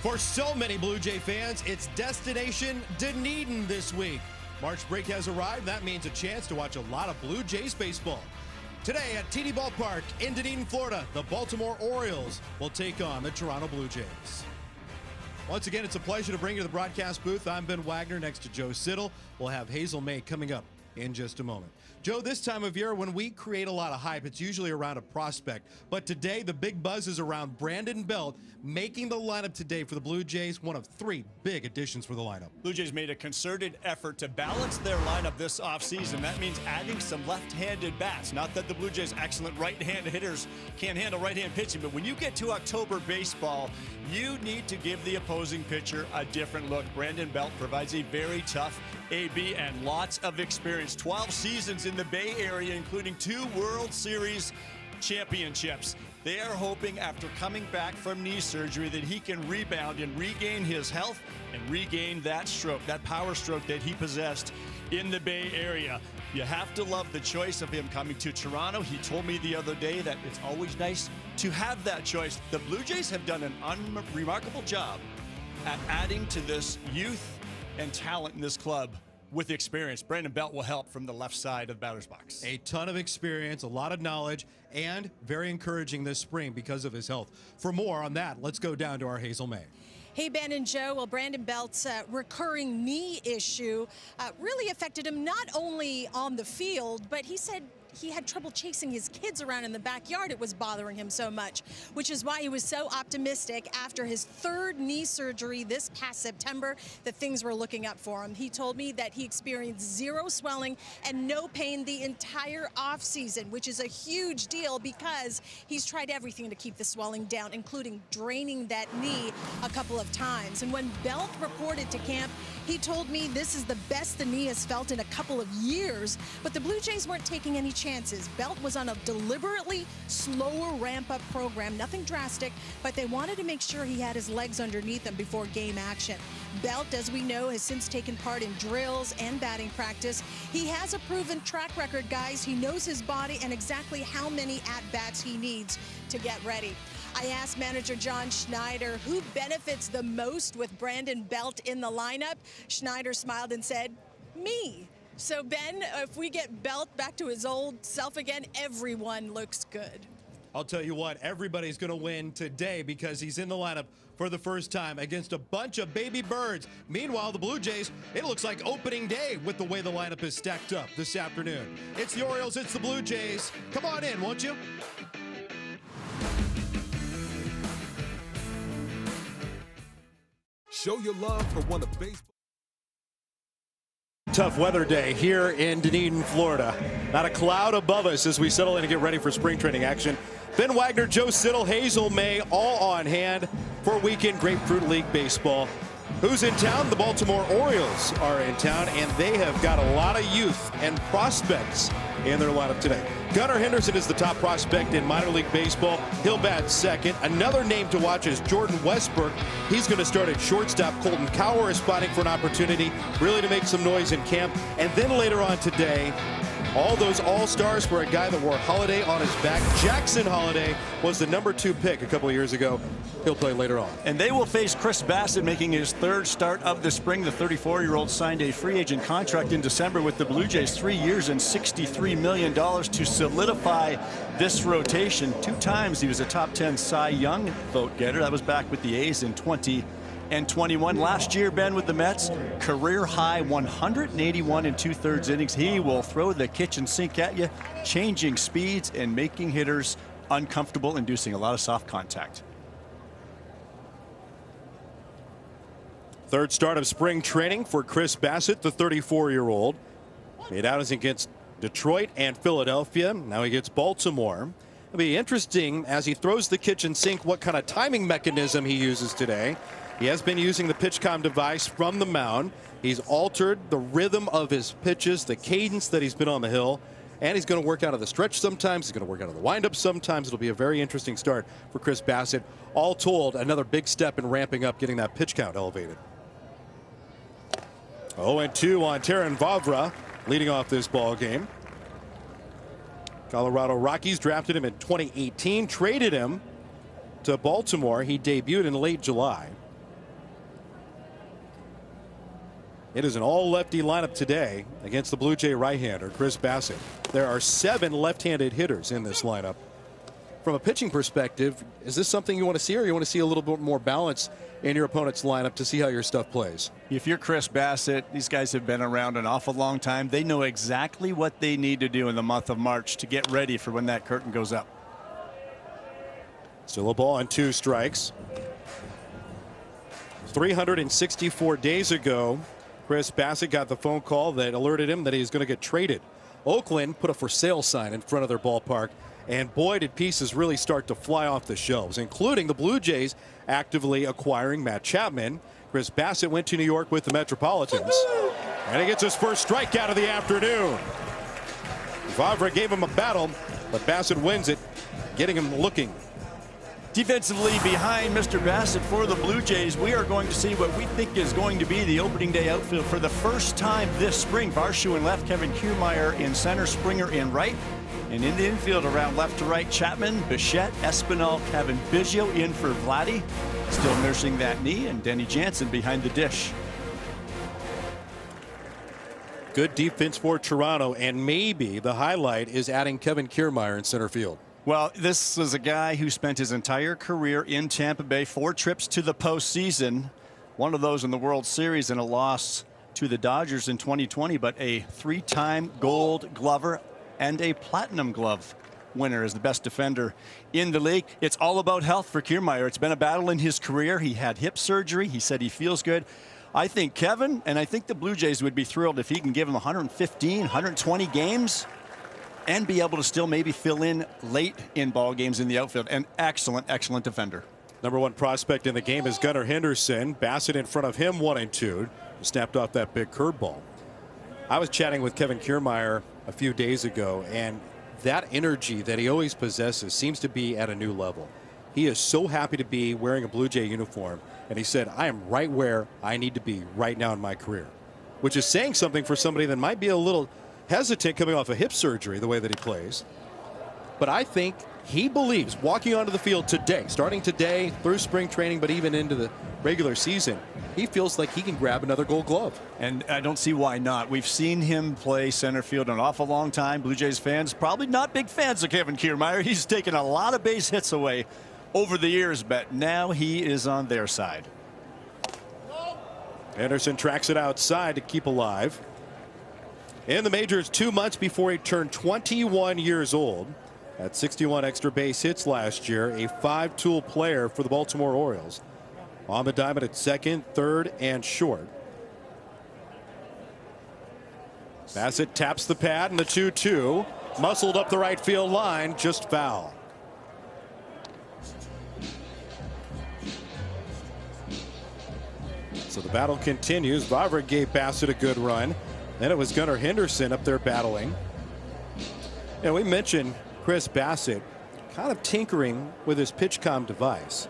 For so many Blue Jay fans, it's Destination Dunedin this week. March break has arrived. That means a chance to watch a lot of Blue Jays baseball. Today at TD Ballpark in Dunedin, Florida, the Baltimore Orioles will take on the Toronto Blue Jays. Once again, it's a pleasure to bring you to the broadcast booth. I'm Ben Wagner next to Joe Siddall. We'll have Hazel May coming up in just a moment. Joe, this time of year, when we create a lot of hype, it's usually around a prospect. But today, the big buzz is around Brandon Belt making the lineup today for the Blue Jays, one of three big additions for the lineup. Blue Jays made a concerted effort to balance their lineup this offseason. That means adding some left-handed bats. Not that the Blue Jays' excellent right-hand hitters can't handle right-hand pitching, but when you get to October baseball, you need to give the opposing pitcher a different look. Brandon Belt provides a very tough AB and lots of experience. 12 seasons in the Bay Area, including 2 World Series championships. They are hoping after coming back from knee surgery that he can rebound and regain his health and regain that stroke, that power stroke that he possessed in the Bay Area. You have to love the choice of him coming to Toronto. He told me the other day that it's always nice to have that choice. The Blue Jays have done an remarkable job at adding to this youth and talent in this club with experience. Brandon Belt will help from the left side of the batter's box. A ton of experience, a lot of knowledge, and very encouraging this spring because of his health. For more on that, let's go down to our Hazel May. Hey, Ben and Joe. Well, Brandon Belt's recurring knee issue really affected him not only on the field, but he said he had trouble chasing his kids around in the backyard. It was bothering him so much, which is why he was so optimistic after his 3rd knee surgery this past September that things were looking up for him. He told me that he experienced 0 swelling and no pain the entire offseason, which is a huge deal because he's tried everything to keep the swelling down, including draining that knee a couple of times. And when Belt reported to camp, he told me this is the best the knee has felt in a couple of years, but the Blue Jays weren't taking any chances. Belt was on a deliberately slower ramp-up program, nothing drastic, but they wanted to make sure he had his legs underneath him before game action. Belt, as we know, has since taken part in drills and batting practice. He has a proven track record, guys. He knows his body and exactly how many at-bats he needs to get ready. I asked manager John Schneider who benefits the most with Brandon Belt in the lineup. Schneider smiled and said, me. So, Ben, if we get Belt back to his old self again, everyone looks good. I'll tell you what, everybody's going to win today because he's in the lineup for the first time against a bunch of baby birds. Meanwhile, the Blue Jays, it looks like opening day with the way the lineup is stacked up this afternoon. It's the Orioles, it's the Blue Jays. Come on in, won't you? Show your love for one of baseball. Tough weather day here in Dunedin, Florida. Not a cloud above us as we settle in to get ready for spring training action. Ben Wagner, Joe Siddall, Hazel May, all on hand for weekend Grapefruit League baseball. Who's in town? The Baltimore Orioles are in town, and they have got a lot of youth and prospects in their lineup today. Gunnar Henderson is the top prospect in minor league baseball. He'll bat second. Another name to watch is Jordan Westbrook. He's going to start at shortstop. Colton Cowher is spotting for an opportunity really to make some noise in camp. And then later on today, all those all-stars for a guy that wore Holiday on his back. Jackson Holiday was the #2 pick a couple of years ago. He'll play later on. And they will face Chris Bassett making his 3rd start of the spring. The 34-year-old signed a free agent contract in December with the Blue Jays, 3 years and $63 million to solidify this rotation. 2 times he was a top 10 Cy Young vote getter. That was back with the A's in 2021. Last year, Ben, with the Mets, career high 181 2/3 innings. He will throw the kitchen sink at you, changing speeds and making hitters uncomfortable, inducing a lot of soft contact. 3rd start of spring training for Chris Bassett, the 34-year-old. Made out against Detroit and Philadelphia. Now he gets Baltimore. It'll be interesting as he throws the kitchen sink what kind of timing mechanism he uses today. He has been using the PitchCom device from the mound. He's altered the rhythm of his pitches, the cadence that he's been on the hill, and he's going to work out of the stretch sometimes. He's going to work out of the windup sometimes. It'll be a very interesting start for Chris Bassett. All told, another big step in ramping up, getting that pitch count elevated. 0-2 on Terrin Vavra, leading off this ball game. Colorado Rockies drafted him in 2018, traded him to Baltimore. He debuted in late July. It is an all-lefty lineup today against the Blue Jay right-hander, Chris Bassitt. There are 7 left-handed hitters in this lineup. From a pitching perspective, is this something you want to see, or you want to see a little bit more balance in your opponent's lineup to see how your stuff plays? If you're Chris Bassitt, these guys have been around an awful long time. They know exactly what they need to do in the month of March to get ready for when that curtain goes up. Still a ball and 2 strikes. 364 days ago, Chris Bassitt got the phone call that alerted him that he's going to get traded. Oakland put a for sale sign in front of their ballpark, and boy, did pieces really start to fly off the shelves, including the Blue Jays actively acquiring Matt Chapman. Chris Bassitt went to New York with the Metropolitans, and he gets his first strikeout of the afternoon. Vavra gave him a battle, but Bassitt wins it, getting him looking. Defensively behind Mr. Bassitt for the Blue Jays, we are going to see what we think is going to be the opening day outfield for the first time this spring. Varsho in left, Kevin Kiermaier in center, Springer in right. And in the infield around left to right, Chapman, Bichette, Espinal, Kevin Biggio in for Vladdy. Still nursing that knee, and Denny Jansen behind the dish. Good defense for Toronto, and maybe the highlight is adding Kevin Kiermaier in center field. Well, this was a guy who spent his entire career in Tampa Bay, 4 trips to the postseason, one of those in the World Series and a loss to the Dodgers in 2020, but a 3-time Gold Glover and a Platinum Glove winner as the best defender in the league. It's all about health for Kiermaier. It's been a battle in his career. He had hip surgery. He said he feels good. I think Kevin and I think the Blue Jays would be thrilled if he can give him 115, 120 games and be able to still maybe fill in late in ball games in the outfield. An excellent, excellent defender. Number 1 prospect in the game is Gunnar Henderson. Bassitt in front of him, 1-2. Snapped off that big curveball. I was chatting with Kevin Kiermaier a few days ago, and that energy that he always possesses seems to be at a new level. He is so happy to be wearing a Blue Jay uniform, and he said, I am right where I need to be right now in my career, which is saying something for somebody that might be a little hesitant coming off a hip surgery the way that he plays. But I think he believes walking onto the field today, starting today through spring training, but even into the regular season, he feels like he can grab another Gold Glove. And I don't see why not. We've seen him play center field an awful long time. Blue Jays fans probably not big fans of Kevin Kiermaier. He's taken a lot of base hits away over the years, but now he is on their side. Anderson tracks it outside to keep alive. In the majors 2 months before he turned 21 years old. At 61 extra base hits last year, a 5-tool player for the Baltimore Orioles. On the diamond at second, third, and short. Bassitt taps the pad and the 2-2. Muscled up the right field line, just foul. So the battle continues. Vavra gave Bassitt a good run. Then it was Gunnar Henderson up there battling. And we mentioned Chris Bassitt kind of tinkering with his PitchCom device.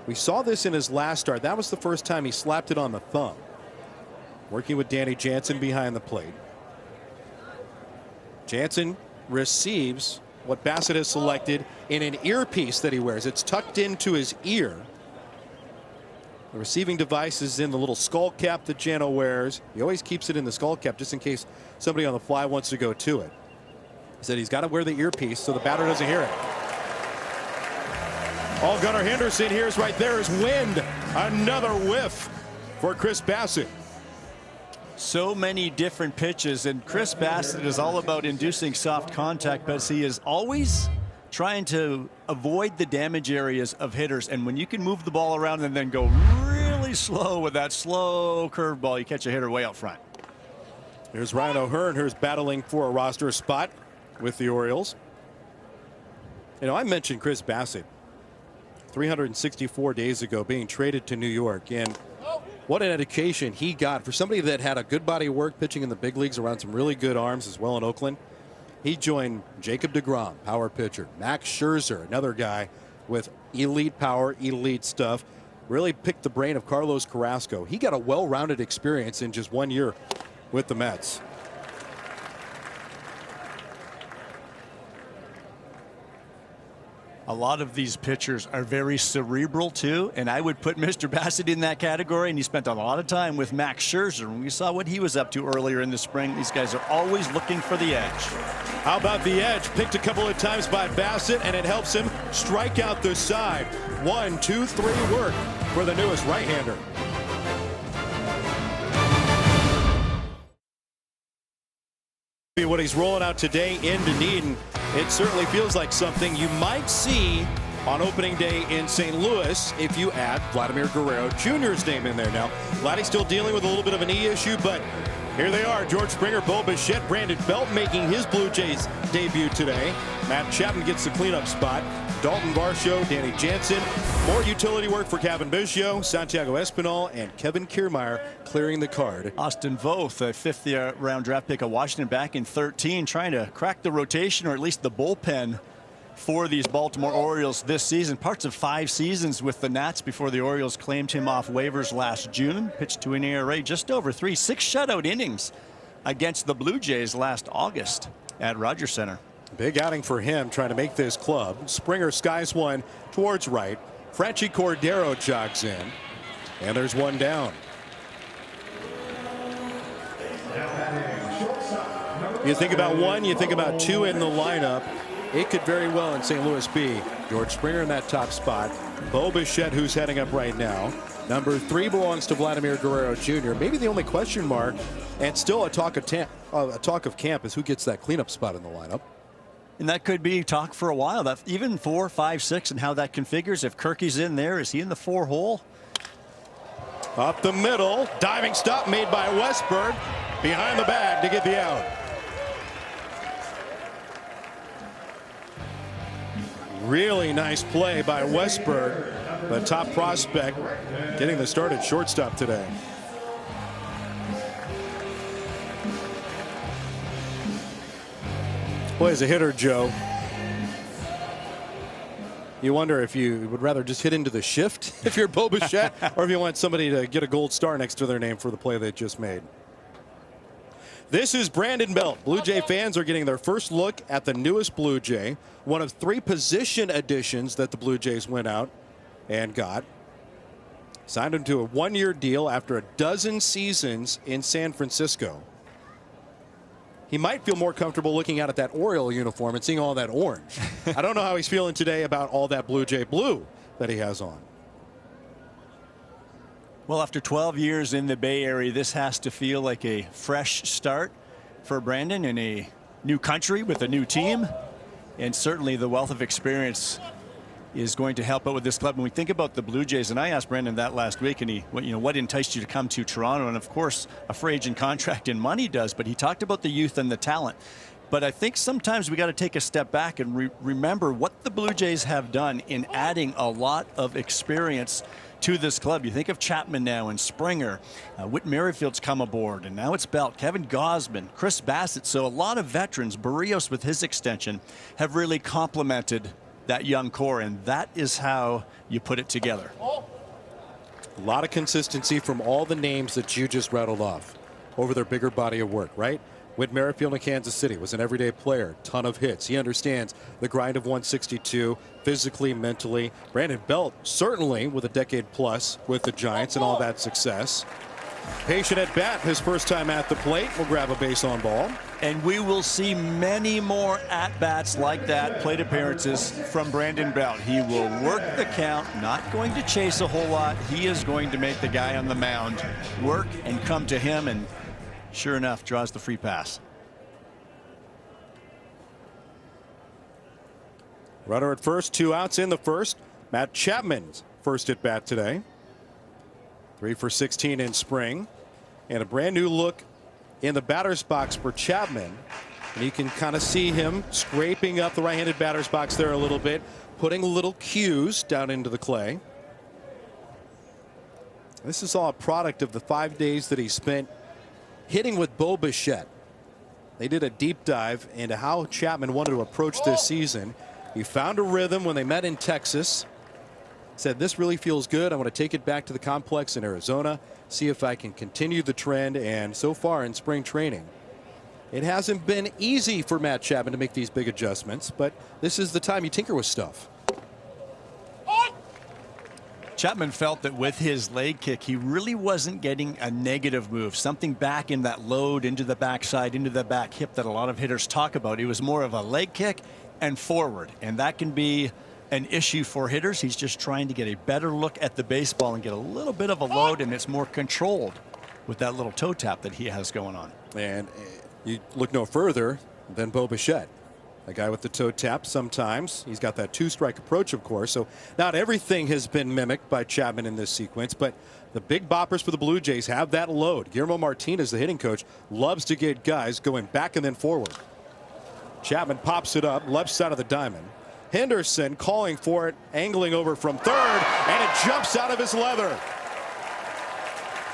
We saw this in his last start. That was the first time he slapped it on the thumb. Working with Danny Jansen behind the plate. Jansen receives what Bassitt has selected in an earpiece that he wears. It's tucked into his ear. The receiving device is in the little skull cap that Jano wears. He always keeps it in the skull cap just in case somebody on the fly wants to go to it. He said he's got to wear the earpiece so the batter doesn't hear it. All Gunnar Henderson hears right there is wind. Another whiff for Chris Bassitt. So many different pitches, and Chris Bassitt is all about inducing soft contact, but he is always trying to avoid the damage areas of hitters. And when you can move the ball around and then go really slow with that slow curveball, you catch a hitter way out front. Here's Ryan O'Hearn, who's battling for a roster spot with the Orioles. You know, I mentioned Chris Bassitt 364 days ago being traded to New York, and what an education he got for somebody that had a good body of work pitching in the big leagues around some really good arms as well in Oakland. He joined Jacob deGrom, power pitcher, Max Scherzer, another guy with elite power, elite stuff. Really picked the brain of Carlos Carrasco. He got a well-rounded experience in just 1 year with the Mets. A lot of these pitchers are very cerebral too, and I would put Mr. Bassett in that category, and he spent a lot of time with Max Scherzer, and we saw what he was up to earlier in the spring. These guys are always looking for the edge. How about the edge? Picked a couple of times by Bassett, and it helps him strike out the side. 1, 2, 3 work for the newest right-hander. What he's rolling out today in Dunedin, it certainly feels like something you might see on opening day in St. Louis if you add Vladimir Guerrero Jr.'s name in there. Now, Vladdy's still dealing with a little bit of a knee issue, but here they are. George Springer, Bo Bichette, Brandon Belt making his Blue Jays debut today. Matt Chapman gets the cleanup spot. Dalton Varsho, Danny Jansen. More utility work for Kevin Biggio, Santiago Espinal, and Kevin Kiermaier clearing the card. Austin Voth, a fifth-round draft pick of Washington back in 2013, trying to crack the rotation or at least the bullpen for these Baltimore Orioles this season. Parts of 5 seasons with the Nats before the Orioles claimed him off waivers last June. Pitched to an ERA just over 3, 6 shutout innings against the Blue Jays last August at Rogers Center. Big outing for him trying to make this club. Springer skies one towards right. Franchy Cordero jogs in. And there's one down. You think about 1, you think about 2 in the lineup. It could very well in St. Louis be George Springer in that top spot. Bo Bichette, who's heading up right now. Number 3 belongs to Vladimir Guerrero Jr. Maybe the only question mark, and still a talk of camp, is who gets that cleanup spot in the lineup. And that could be talk for a while. That even 4, 5, 6, and how that configures. If Kirky's in there, is he in the 4 hole? Up the middle, diving stop made by Westberg behind the bag to get the out. Really nice play by Westberg, the top prospect, getting the start at shortstop today. Boy, as a hitter, Joe, you wonder if you would rather just hit into the shift if you're Bo Bichette, or if you want somebody to get a gold star next to their name for the play they just made. This is Brandon Belt. Blue Jay fans are getting their first look at the newest Blue Jay, one of 3 position additions that the Blue Jays went out and got. Signed him to a 1-year deal after a dozen seasons in San Francisco. He might feel more comfortable looking out at that Oriole uniform and seeing all that orange. I don't know how he's feeling today about all that Blue Jay blue that he has on. Well, after 12 years in the Bay Area, this has to feel like a fresh start for Brandon in a new country with a new team. And certainly the wealth of experience is going to help out with this club. When we think about the Blue Jays, and I asked Brandon that last week, and what enticed you to come to Toronto? And of course, a free agent contract and money does, but he talked about the youth and the talent. But I think sometimes we got to take a step back and remember what the Blue Jays have done in adding a lot of experience to this club. You think of Chapman now and Springer, Whit Merrifield's come aboard, and now it's Belt, Kevin Gausman, Chris Bassett. So a lot of veterans, Barrios with his extension, have really complemented that young core, and that is how you put it together. A lot of consistency from all the names that you just rattled off over their bigger body of work, right? Whit Merrifield in Kansas City was an everyday player, ton of hits. He understands the grind of 162 physically, mentally. Brandon Belt certainly with a decade plus with the Giants and all that success. Patient at bat, his first time at the plate, will grab a base on ball. And we will see many more at-bats like that, plate appearances from Brandon Belt. He will work the count, not going to chase a whole lot. He is going to make the guy on the mound work and come to him, and sure enough, draws the free pass. Runner at first, 2 outs in the first. Matt Chapman's first at bat today. 3 for 16 in spring, and a brand new look in the batter's box for Chapman. And you can kind of see him scraping up the right-handed batter's box there a little bit, putting little cues down into the clay. This is all a product of the 5 days that he spent hitting with Bo Bichette. They did a deep dive into how Chapman wanted to approach this season. He found a rhythm when they met in Texas. Said, this really feels good. I want to take it back to the complex in Arizona, see if I can continue the trend. And so far in spring training, it hasn't been easy for Matt Chapman to make these big adjustments, but this is the time you tinker with stuff. Chapman felt that with his leg kick, he really wasn't getting a negative move, something back in that load into the backside, into the back hip that a lot of hitters talk about. It was more of a leg kick and forward, and that can be an issue for hitters. He's just trying to get a better look at the baseball and get a little bit of a load, and it's more controlled with that little toe tap that he has going on. And you look no further than Bo Bichette. A guy with the toe tap sometimes. He's got that two-strike approach, of course. So not everything has been mimicked by Chapman in this sequence, but the big boppers for the Blue Jays have that load. Guillermo Martinez, the hitting coach, loves to get guys going back and then forward. Chapman pops it up, left side of the diamond. Henderson calling for it, angling over from third, and it jumps out of his leather.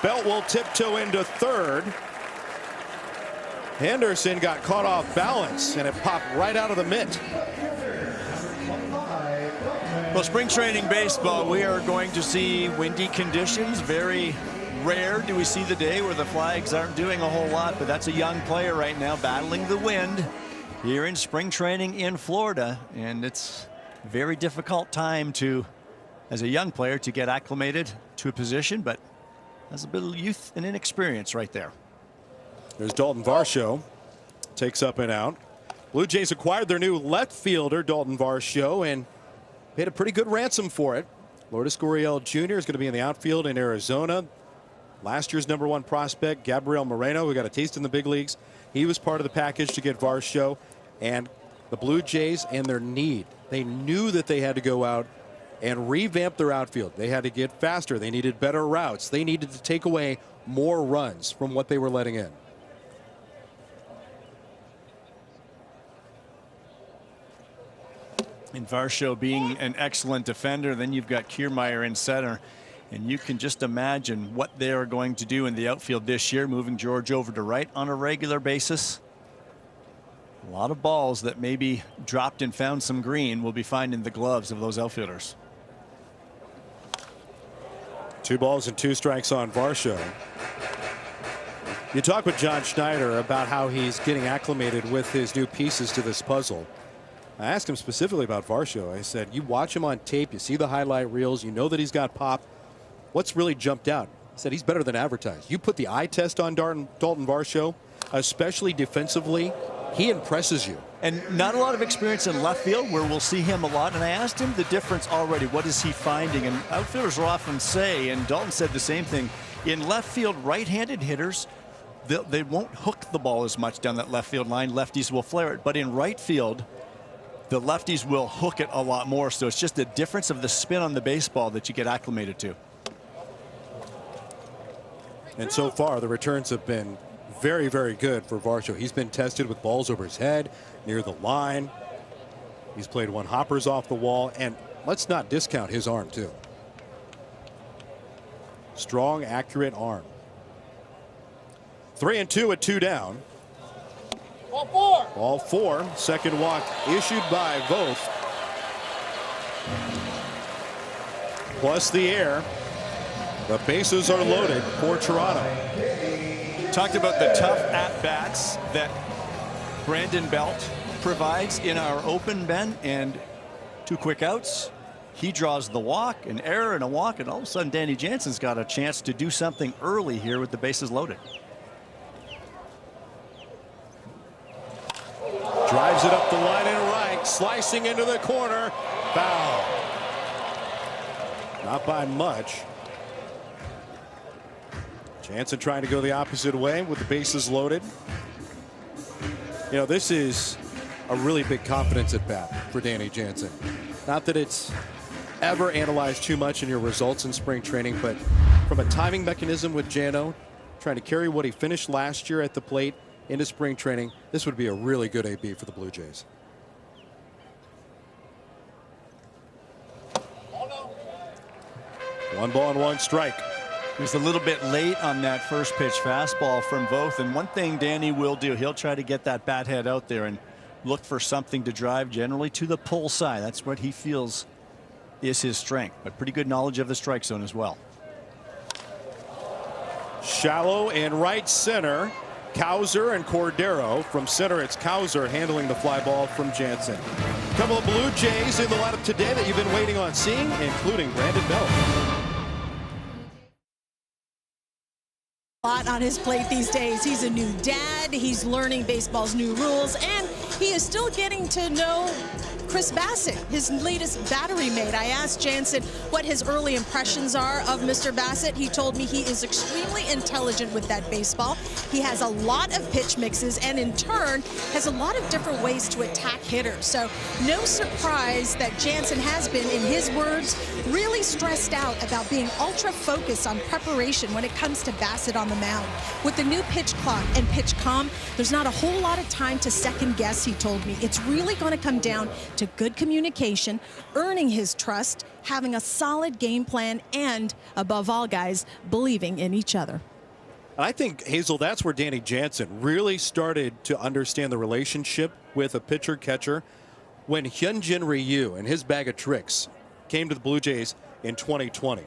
Belt will tiptoe into third. Henderson got caught off balance, and it popped right out of the mitt. Well, spring training baseball, we are going to see windy conditions. Very rare do we see the day where the flags aren't doing a whole lot, but that's a young player right now battling the wind here in spring training in Florida, and it's a very difficult time to, as a young player, to get acclimated to a position, but has a bit of youth and inexperience right there. There's Dalton Varsho, takes up and out. Blue Jays acquired their new left fielder, Dalton Varsho, and paid a pretty good ransom for it. Lourdes Gurriel Jr. is going to be in the outfield in Arizona. Last year's #1 prospect, Gabriel Moreno, who got a taste in the big leagues. He was part of the package to get Varsho. And the Blue Jays and their need. They knew that they had to go out and revamp their outfield. They had to get faster. They needed better routes. They needed to take away more runs from what they were letting in. And Varsho being an excellent defender, then you've got Kiermaier in center, and you can just imagine what they are going to do in the outfield this year, moving George over to right on a regular basis. A lot of balls that maybe dropped and found some green will be finding the gloves of those outfielders. 2 balls and 2 strikes on Varsho. You talk with John Schneider about how he's getting acclimated with his new pieces to this puzzle. I asked him specifically about Varsho. I said, you watch him on tape, you see the highlight reels, you know that he's got pop. What's really jumped out? He said he's better than advertised. You put the eye test on Dalton Varsho, especially defensively, he impresses you. And not a lot of experience in left field where we'll see him a lot. And I asked him the difference already. What is he finding? And outfielders will often say, and Dalton said the same thing, in left field, right-handed hitters, they won't hook the ball as much down that left field line. Lefties will flare it. But in right field, the lefties will hook it a lot more. So it's just a difference of the spin on the baseball that you get acclimated to. And so far, the returns have been very, very good for Varsho. He's been tested with balls over his head, near the line. He's played 1 hoppers off the wall, and let's not discount his arm, too. Strong, accurate arm. 3-2 with 2 down. Ball 4. Second walk issued by Voth. Plus the air. The bases are loaded for Toronto. Talked about the tough at-bats that Brandon Belt provides in our open, Ben, and 2 quick outs. He draws the walk, an error and a walk, and all of a sudden Danny Jansen's got a chance to do something early here with the bases loaded. Drives it up the line and right, slicing into the corner. Foul. Not by much. Jansen trying to go the opposite way with the bases loaded. You know, this is a really big confidence at bat for Danny Jansen. Not that it's ever analyzed too much in your results in spring training, but from a timing mechanism with Jano, trying to carry what he finished last year at the plate into spring training, this would be a really good AB for the Blue Jays. One ball and 1 strike. He was a little bit late on that first pitch fastball from Voth, and one thing Danny will do, he'll try to get that bat head out there and look for something to drive, generally to the pull side. That's what he feels is his strength, but pretty good knowledge of the strike zone as well. Shallow and right center. Cowser and Cordero. From center, it's Cowser handling the fly ball from Jansen. couple of Blue Jays in the lineup today that you've been waiting on seeing, including Brandon Belt. A lot on his plate these days. He's a new dad. He's learning baseball's new rules, and he is still getting to know Chris Bassitt, his latest battery mate. I asked Jansen what his early impressions are of Mr. Bassitt. He told me he is extremely intelligent with that baseball. He has a lot of pitch mixes and in turn has a lot of different ways to attack hitters. So no surprise that Jansen has been, in his words, really stressed out about being ultra focused on preparation when it comes to Bassitt on the mound. With the new pitch clock and pitch comm, there's not a whole lot of time to second guess, he told me. It's really going to come down to good communication, earning his trust, having a solid game plan, and above all, guys, believing in each other. I think, Hazel, that's where Danny Jansen really started to understand the relationship with a pitcher-catcher when Hyunjin Ryu and his bag of tricks came to the Blue Jays in 2020.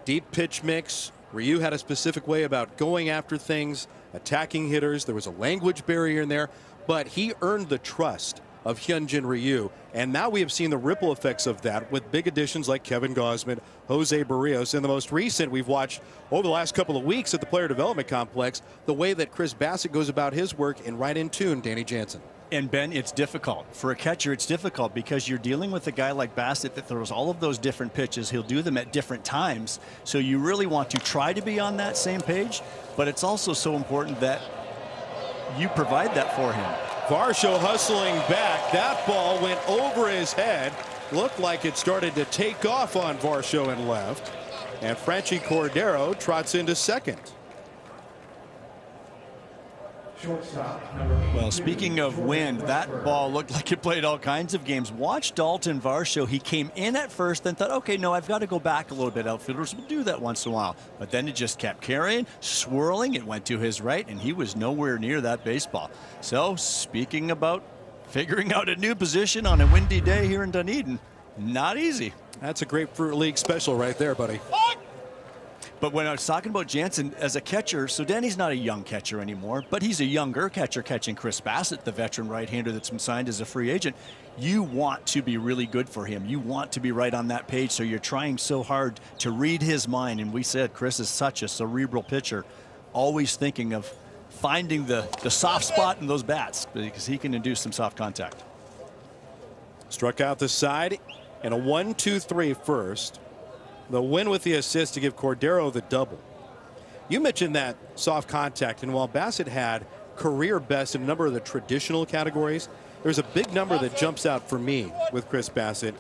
Deep pitch mix. Ryu had a specific way about going after things, attacking hitters. There was a language barrier in there, but he earned the trust of Hyunjin Ryu, and now we have seen the ripple effects of that with big additions like Kevin Gausman, Jose Barrios, and the most recent we've watched over the last couple of weeks at the Player Development Complex, the way that Chris Bassitt goes about his work, and right in tune, Danny Jansen. And Ben, it's difficult. For a catcher, it's difficult because you're dealing with a guy like Bassitt that throws all of those different pitches. He'll do them at different times. So you really want to try to be on that same page, but it's also so important that you provide that for him. Varsho hustling back. That ball went over his head. Looked like it started to take off on Varsho and left. And Franchi Cordero trots into second. Well, speaking of wind, that ball looked like it played all kinds of games. Watch Dalton Varsho. He came in at first and thought, okay, no, I've got to go back a little bit. Outfielders will do that once in a while. But then it just kept carrying, swirling. It went to his right, and he was nowhere near that baseball. So, speaking about figuring out a new position on a windy day here in Dunedin, not easy. That's a Grapefruit League special right there, buddy. But when I was talking about Jansen as a catcher, so Danny's not a young catcher anymore, but he's a younger catcher catching Chris Bassitt, the veteran right-hander that's been signed as a free agent. You want to be really good for him. You want to be right on that page, so you're trying so hard to read his mind. And we said Chris is such a cerebral pitcher, always thinking of finding the soft spot in those bats because he can induce some soft contact. Struck out the side and a 1-2-3 first. The win with the assist to give Cordero the double. You mentioned that soft contact, and while Bassitt had career best in a number of the traditional categories, there's a big number that jumps out for me with Chris Bassitt,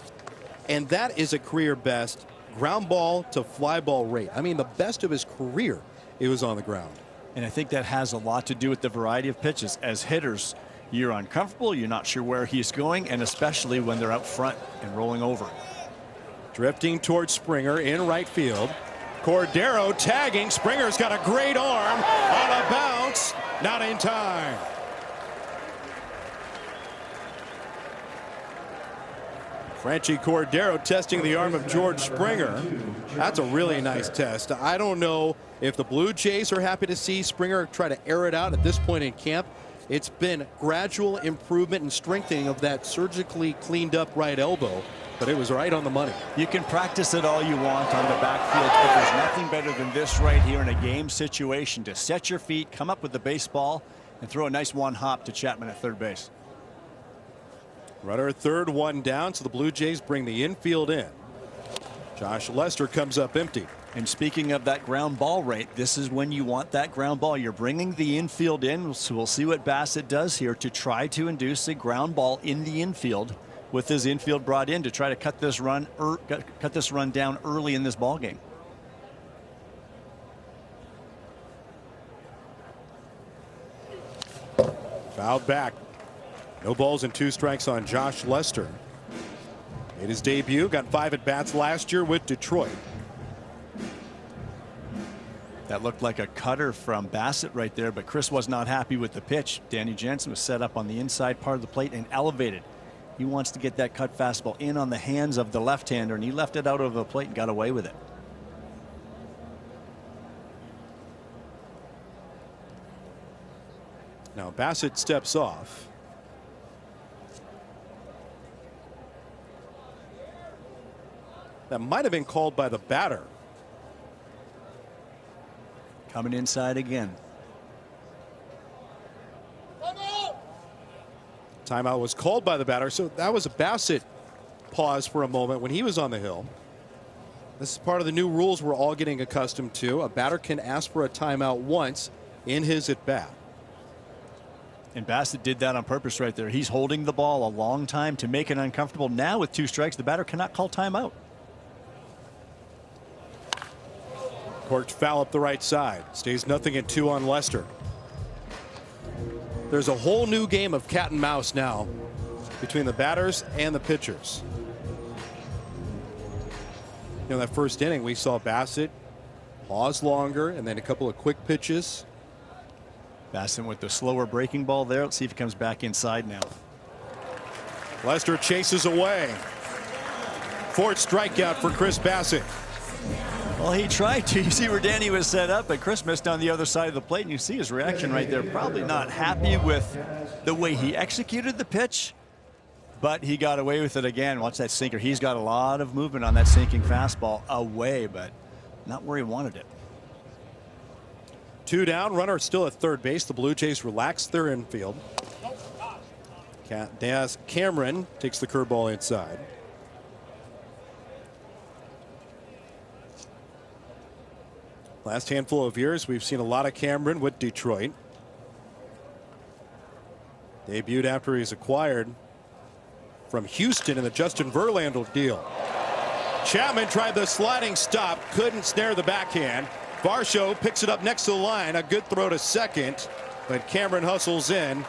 and that is a career best ground ball to fly ball rate. I mean, the best of his career, it was on the ground. And I think that has a lot to do with the variety of pitches. As hitters, you're uncomfortable, you're not sure where he's going, and especially when they're out front and rolling over. Drifting towards Springer in right field. Cordero tagging. Springer's got a great arm on a bounce. Not in time. Franchi Cordero testing the arm of George Springer. That's a really nice test. I don't know if the Blue Jays are happy to see Springer try to air it out at this point in camp. It's been gradual improvement and strengthening of that surgically cleaned up right elbow, but it was right on the money. You can practice it all you want on the backfield, but there's nothing better than this right here in a game situation to set your feet, come up with the baseball, and throw a nice one hop to Chapman at third base. Runner at third, one down, so the Blue Jays bring the infield in. Josh Lester comes up empty. And speaking of that ground ball rate, this is when you want that ground ball. You're bringing the infield in, so we'll see what Bassitt does here to try to induce a ground ball in the infield with his infield brought in to try to cut this run down early in this ball game. Fouled back. No balls and 2 strikes on Josh Lester. Made his debut, got 5 at bats last year with Detroit. That looked like a cutter from Bassitt right there, but Chris was not happy with the pitch. Danny Jansen was set up on the inside part of the plate and elevated. He wants to get that cut fastball in on the hands of the left-hander, and he left it out of the plate and got away with it. Now Bassitt steps off. That might have been called by the batter. Coming inside again. Timeout was called by the batter, so that was a Bassett pause for a moment when he was on the hill. This is part of the new rules we're all getting accustomed to. A batter can ask for a timeout once in his at bat. And Bassett did that on purpose right there. He's holding the ball a long time to make it uncomfortable. Now with 2 strikes, the batter cannot call timeout. Corked foul up the right side. Stays 0-2 on Lester. There's a whole new game of cat and mouse now between the batters and the pitchers. You know, that first inning we saw Bassett pause longer and then a couple of quick pitches. Bassett with the slower breaking ball there. Let's see if he comes back inside now. Lester chases away. 4th strikeout for Chris Bassett. Well, he tried to. You see where Danny was set up, but Chris missed on the other side of the plate, and you see his reaction right there. Probably not happy with the way he executed the pitch, but he got away with it again. Watch that sinker. He's got a lot of movement on that sinking fastball away, but not where he wanted it. 2 down, runner still at third base. The Blue Jays relax their infield. Cameron takes the curveball inside. Last handful of years, we've seen a lot of Cameron with Detroit. Debuted after he's acquired from Houston in the Justin Verlander deal. Chapman tried the sliding stop, couldn't snare the backhand. Varsho picks it up next to the line. A good throw to second, but Cameron hustles in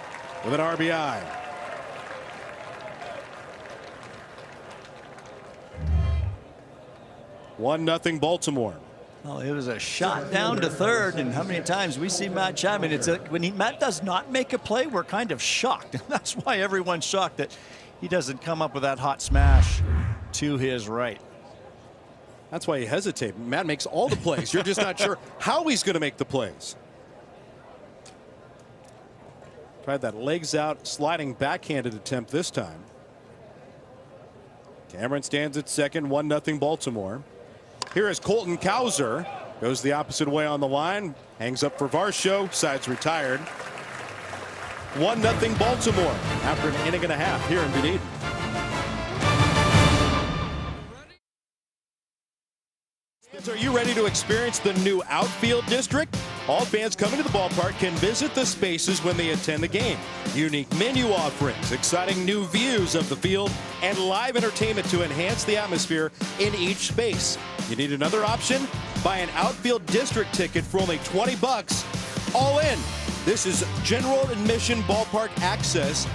with an RBI. One nothing Baltimore. Well, it was a shot down to third, and how many times we see Matt Chapman? It's when Matt does not make a play, we're kind of shocked. That's why everyone's shocked that he doesn't come up with that hot smash to his right. That's why you hesitate. Matt makes all the plays. You're just not sure how he's going to make the plays. Tried that legs out sliding backhanded attempt this time. Cameron stands at second, 1-0 Baltimore. Here is Colton Cowser. Goes the opposite way on the line. Hangs up for Varsho. Side's retired. 1-0 Baltimore after an inning and a half here in Dunedin. Are you ready to experience the new outfield district? All fans coming to the ballpark can visit the spaces when they attend the game. Unique menu offerings, exciting new views of the field, and live entertainment to enhance the atmosphere in each space. You need another option? Buy an outfield district ticket for only $20. All in. This is general admission ballpark access,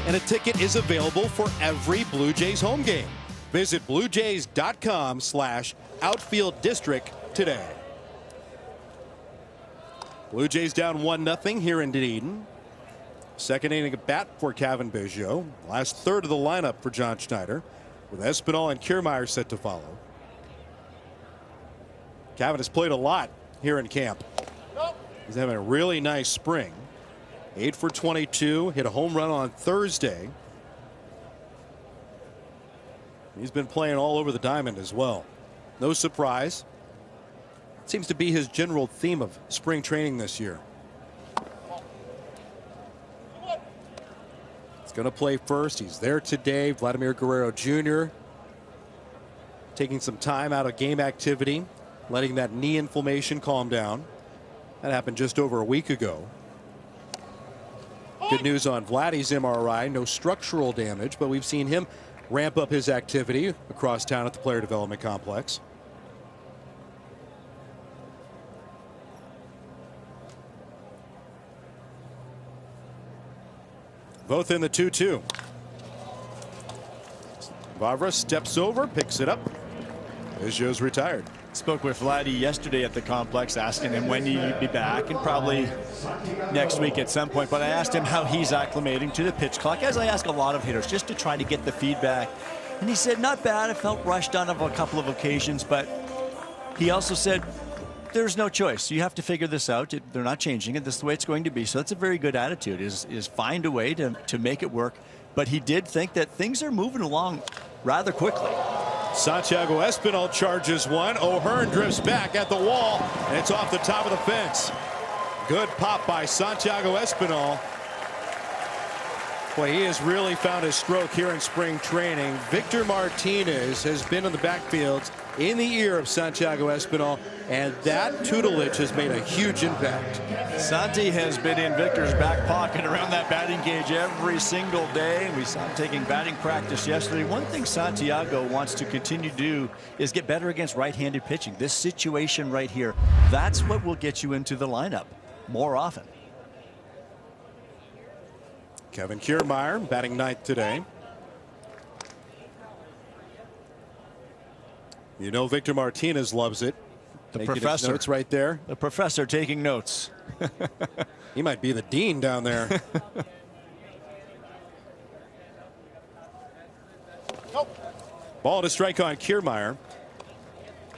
and a ticket is available for every Blue Jays home game. Visit bluejays.com/outfield district today. Blue Jays down 1-0 here in Dunedin. Second inning at bat for Kevin Biggio. Last third of the lineup for John Schneider, with Espinal and Kiermaier set to follow. Kevin has played a lot here in camp. He's having a really nice spring. 8 for 22, hit a home run on Thursday. He's been playing all over the diamond as well. No surprise. Seems to be his general theme of spring training this year. He's going to play first. He's there today. Vladimir Guerrero Jr. taking some time out of game activity, letting that knee inflammation calm down. That happened just over a week ago. Good news on Vladdy's MRI. No structural damage, but we've seen him ramp up his activity across town at the Player Development Complex. Both in the 2-2. Vavra steps over, picks it up. Biggio's retired. Spoke with Vladdy yesterday at the complex, asking him when he'd be back, and probably next week at some point. But I asked him how he's acclimating to the pitch clock, as I ask a lot of hitters, just to try to get the feedback. And he said, not bad. I felt rushed on a couple of occasions, but he also said, there's no choice. You have to figure this out. They're not changing it. This is the way it's going to be. So that's a very good attitude, is find a way to make it work. But he did think that things are moving along rather quickly. Santiago Espinal charges one. O'Hearn drifts back at the wall, and it's off the top of the fence. Good pop by Santiago Espinal. Boy, he has really found his stroke here in spring training. Victor Martinez has been in the backfields in the ear of Santiago Espinal, and that tutelage has made a huge impact. Santi has been in Victor's back pocket around that batting cage every single day. We saw him taking batting practice yesterday. One thing Santiago wants to continue to do is get better against right-handed pitching. This situation right here, that's what will get you into the lineup more often. Kevin Kiermaier batting ninth today. You know Victor Martinez loves it. The Making professor. notes right there. The professor taking notes. He might be the dean down there. Ball to strike on Kiermaier.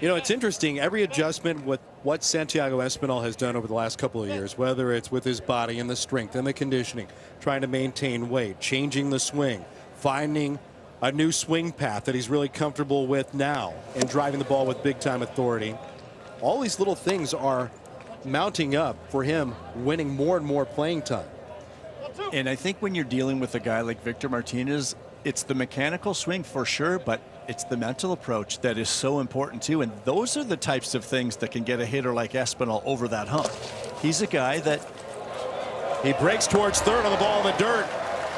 You know, it's interesting. Every adjustment with what Santiago Espinal has done over the last couple of years, whether it's with his body and the strength and the conditioning, trying to maintain weight, changing the swing, finding a new swing path that he's really comfortable with now, and driving the ball with big time authority. All these little things are mounting up for him, winning more and more playing time. And I think when you're dealing with a guy like Victor Martinez, it's the mechanical swing for sure, but it's the mental approach that is so important too. And those are the types of things that can get a hitter like Espinal over that hump. He's a guy that he breaks towards third on the ball in the dirt,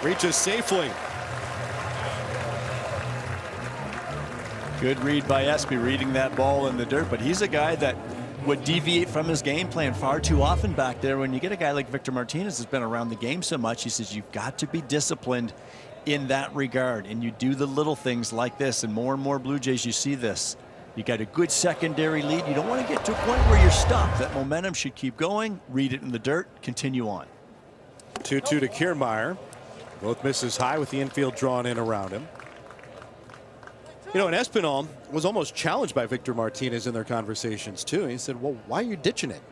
reaches safely. Good read by Espy, reading that ball in the dirt, but he's a guy that would deviate from his game plan far too often back there. When you get a guy like Victor Martinez who's been around the game so much, he says you've got to be disciplined in that regard, and you do the little things like this, and more Blue Jays you see this. You got a good secondary lead. You don't want to get to a point where you're stuck. That momentum should keep going. Read it in the dirt, continue on. 2-2 to Kiermaier. Both misses high with the infield drawn in around him. You know, and Espinal was almost challenged by Victor Martinez in their conversations too. He said, well, why are you ditching it?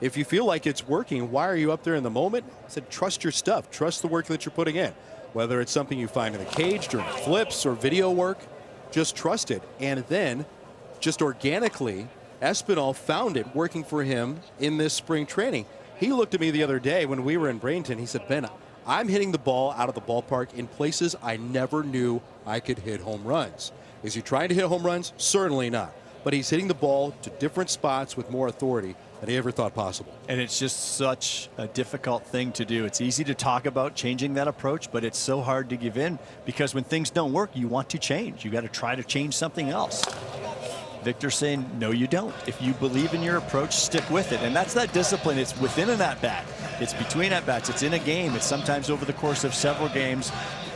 If you feel like it's working, why are you up there in the moment? He said, trust your stuff. Trust the work that you're putting in. Whether it's something you find in the cage during flips or video work, just trust it. And then just organically, Espinal found it working for him in this spring training. He looked at me the other day when we were in Bradenton. He said, Ben, I'm hitting the ball out of the ballpark in places I never knew I could hit home runs. Is he trying to hit home runs? Certainly not. But he's hitting the ball to different spots with more authority than he ever thought possible. And it's just such a difficult thing to do. It's easy to talk about changing that approach, but it's so hard to give in, because when things don't work, you want to change. You got to try to change something else. Victor's saying, no, you don't. If you believe in your approach, stick with it. And that's that discipline. It's within an at-bat. It's between at-bats. It's in a game. It's sometimes over the course of several games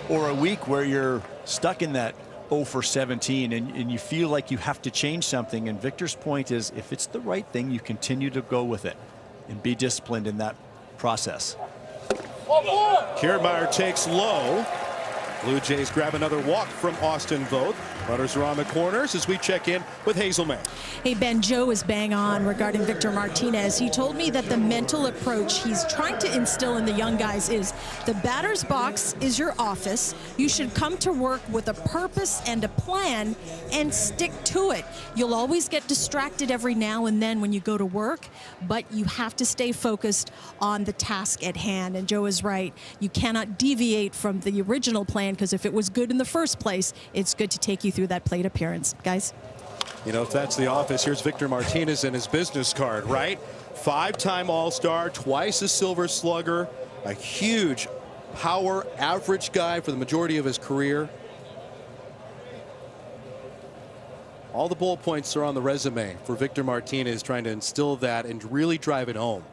or a week where you're stuck in that 0 for 17 and you feel like you have to change something. And Victor's point is, if it's the right thing, you continue to go with it and be disciplined in that process. Kiermaier takes low. Blue Jays grab another walk from Austin Voth. Runners are on the corners as we check in with Hazel May. Hey, Ben, Joe is bang on regarding Victor Martinez. He told me that the mental approach he's trying to instill in the young guys is the batter's box is your office. You should come to work with a purpose and a plan and stick to it. You'll always get distracted every now and then when you go to work, but you have to stay focused on the task at hand. And Joe is right. You cannot deviate from the original plan, because if it was good in the first place, it's good to take you through that plate appearance. Guys? You know, if that's the office, here's Victor Martinez and his business card, right? 5-time All-Star, twice a Silver Slugger, a huge power average guy for the majority of his career. All the bullet points are on the resume for Victor Martinez, trying to instill that and really drive it home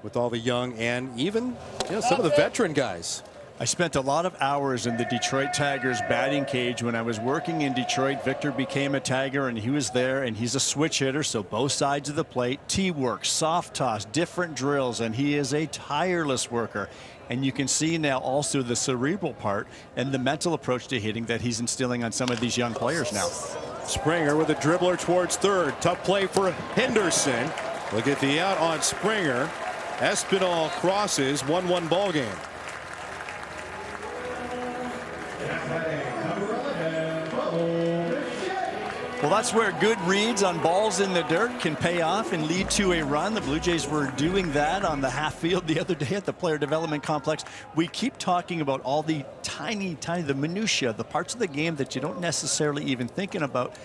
with all the young and even, you know, some of the veteran guys. I spent a lot of hours in the Detroit Tigers batting cage when I was working in Detroit. Victor became a Tiger, and he was there, and he's a switch hitter, so both sides of the plate, T-work, soft toss, different drills, and he is a tireless worker. And you can see now also the cerebral part and the mental approach to hitting that he's instilling on some of these young players now. Springer with a dribbler towards third. Tough play for Henderson. Look at the out on Springer. Espinal crosses, 1-1 ball game. Well, that's where good reads on balls in the dirt can pay off and lead to a run. The Blue Jays were doing that on the half field the other day at the Player Development Complex. We keep talking about all the tiny, the minutia, the parts of the game that you don't necessarily even thinking about.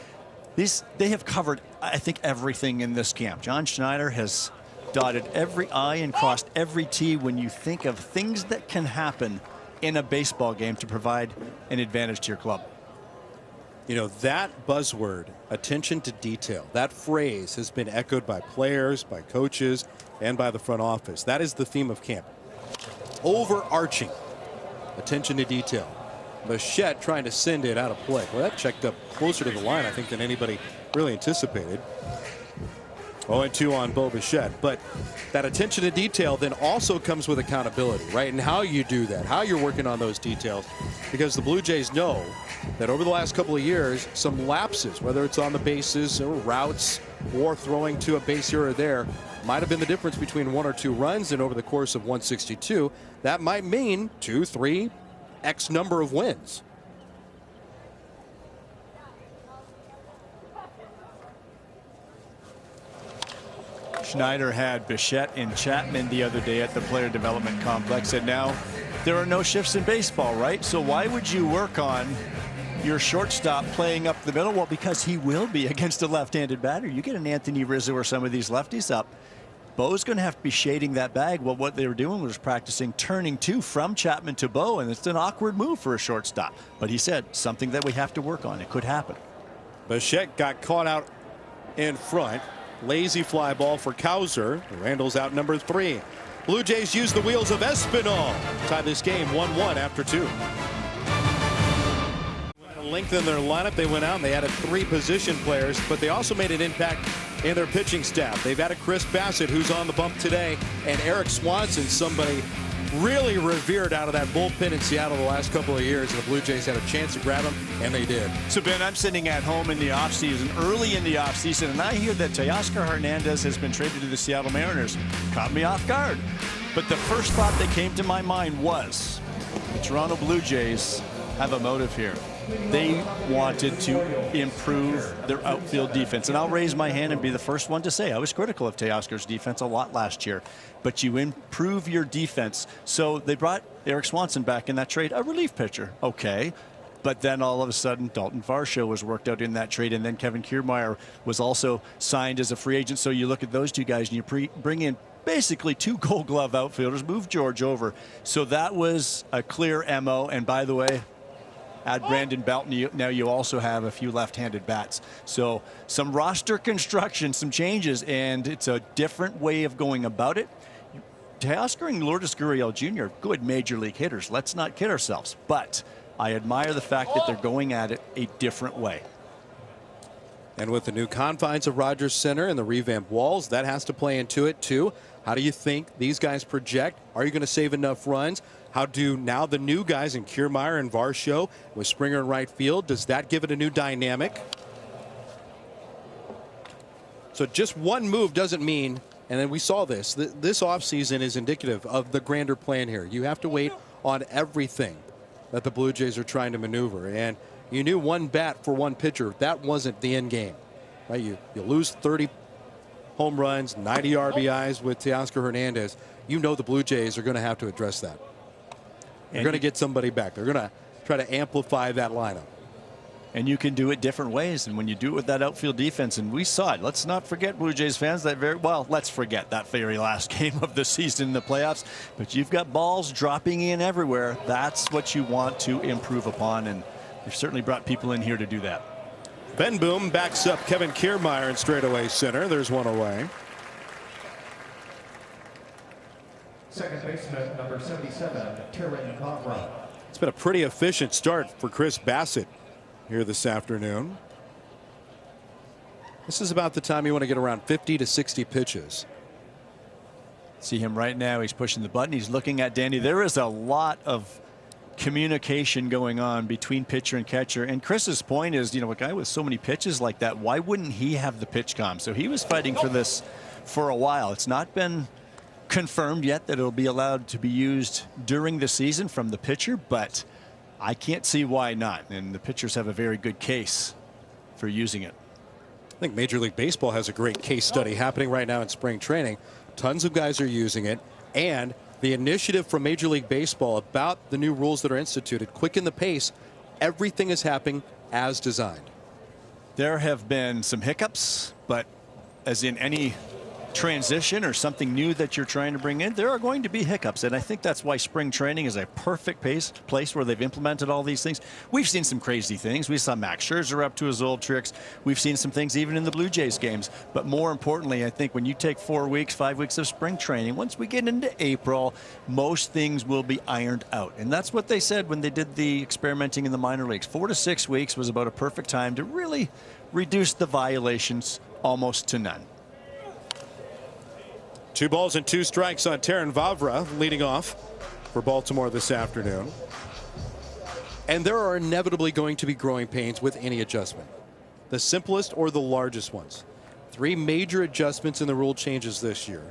They have covered, I think, everything in this camp. John Schneider has dotted every I and crossed every T when you think of things that can happen in a baseball game to provide an advantage to your club. You know, that buzzword, attention to detail, that phrase has been echoed by players, by coaches, and by the front office. That is the theme of camp. Overarching attention to detail. Bichette trying to send it out of play. Well, that checked up closer to the line, I think, than anybody really anticipated. 0-2 on Bo Bichette. But that attention to detail then also comes with accountability, right? And how you do that, how you're working on those details. Because the Blue Jays know that over the last couple of years, some lapses, whether it's on the bases or routes or throwing to a base here or there, might have been the difference between 1 or 2 runs. And over the course of 162, that might mean 2, 3, X number of wins. Schneider had Bichette and Chapman the other day at the Player Development Complex, and now there are no shifts in baseball, right? So why would you work on your shortstop playing up the middle? Well, because he will be against a left-handed batter. You get an Anthony Rizzo or some of these lefties up, Bo's going to have to be shading that bag. Well, what they were doing was practicing turning two from Chapman to Bo, and it's an awkward move for a shortstop. But he said something that we have to work on. It could happen. Bichette got caught out in front. Lazy fly ball for Cowser. Randall's out number 3. Blue Jays use the wheels of Espinal. Tie this game 1-1 after 2. Lengthen their lineup. They went out and they added 3 position players, but they also made an impact in their pitching staff. They've added Chris Bassett, who's on the bump today, and Eric Swanson, somebody really revered out of that bullpen in Seattle the last couple of years, and the Blue Jays had a chance to grab him, and they did. So, Ben, I'm sitting at home in the offseason, early in the offseason, and I hear that Teoscar Hernandez has been traded to the Seattle Mariners. Caught me off guard. But the first thought that came to my mind was the Toronto Blue Jays have a motive here. They wanted to improve their outfield defense. And I'll raise my hand and be the first one to say I was critical of Teoscar's defense a lot last year. But you improve your defense. So they brought Eric Swanson back in that trade, a relief pitcher. Okay. But then all of a sudden, Dalton Varsho was worked out in that trade. And then Kevin Kiermaier was also signed as a free agent. So you look at those two guys and you bring in basically 2 Gold Glove outfielders, move George over. So that was a clear MO. And by the way, add Brandon Belt, now you also have a few left-handed bats. So some roster construction, some changes, and it's a different way of going about it. Teoscar and Lourdes Gurriel Jr., good major league hitters. Let's not kid ourselves. But I admire the fact that they're going at it a different way. And with the new confines of Rogers Center and the revamped walls, that has to play into it too. How do you think these guys project? Are you going to save enough runs? How do now the new guys in Kiermaier and Varsho with Springer in right field, does that give it a new dynamic? So just one move doesn't mean, and then we saw this offseason is indicative of the grander plan here. You have to wait on everything that the Blue Jays are trying to maneuver. And you knew one bat for one pitcher, that wasn't the end game. Right? You lose 30 home runs, 90 RBIs with Teoscar Hernandez. You know the Blue Jays are going to have to address that. They're going to get somebody back. They're going to try to amplify that lineup. And you can do it different ways. And when you do it with that outfield defense, and we saw it, let's not forget, Blue Jays fans, let's forget that very last game of the season in the playoffs. But you've got balls dropping in everywhere. That's what you want to improve upon. And they've certainly brought people in here to do that. Ben Boom backs up Kevin Kiermaier in straightaway center. There's one away. Second baseman, number 77, Terran Conrad. It's been a pretty efficient start for Chris Bassett here this afternoon. This is about the time you want to get around 50 to 60 pitches. See him right now. He's pushing the button. He's looking at Danny. There is a lot of communication going on between pitcher and catcher. And Chris's point is, a guy with so many pitches like that, why wouldn't he have the pitch comm? So he was fighting for this for a while. It's not been confirmed yet that it'll be allowed to be used during the season from the pitcher, but I can't see why not. And the pitchers have a very good case for using it. I think Major League Baseball has a great case study happening right now in spring training. Tons of guys are using it, and the initiative from Major League Baseball about the new rules that are instituted, quicken the pace. Everything is happening as designed. There have been some hiccups, but as in any transition or something new that you're trying to bring in, there are going to be hiccups, and I think that's why spring training is a perfect place where they've implemented all these things. We've seen some crazy things. We saw Max Scherzer up to his old tricks. We've seen some things even in the Blue Jays games, but more importantly, I think when you take 4 weeks, 5 weeks of spring training, once we get into April, most things will be ironed out, and that's what they said when they did the experimenting in the minor leagues. 4 to 6 weeks was about a perfect time to really reduce the violations almost to none. 2 balls and 2 strikes on Terrin Vavra leading off for Baltimore this afternoon. And there are inevitably going to be growing pains with any adjustment, the simplest or the largest ones. 3 major adjustments in the rule changes this year.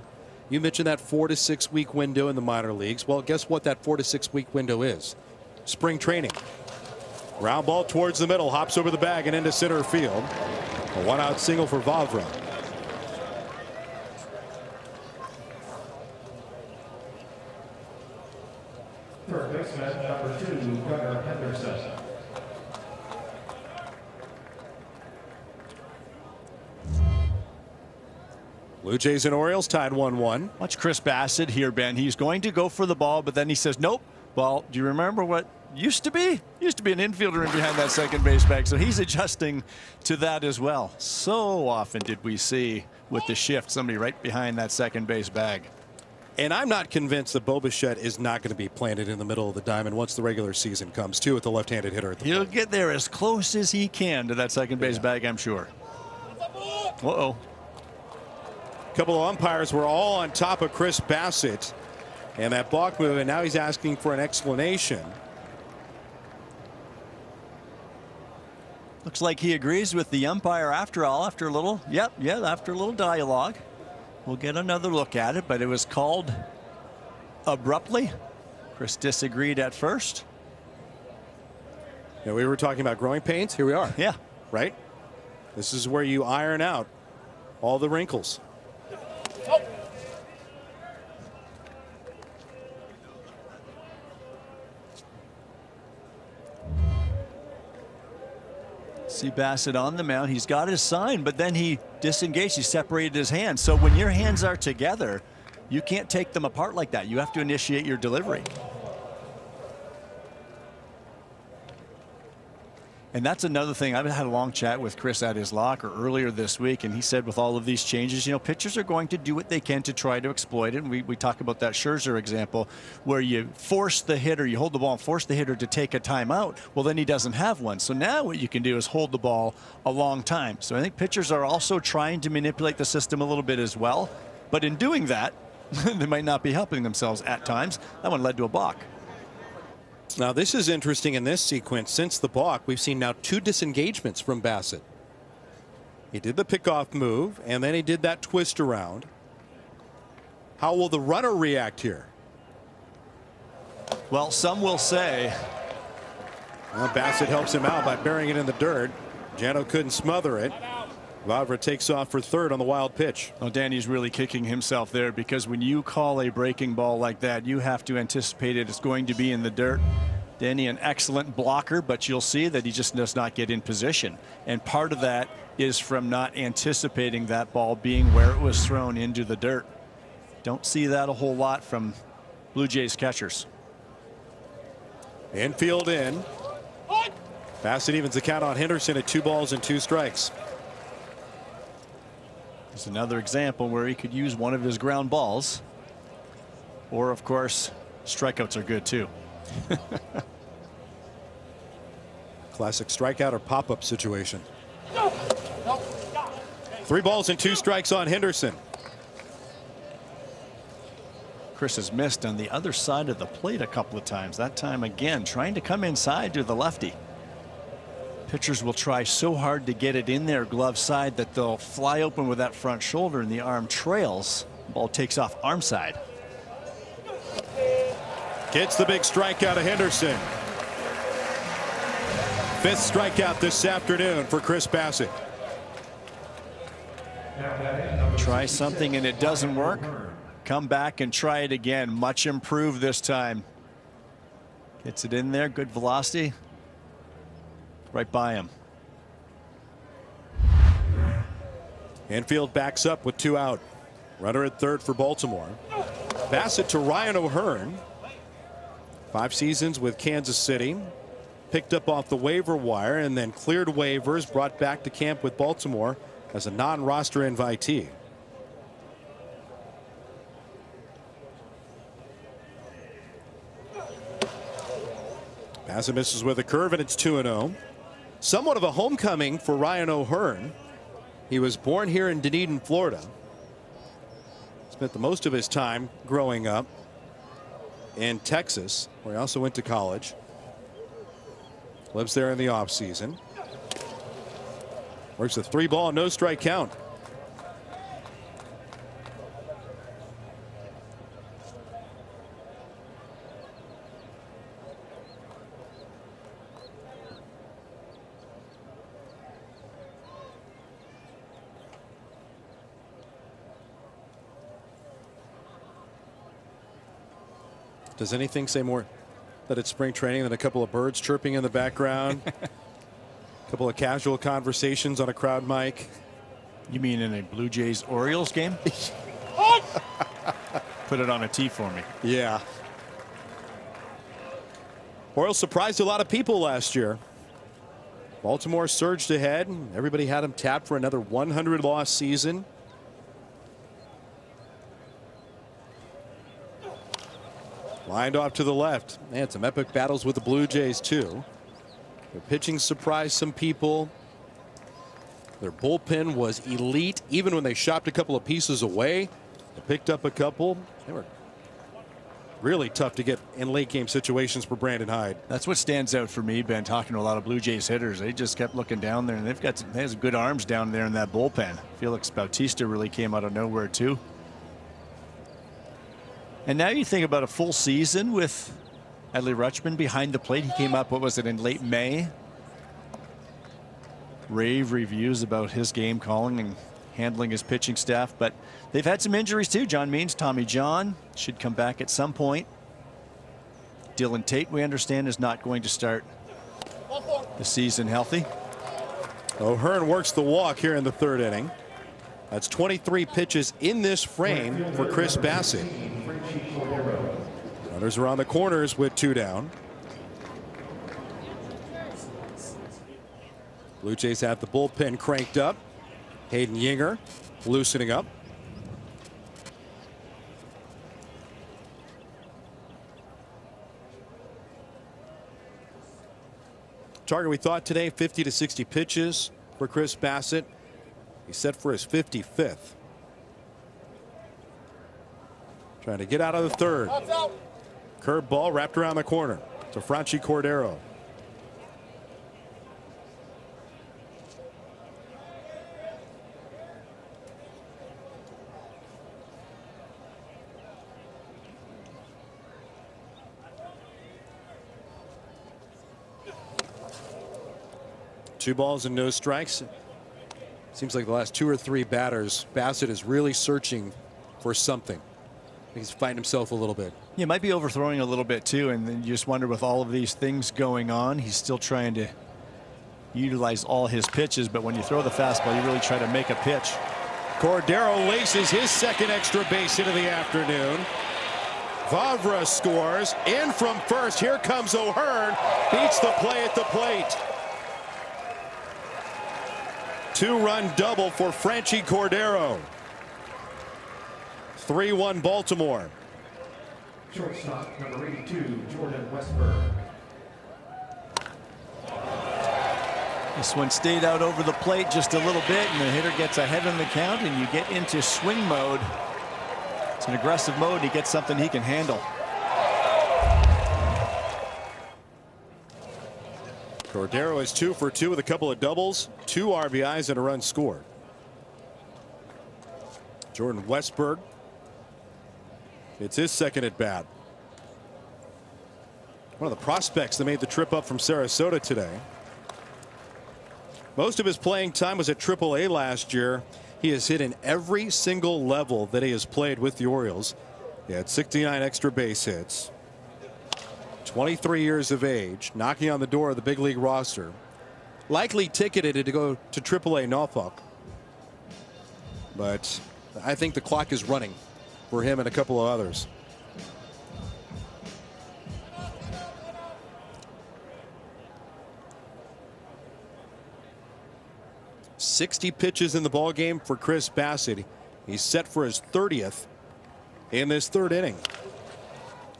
You mentioned that 4 to 6 week window in the minor leagues. Well, guess what that 4 to 6 week window is? Spring training. Ground ball towards the middle, hops over the bag and into center field. A 1-out single for Vavra. Third baseman, number 2, Gunnar Henderson. Blue Jays and Orioles tied 1-1. Watch Chris Bassett here, Ben. He's going to go for the ball, but then he says, nope. Well, do you remember what used to be? Used to be an infielder in behind that second base bag, so he's adjusting to that as well. So often did we see with the shift somebody right behind that second base bag. And I'm not convinced that Bo Bichette is not going to be planted in the middle of the diamond once the regular season comes, too, with the left-handed hitter at the He'll plate. get there as close as he can to that second base bag, I'm sure. Uh-oh. A couple of umpires were all on top of Chris Bassett and that balk move, and now he's asking for an explanation. Looks like he agrees with the umpire after all, after a little, after a little dialogue. We'll get another look at it, but it was called abruptly. Chris disagreed at first. Yeah, we were talking about growing pains. Here we are. Yeah. Right? This is where you iron out all the wrinkles. See Bassett on the mound. He's got his sign, but then he disengaged. He separated his hands. So when your hands are together, you can't take them apart like that. You have to initiate your delivery. And that's another thing. I've had a long chat with Chris at his locker earlier this week, and he said with all of these changes, you know, pitchers are going to do what they can to try to exploit it. And we talk about that Scherzer example where you force the hitter, you hold the ball and force the hitter to take a timeout. Well, then he doesn't have one. So now what you can do is hold the ball a long time. So I think pitchers are also trying to manipulate the system a little bit as well. But in doing that, they might not be helping themselves at times. That one led to a balk. Now, this is interesting in this sequence. Since the balk, we've seen now 2 disengagements from Bassett. He did the pickoff move, and then he did that twist around. How will the runner react here? Well, some will say. Well, Bassett helps him out by burying it in the dirt. Jano couldn't smother it. Vavra takes off for third on the wild pitch. Well, Danny's really kicking himself there because when you call a breaking ball like that, you have to anticipate it is going to be in the dirt. Danny, an excellent blocker, but you'll see that he just does not get in position. And part of that is from not anticipating that ball being where it was thrown into the dirt. Don't see that a whole lot from Blue Jays catchers. Infield in. Bassett evens the count on Henderson at 2 balls and 2 strikes. It's another example where he could use one of his ground balls. Or, of course, strikeouts are good, too. Classic strikeout or pop-up situation. 3 balls and 2 strikes on Henderson. Chris has missed on the other side of the plate a couple of times. That time again trying to come inside to the lefty. Pitchers will try so hard to get it in their glove side that they'll fly open with that front shoulder and the arm trails. Ball takes off arm side. Gets the big strikeout of Henderson. 5th strikeout this afternoon for Chris Bassett. Try something and it doesn't work. Come back and try it again. Much improved this time. Gets it in there. Good velocity. Right by him. Infield backs up with 2 out. Runner at third for Baltimore. Bassett to Ryan O'Hearn. 5 seasons with Kansas City. Picked up off the waiver wire and then cleared waivers, brought back to camp with Baltimore as a non-roster invitee. Bassett misses with a curve and it's 2-0. Somewhat of a homecoming for Ryan O'Hearn. He was born here in Dunedin, Florida. Spent the most of his time growing up in Texas, where he also went to college. Lives there in the offseason. Works a 3-ball, no strike count. Does anything say more that it's spring training than a couple of birds chirping in the background? A couple of casual conversations on a crowd mic. You mean in a Blue Jays Orioles game? Put it on a tee for me. Yeah. Orioles surprised a lot of people last year. Baltimore surged ahead. Everybody had him tapped for another 100-loss season. Lined off to the left. They had some epic battles with the Blue Jays too. Their pitching surprised some people. Their bullpen was elite. Even when they shopped a couple of pieces away, they picked up a couple. They were really tough to get in late game situations for Brandon Hyde. That's what stands out for me, Ben, talking to a lot of Blue Jays hitters. They just kept looking down there, and they have some good arms down there in that bullpen. Felix Bautista really came out of nowhere too. And now you think about a full season with Adley Rutschman behind the plate. He came up, what was it, in late May? Rave reviews about his game calling and handling his pitching staff. But they've had some injuries too. John Means, Tommy John should come back at some point. Dylan Tate, we understand, is not going to start the season healthy. O'Hearn works the walk here in the 3rd inning. That's 23 pitches in this frame for Chris Bassett. Runners around the corners with 2 down. Blue Jays have the bullpen cranked up. Hayden Yinger loosening up. Target we thought today 50 to 60 pitches for Chris Bassett. He's set for his 55th. Trying to get out of the 3rd. Curve ball wrapped around the corner to Franchi Cordero. Two balls and no strikes. Seems like the last 2 or 3 batters, Bassett is really searching for something. He's finding himself a little bit. Yeah, might be overthrowing a little bit too, and then you just wonder with all of these things going on, he's still trying to utilize all his pitches, but when you throw the fastball, you really try to make a pitch. Cordero laces his 2nd extra base hit of the afternoon. Vavra scores in from first. Here comes O'Hearn, beats the play at the plate. 2-run double for Franchi Cordero. 3-1 Baltimore. Shortstop number 82, Jordan Westberg. This one stayed out over the plate just a little bit, and the hitter gets ahead in the count, and you get into swing mode. It's an aggressive mode. He gets something he can handle. Cordero is 2 for 2 with a couple of doubles, 2 RBIs and a run scored. Jordan Westberg, it's his 2nd at bat. One of the prospects that made the trip up from Sarasota today. Most of his playing time was at AAA last year. He has hit in every single level that he has played with the Orioles. He had 69 extra base hits. 23 years of age, knocking on the door of the big league roster. Likely ticketed to go to AAA Norfolk. But I think the clock is running for him and a couple of others. .60 pitches in the ball game for Chris Bassett. He's set for his 30th in this third inning.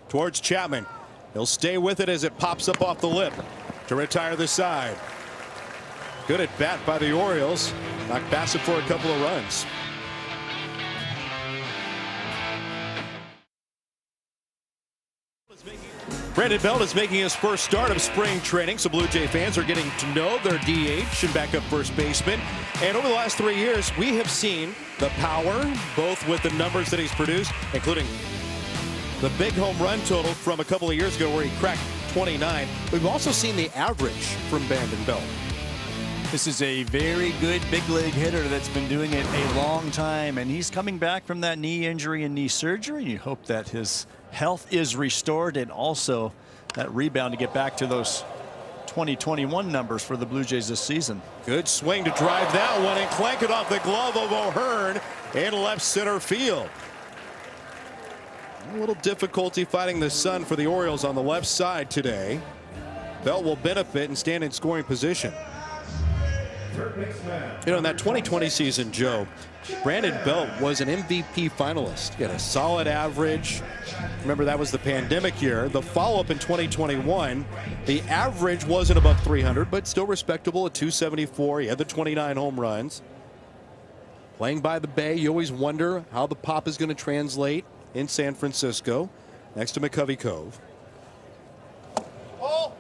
Towards Chapman. He'll stay with it as it pops up off the lip to retire the side. Good at bat by the Orioles. Knocked Bassett for a couple of runs. Brandon Belt is making his first start of spring training, so Blue Jay fans are getting to know their DH and backup first baseman. And over the last 3 years, we have seen the power, both with the numbers that he's produced, including the big home run total from a couple of years ago where he cracked 29. We've also seen the average from Brandon Belt. This is a very good big league hitter that's been doing it a long time, and he's coming back from that knee injury and knee surgery. You hope that his health is restored and also that rebound to get back to those 2021 numbers for the Blue Jays this season. Good swing to drive that one and clank it off the glove of O'Hearn in left center field. A little difficulty fighting the sun for the Orioles on the left side today. Belt will benefit and stand in scoring position. You know, in that 2020 season, Joe, Brandon Belt was an MVP finalist. He had a solid average. Remember, that was the pandemic year. The follow-up in 2021, the average wasn't above 300, but still respectable at 274. He had the 29 home runs. Playing by the Bay, you always wonder how the pop is going to translate in San Francisco, next to McCovey Cove.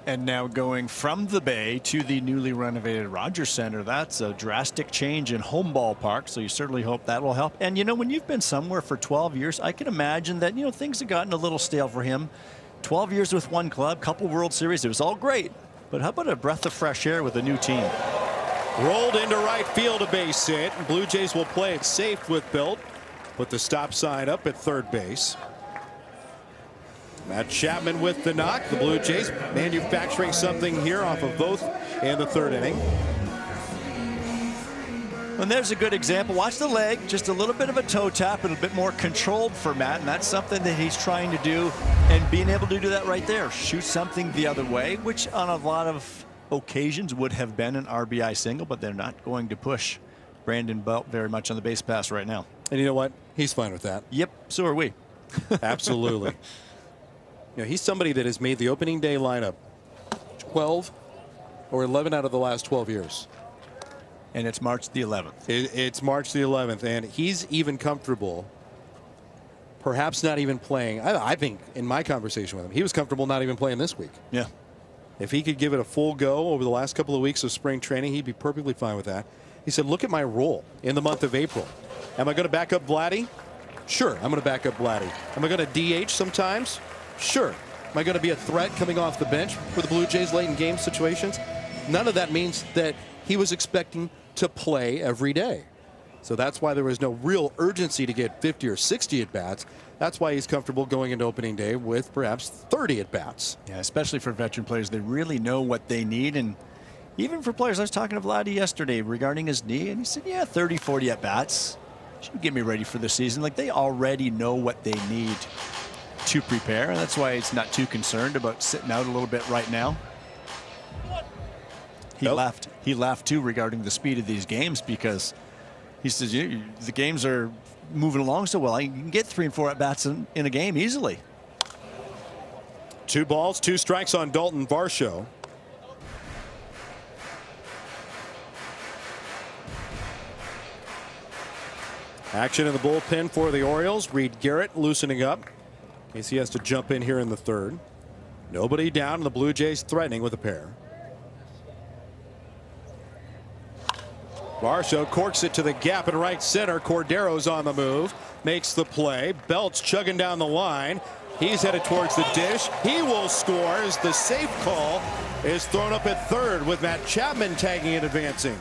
And now going from the Bay to the newly renovated Rogers Center, that's a drastic change in home ballpark, so you certainly hope that will help. And you know, when you've been somewhere for 12 years, I can imagine that, you know, things have gotten a little stale for him. 12 years with one club, couple World Series, it was all great. But how about a breath of fresh air with a new team? Rolled into right field, a base hit. Blue Jays will play it safe with Belt. Put the stop sign up at third base. Matt Chapman with the knock. The Blue Jays manufacturing something here off of both in the third inning. And there's a good example. Watch the leg, just a little bit of a toe tap, a little bit more controlled for Matt, and that's something that he's trying to do, and being able to do that right there. Shoot something the other way, which on a lot of occasions would have been an RBI single, but they're not going to push Brandon Belt very much on the base pass right now. And you know what? He's fine with that. Yep, so are we. Absolutely. You know, he's somebody that has made the opening day lineup 12 or 11 out of the last 12 years. And it's March the 11th. It's March the 11th, and he's even comfortable perhaps not even playing. I think in my conversation with him, he was comfortable not even playing this week. Yeah. If he could give it a full go over the last couple of weeks of spring training, he'd be perfectly fine with that. He said, look at my role in the month of April. Am I going to back up Vladdy? Sure, I'm going to back up Vladdy. Am I going to DH sometimes? Sure. Am I going to be a threat coming off the bench for the Blue Jays late in game situations? None of that means that he was expecting to play every day. So that's why there was no real urgency to get 50 or 60 at-bats. That's why he's comfortable going into opening day with perhaps 30 at-bats. Yeah, especially for veteran players. They really know what they need. And even for players, I was talking to Vladdy yesterday regarding his knee, and he said, yeah, 30, 40 at-bats should get me ready for the season. Like, they already know what they need to prepare, and that's why he's not too concerned about sitting out a little bit right now. He laughed too regarding the speed of these games, because he says the games are moving along so well. You can get 3 and 4 at bats in a game easily. 2 balls, 2 strikes on Dalton Varsho. Action in the bullpen for the Orioles. Reed Garrett loosening up. In case he has to jump in here in the third. Nobody down, and the Blue Jays threatening with a pair. Varsho corks it to the gap in right center. Cordero's on the move. Makes the play. Belt's chugging down the line. He's headed towards the dish. He will score as the safe call is thrown up at third with Matt Chapman tagging and advancing.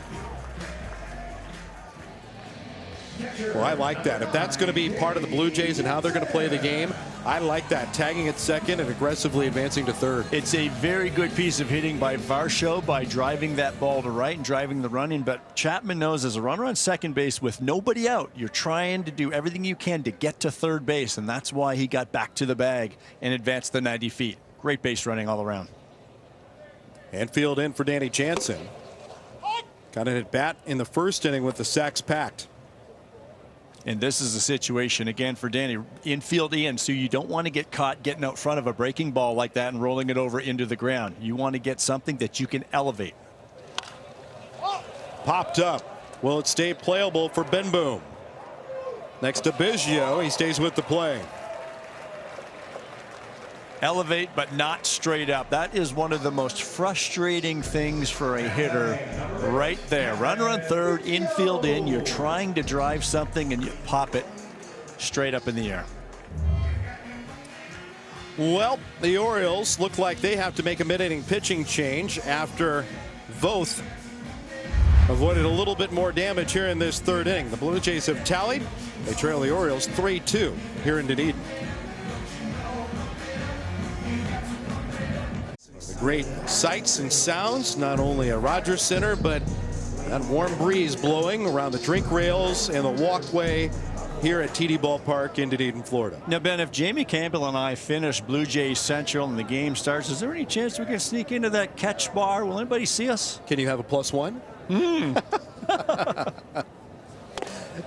Well, I like that. If that's going to be part of the Blue Jays and how they're going to play the game, I like that. Tagging at second and aggressively advancing to third. It's a very good piece of hitting by Varsho by driving that ball to right and driving the run in. But Chapman knows as a runner on second base with nobody out, you're trying to do everything you can to get to third base. And that's why he got back to the bag and advanced the 90 feet. Great base running all around. And field in for Danny Jansen. Got an at bat in the first inning with the sacks packed. And this is a situation again for Danny, infield in, so you don't want to get caught getting out front of a breaking ball like that and rolling it over into the ground. You want to get something that you can elevate. Popped up. Will it stay playable for Ben Boom? Next to Biggio, he stays with the play. Elevate, but not straight up. That is one of the most frustrating things for a hitter right there. Runner on third, infield in. You're trying to drive something and you pop it straight up in the air. Well, the Orioles look like they have to make a mid-inning pitching change after Voth avoided a little bit more damage here in this third inning. The Blue Jays have tallied. They trail the Orioles 3-2 here in Dunedin. Great sights and sounds, not only at Rogers Center, but that warm breeze blowing around the drink rails and the walkway here at TD Ballpark in Dunedin, Florida. Now, Ben, if Jamie Campbell and I finish Blue Jays Central and the game starts, is there any chance we can sneak into that catch bar? Will anybody see us? Can you have a +1?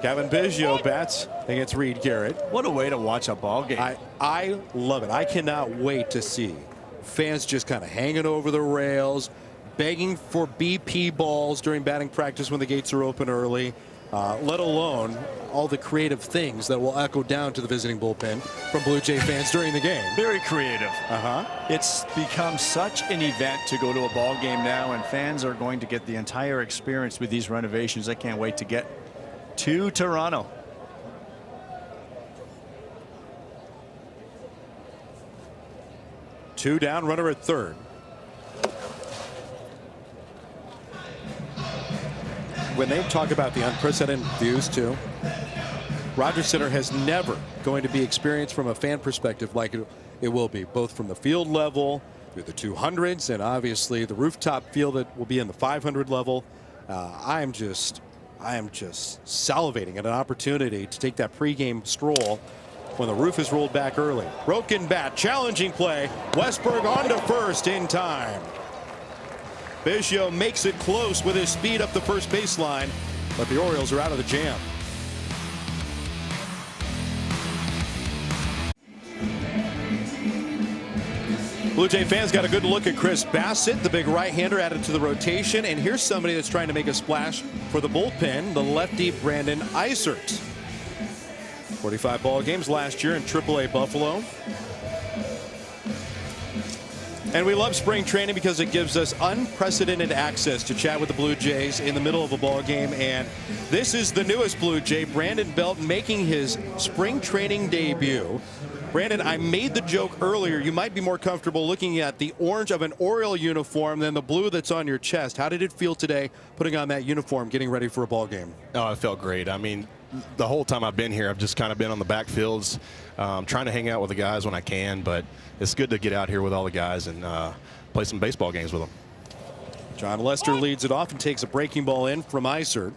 Kevin Biggio bats against Reed Garrett. What a way to watch a ball game. I love it. I cannot wait to see fans just kind of hanging over the rails, begging for BP balls during batting practice when the gates are open early, let alone all the creative things that will echo down to the visiting bullpen from Blue Jay fans during the game. Very creative. Uh-huh. It's become such an event to go to a ball game now, and fans are going to get the entire experience with these renovations. I can't wait to get to Toronto. Two down, runner at third. When they talk about the unprecedented views too, Rogers Center has never going to be experienced from a fan perspective like it will be, both from the field level through the 200s and obviously the rooftop field that will be in the 500 level. I am just salivating at an opportunity to take that pregame stroll when the roof is rolled back early. Broken bat, challenging play. Westberg on to first in time. Biggio makes it close with his speed up the first baseline, but the Orioles are out of the jam. Blue Jay fans got a good look at Chris Bassett, the big right-hander added to the rotation, and here's somebody that's trying to make a splash for the bullpen, the lefty Brandon Eisert. 45 ball games last year in AAA Buffalo. And we love spring training because it gives us unprecedented access to chat with the Blue Jays in the middle of a ball game. And this is the newest Blue Jay, Brandon Belt, making his spring training debut. Brandon, I made the joke earlier, you might be more comfortable looking at the orange of an Oriole uniform than the blue that's on your chest. How did it feel today putting on that uniform, getting ready for a ball game? Oh, it felt great. I mean, the whole time I've been here, I've just kind of been on the backfields, trying to hang out with the guys when I can, but it's good to get out here with all the guys and play some baseball games with them. John Lester leads it off and takes a breaking ball in from Eisert.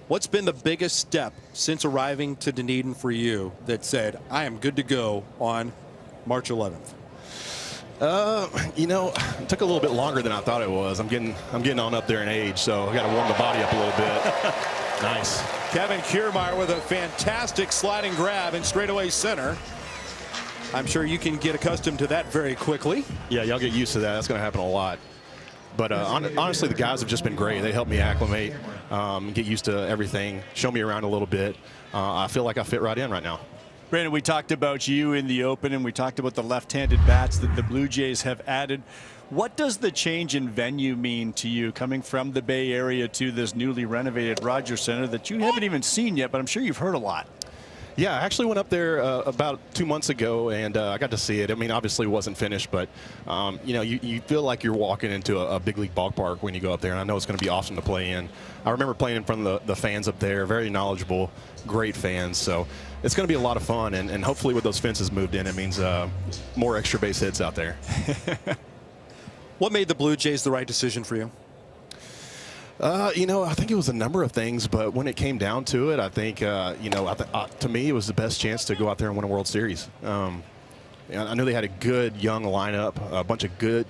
What's been the biggest step since arriving to Dunedin for you that said, I am good to go on March 11th? You know, it took a little bit longer than I thought it was. I'm getting on up there in age, so I got to warm the body up a little bit. Nice. Kevin Kiermaier with a fantastic sliding grab in straightaway center. I'm sure you can get accustomed to that very quickly. Yeah, y'all get used to that. That's going to happen a lot. But honestly, the guys have just been great. They helped me acclimate, get used to everything, show me around a little bit. I feel like I fit right in right now. Brandon, we talked about you in the open, and we talked about the left-handed bats that the Blue Jays have added. What does the change in venue mean to you, coming from the Bay Area to this newly renovated Rogers Center that you haven't even seen yet, but I'm sure you've heard a lot? Yeah, I actually went up there about 2 months ago, and I got to see it. I mean, obviously it wasn't finished, but, you know, you feel like you're walking into a big league ballpark when you go up there, and I know it's going to be awesome to play in. I remember playing in front of the fans up there, very knowledgeable, great fans. So it's going to be a lot of fun, and hopefully with those fences moved in, it means more extra base hits out there. What made the Blue Jays the right decision for you? You know, I think it was a number of things, but when it came down to it, I think, you know, to me, it was the best chance to go out there and win a World Series. I knew they had a good young lineup, a bunch of good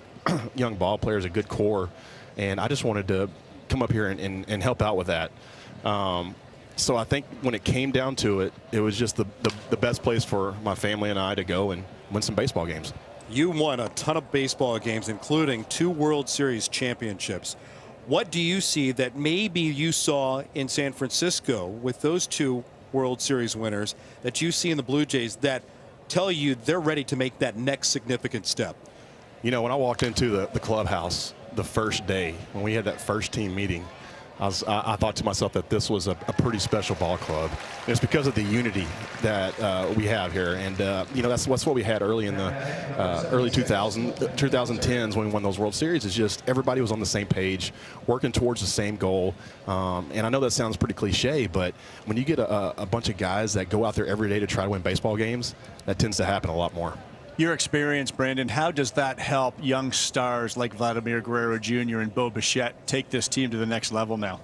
young ball players, a good core, and I just wanted to come up here and help out with that. So I think when it came down to it, it was just the best place for my family and I to go and win some baseball games. You won a ton of baseball games, including 2 World Series championships. What do you see that maybe you saw in San Francisco with those 2 World Series winners that you see in the Blue Jays that tell you they're ready to make that next significant step? You know, when I walked into the clubhouse the first day, when we had that first team meeting, I thought to myself that this was a pretty special ball club. And it's because of the unity that we have here. And, you know, that's what we had early in the early 2010s when we won those World Series. Is just everybody was on the same page, working towards the same goal. And I know that sounds pretty cliche, but when you get a bunch of guys that go out there every day to try to win baseball games, that tends to happen a lot more. Your experience, Brandon, how does that help young stars like Vladimir Guerrero Jr. and Bo Bichette take this team to the next level now?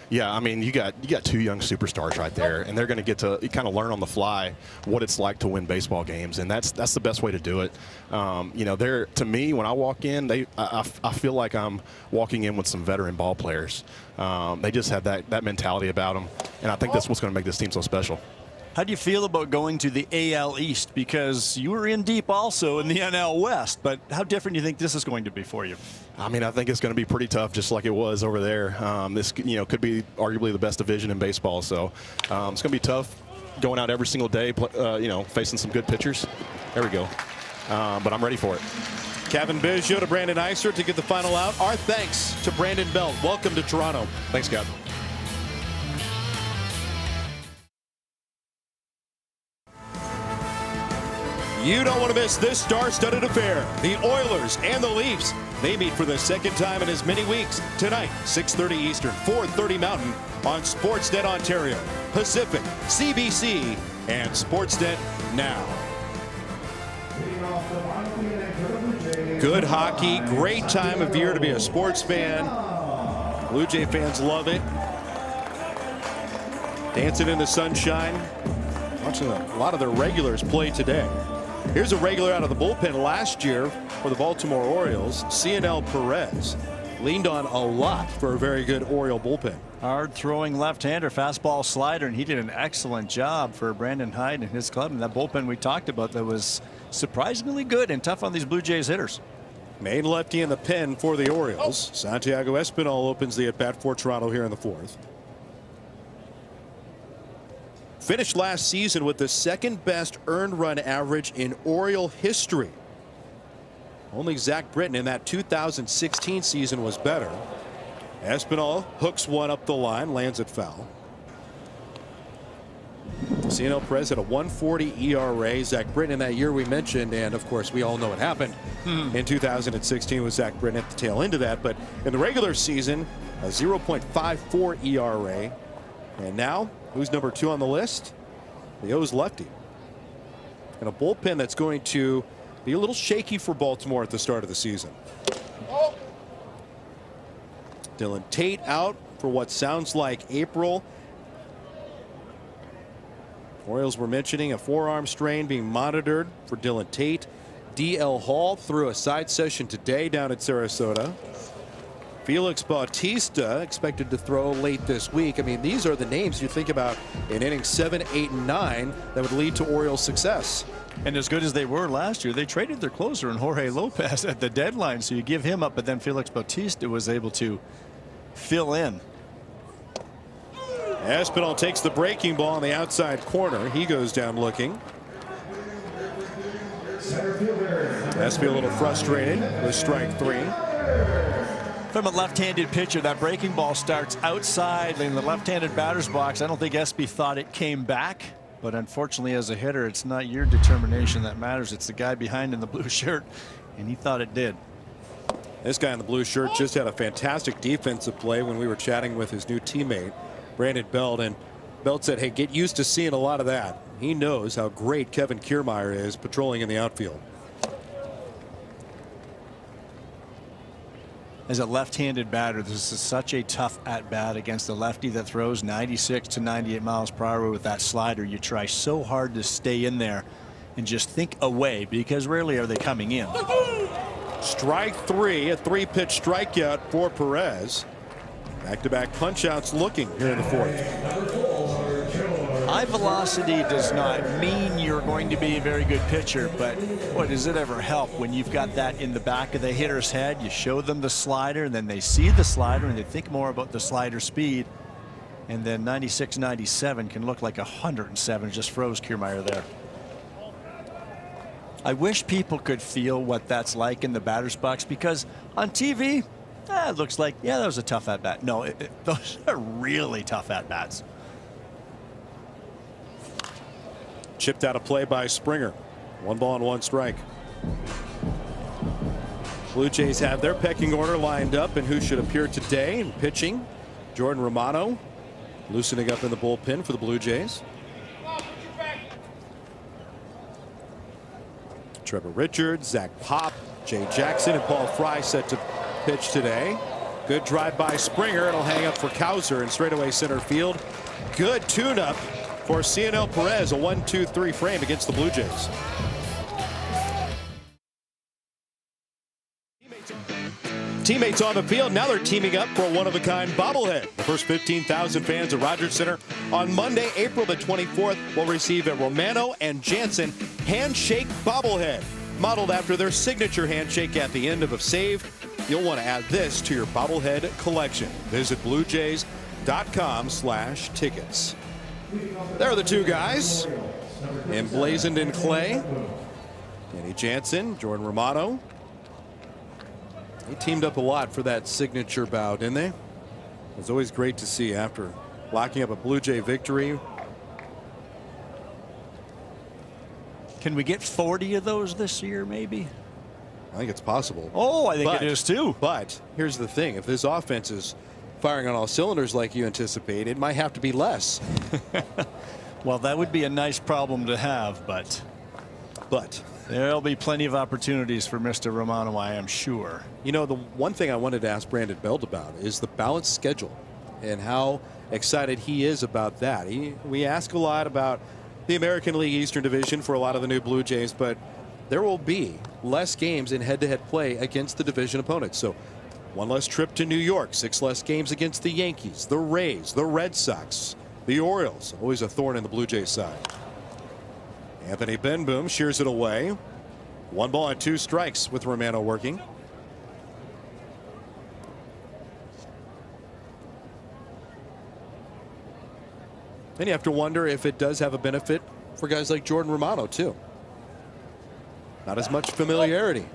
Yeah, I mean, you got 2 young superstars right there, and they're going to get to kind of learn on the fly what it's like to win baseball games, and that's the best way to do it. You know, to me, when I walk in, I feel like I'm walking in with some veteran ball players. They just have that mentality about them, and I think that's what's going to make this team so special. How do you feel about going to the AL East? Because you were in deep also in the NL West, but how different do you think this is going to be for you? I mean, I think it's going to be pretty tough, just like it was over there. This, you know, could be arguably the best division in baseball, so it's going to be tough going out every single day, you know, facing some good pitchers. There we go. But I'm ready for it. Kevin Biggio to Brandon Eiser to get the final out. Our thanks to Brandon Belt. Welcome to Toronto. Thanks, Scott. You don't want to miss this star-studded affair. The Oilers and the Leafs. They meet for the second time in as many weeks. Tonight, 6:30 Eastern, 4:30 Mountain on Sportsnet Ontario, Pacific, CBC, and Sportsnet Now. Good hockey, great time of year to be a sports fan. Blue Jay fans love it. Dancing in the sunshine. Watching a lot of their regulars play today. Here's a regular out of the bullpen last year for the Baltimore Orioles. CNL Perez leaned on a lot for a very good Oriole bullpen. Hard throwing left-hander, fastball slider, and he did an excellent job for Brandon Hyde and his club. And that bullpen we talked about that was surprisingly good and tough on these Blue Jays hitters. Main lefty in the pen for the Orioles. Santiago Espinal opens the at-bat for Toronto here in the 4th. Finished last season with the second best earned run average in Oriole history. Only Zach Britton in that 2016 season was better. Espinal hooks one up the line, lands it foul. CNL Perez had a 1.40 ERA. Zach Britton in that year we mentioned, and of course we all know what happened in 2016 with Zach Britton at the tail end of that. But in the regular season, a 0.54 ERA. And now, who's number 2 on the list? The O's lefty. And a bullpen that's going to be a little shaky for Baltimore at the start of the season. Dylan Tate out for what sounds like April. Orioles were mentioning a forearm strain being monitored for Dylan Tate. DL Hall threw a side session today down at Sarasota. Felix Bautista expected to throw late this week. I mean, these are the names you think about in innings 7, 8, and 9 that would lead to Orioles success. And as good as they were last year, they traded their closer in Jorge Lopez at the deadline. So you give him up, but then Felix Bautista was able to fill in. Espinal takes the breaking ball on the outside corner. He goes down looking. Espinal a little frustrated with strike 3. From a left-handed pitcher, that breaking ball starts outside in the left-handed batter's box. I don't think Espy thought it came back. But unfortunately, as a hitter, it's not your determination that matters. It's the guy behind in the blue shirt, and he thought it did. This guy in the blue shirt just had a fantastic defensive play when we were chatting with his new teammate, Brandon Belt, and Belt said, hey, get used to seeing a lot of that. He knows how great Kevin Kiermaier is patrolling in the outfield. As a left-handed batter, this is such a tough at-bat against a lefty that throws 96 to 98 miles per hour with that slider. You try so hard to stay in there and just think away, because rarely are they coming in. Strike three, a 3-pitch strikeout for Perez. Back-to-back punch-outs looking here in the fourth. High velocity does not mean you're going to be a very good pitcher, but boy, does it ever help when you've got that in the back of the hitter's head. You show them the slider, and then they see the slider and they think more about the slider speed, and then 96 97 can look like 107. Just froze Kiermaier there. I wish people could feel what that's like in the batter's box, because on TV it looks like, yeah, that was a tough at bat. No, those are really tough at bats. Chipped out of play by Springer. 1 ball and 1 strike. Blue Jays have their pecking order lined up, and who should appear today in pitching? Jordan Romano loosening up in the bullpen for the Blue Jays. Trevor Richards, Zach Pop, Jay Jackson, and Paul Fry set to pitch today. Good drive by Springer. It'll hang up for Cowser in straightaway center field. Good tune-up for Cionel Perez, a 1-2-3 frame against the Blue Jays. Teammates on the field. Now they're teaming up for a one-of-a-kind bobblehead. The first 15,000 fans at Rogers Center on Monday, April the 24th, will receive a Romano and Jansen handshake bobblehead, modeled after their signature handshake at the end of a save. You'll want to add this to your bobblehead collection. Visit bluejays.com/tickets. There are the two guys, emblazoned in clay. Danny Jansen, Jordan Romano. They teamed up a lot for that signature bow, didn't they? It was always great to see after locking up a Blue Jay victory. Can we get 40 of those this year, maybe? I think it's possible. Oh, I think it is too. But here's the thing. If this offense is firing on all cylinders like you anticipate, it might have to be less. Well, that would be a nice problem to have, but there'll be plenty of opportunities for Mr. Romano, I am sure. You know, the one thing I wanted to ask Brandon Belt about is the balanced schedule and how excited he is about that. We ask a lot about the American League Eastern Division for a lot of the new Blue Jays, but there will be less games in head-to-head play against the division opponents. So 1 less trip to New York, 6 less games against the Yankees, the Rays, the Red Sox, the Orioles. Always a thorn in the Blue Jays side. Anthony Benboom shears it away. 1 ball and 2 strikes with Romano working. Then you have to wonder if it does have a benefit for guys like Jordan Romano too. Not as much familiarity.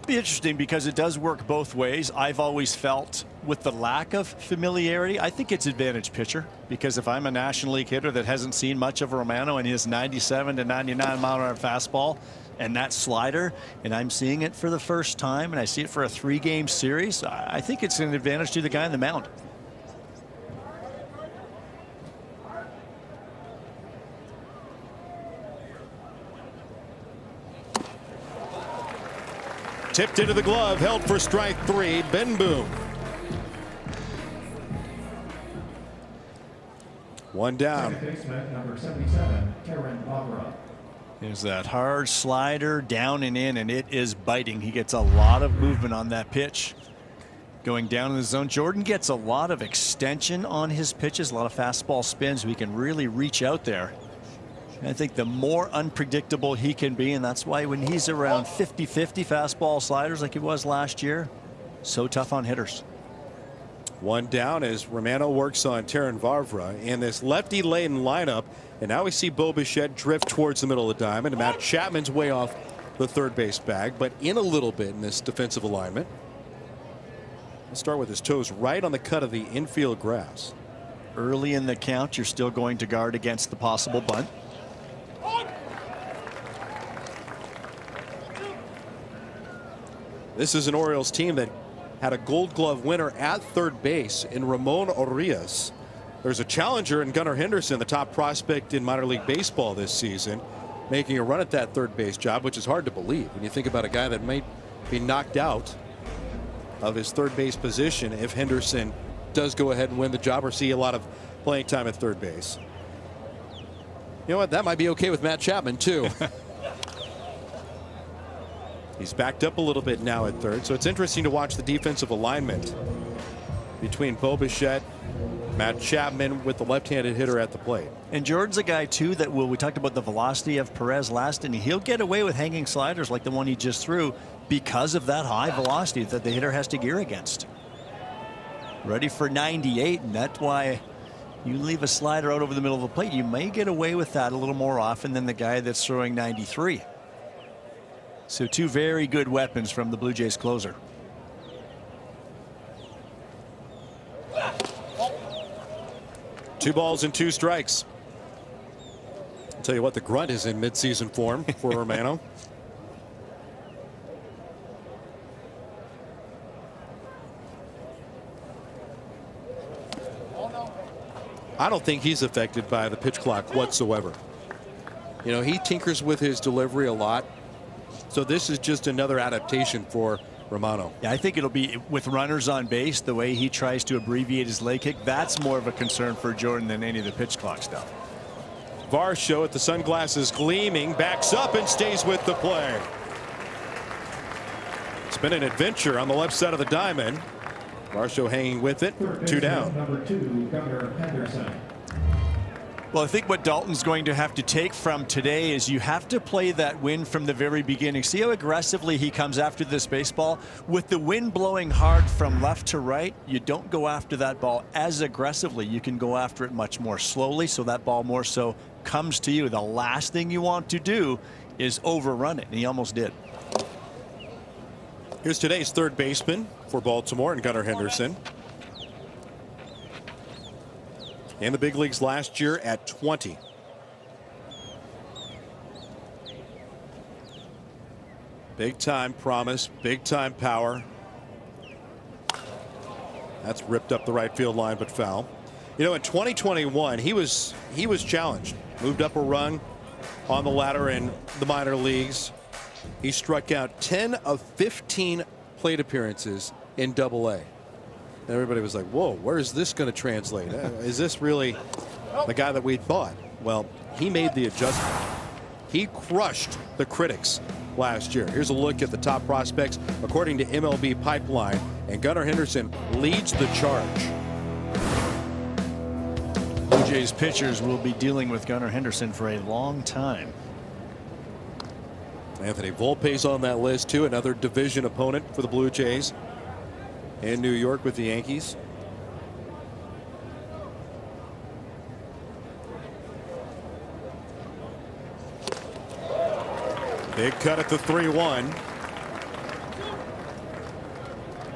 Be interesting because it does work both ways. I've always felt with the lack of familiarity, I think it's advantage pitcher, because if I'm a National League hitter that hasn't seen much of Romano and his 97 to 99 mile an hour fastball and that slider, and I'm seeing it for the first time and I see it for a 3-game series, I think it's an advantage to the guy on the mound. Tipped into the glove, held for strike 3. Benboom. 1 down. Number 77, Karen Barbara. There's that hard slider down and in, and it is biting. He gets a lot of movement on that pitch. Going down in the zone. Jordan gets a lot of extension on his pitches, a lot of fastball spins. We can really reach out there. I think the more unpredictable he can be, and that's why when he's around 50-50 fastball sliders like he was last year, so tough on hitters. 1 down as Romano works on Terrin Vavra in this lefty-laden lineup. And now we see Bo Bichette drift towards the middle of the diamond. And Matt Chapman's way off the third base bag, but in a little bit in this defensive alignment. Let's start with his toes right on the cut of the infield grass. Early in the count, you're still going to guard against the possible bunt. This is an Orioles team that had a Gold Glove winner at third base in Ramon Urias. There's a challenger in Gunnar Henderson, the top prospect in minor league baseball this season, making a run at that third base job, which is hard to believe when you think about a guy that might be knocked out of his third base position if Henderson does go ahead and win the job or see a lot of playing time at third base. You know what? That might be okay with Matt Chapman, too. He's backed up a little bit now at third, so it's interesting to watch the defensive alignment between Bo Bichette, Matt Chapman with the left-handed hitter at the plate. And Jordan's a guy, too, that we talked about the velocity of Perez last inning. He'll get away with hanging sliders like the one he just threw because of that high velocity that the hitter has to gear against. Ready for 98, and that's why you leave a slider out over the middle of the plate. You may get away with that a little more often than the guy that's throwing 93. So two very good weapons from the Blue Jays closer. Two balls and two strikes. I'll tell you what, the grunt is in midseason form for Romano. I don't think he's affected by the pitch clock whatsoever. You know, he tinkers with his delivery a lot. So this is just another adaptation for Romano. Yeah, I think it'll be with runners on base, the way he tries to abbreviate his leg kick. That's more of a concern for Jordan than any of the pitch clock stuff. Varsho at the sunglasses gleaming, backs up and stays with the play. It's been an adventure on the left side of the diamond. Varsho hanging with it, two down. Number 2, Gunnar Henderson. Well, I think what Dalton's going to have to take from today is you have to play that wind from the very beginning. See how aggressively he comes after this baseball? With the wind blowing hard from left to right, you don't go after that ball as aggressively. You can go after it much more slowly, so that ball more so comes to you. The last thing you want to do is overrun it, and he almost did. Here's today's third baseman for Baltimore and Gunnar Henderson. In the big leagues last year at 20. Big time promise, big time power. That's ripped up the right field line, but foul. You know, in 2021, he was challenged, moved up a rung on the ladder in the minor leagues. He struck out 10 of 15 plate appearances in Double-A. Everybody was like, whoa, where is this going to translate? Is this really the guy that we thought? Well, he made the adjustment. He crushed the critics last year. Here's a look at the top prospects according to MLB Pipeline, and Gunnar Henderson leads the charge. Blue Jays pitchers will be dealing with Gunnar Henderson for a long time. Anthony Volpe's on that list too, another division opponent for the Blue Jays in New York with the Yankees. Big cut at the 3-1.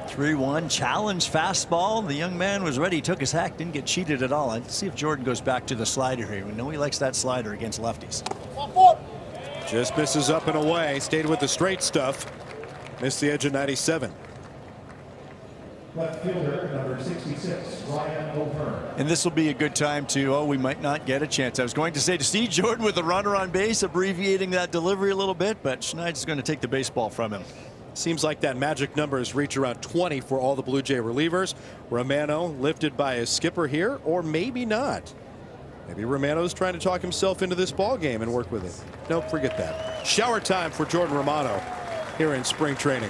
3-1 challenge fastball. The young man was ready. He took his hack, didn't get cheated at all. Let's see if Jordan goes back to the slider here. We know he likes that slider against lefties. Just misses up and away. Stayed with the straight stuff. Missed the edge of 97. Left fielder, number 66, Ryan O'Hearn. And this will be a good time to, we might not get a chance. I was going to say to see Jordan with a runner on base, abbreviating that delivery a little bit, but Schneider's going to take the baseball from him. Seems like that magic number has reached around 20 for all the Blue Jay relievers. Romano lifted by his skipper here, or maybe not. Maybe Romano's trying to talk himself into this ball game and work with it. Nope, forget that. Shower time for Jordan Romano here in spring training.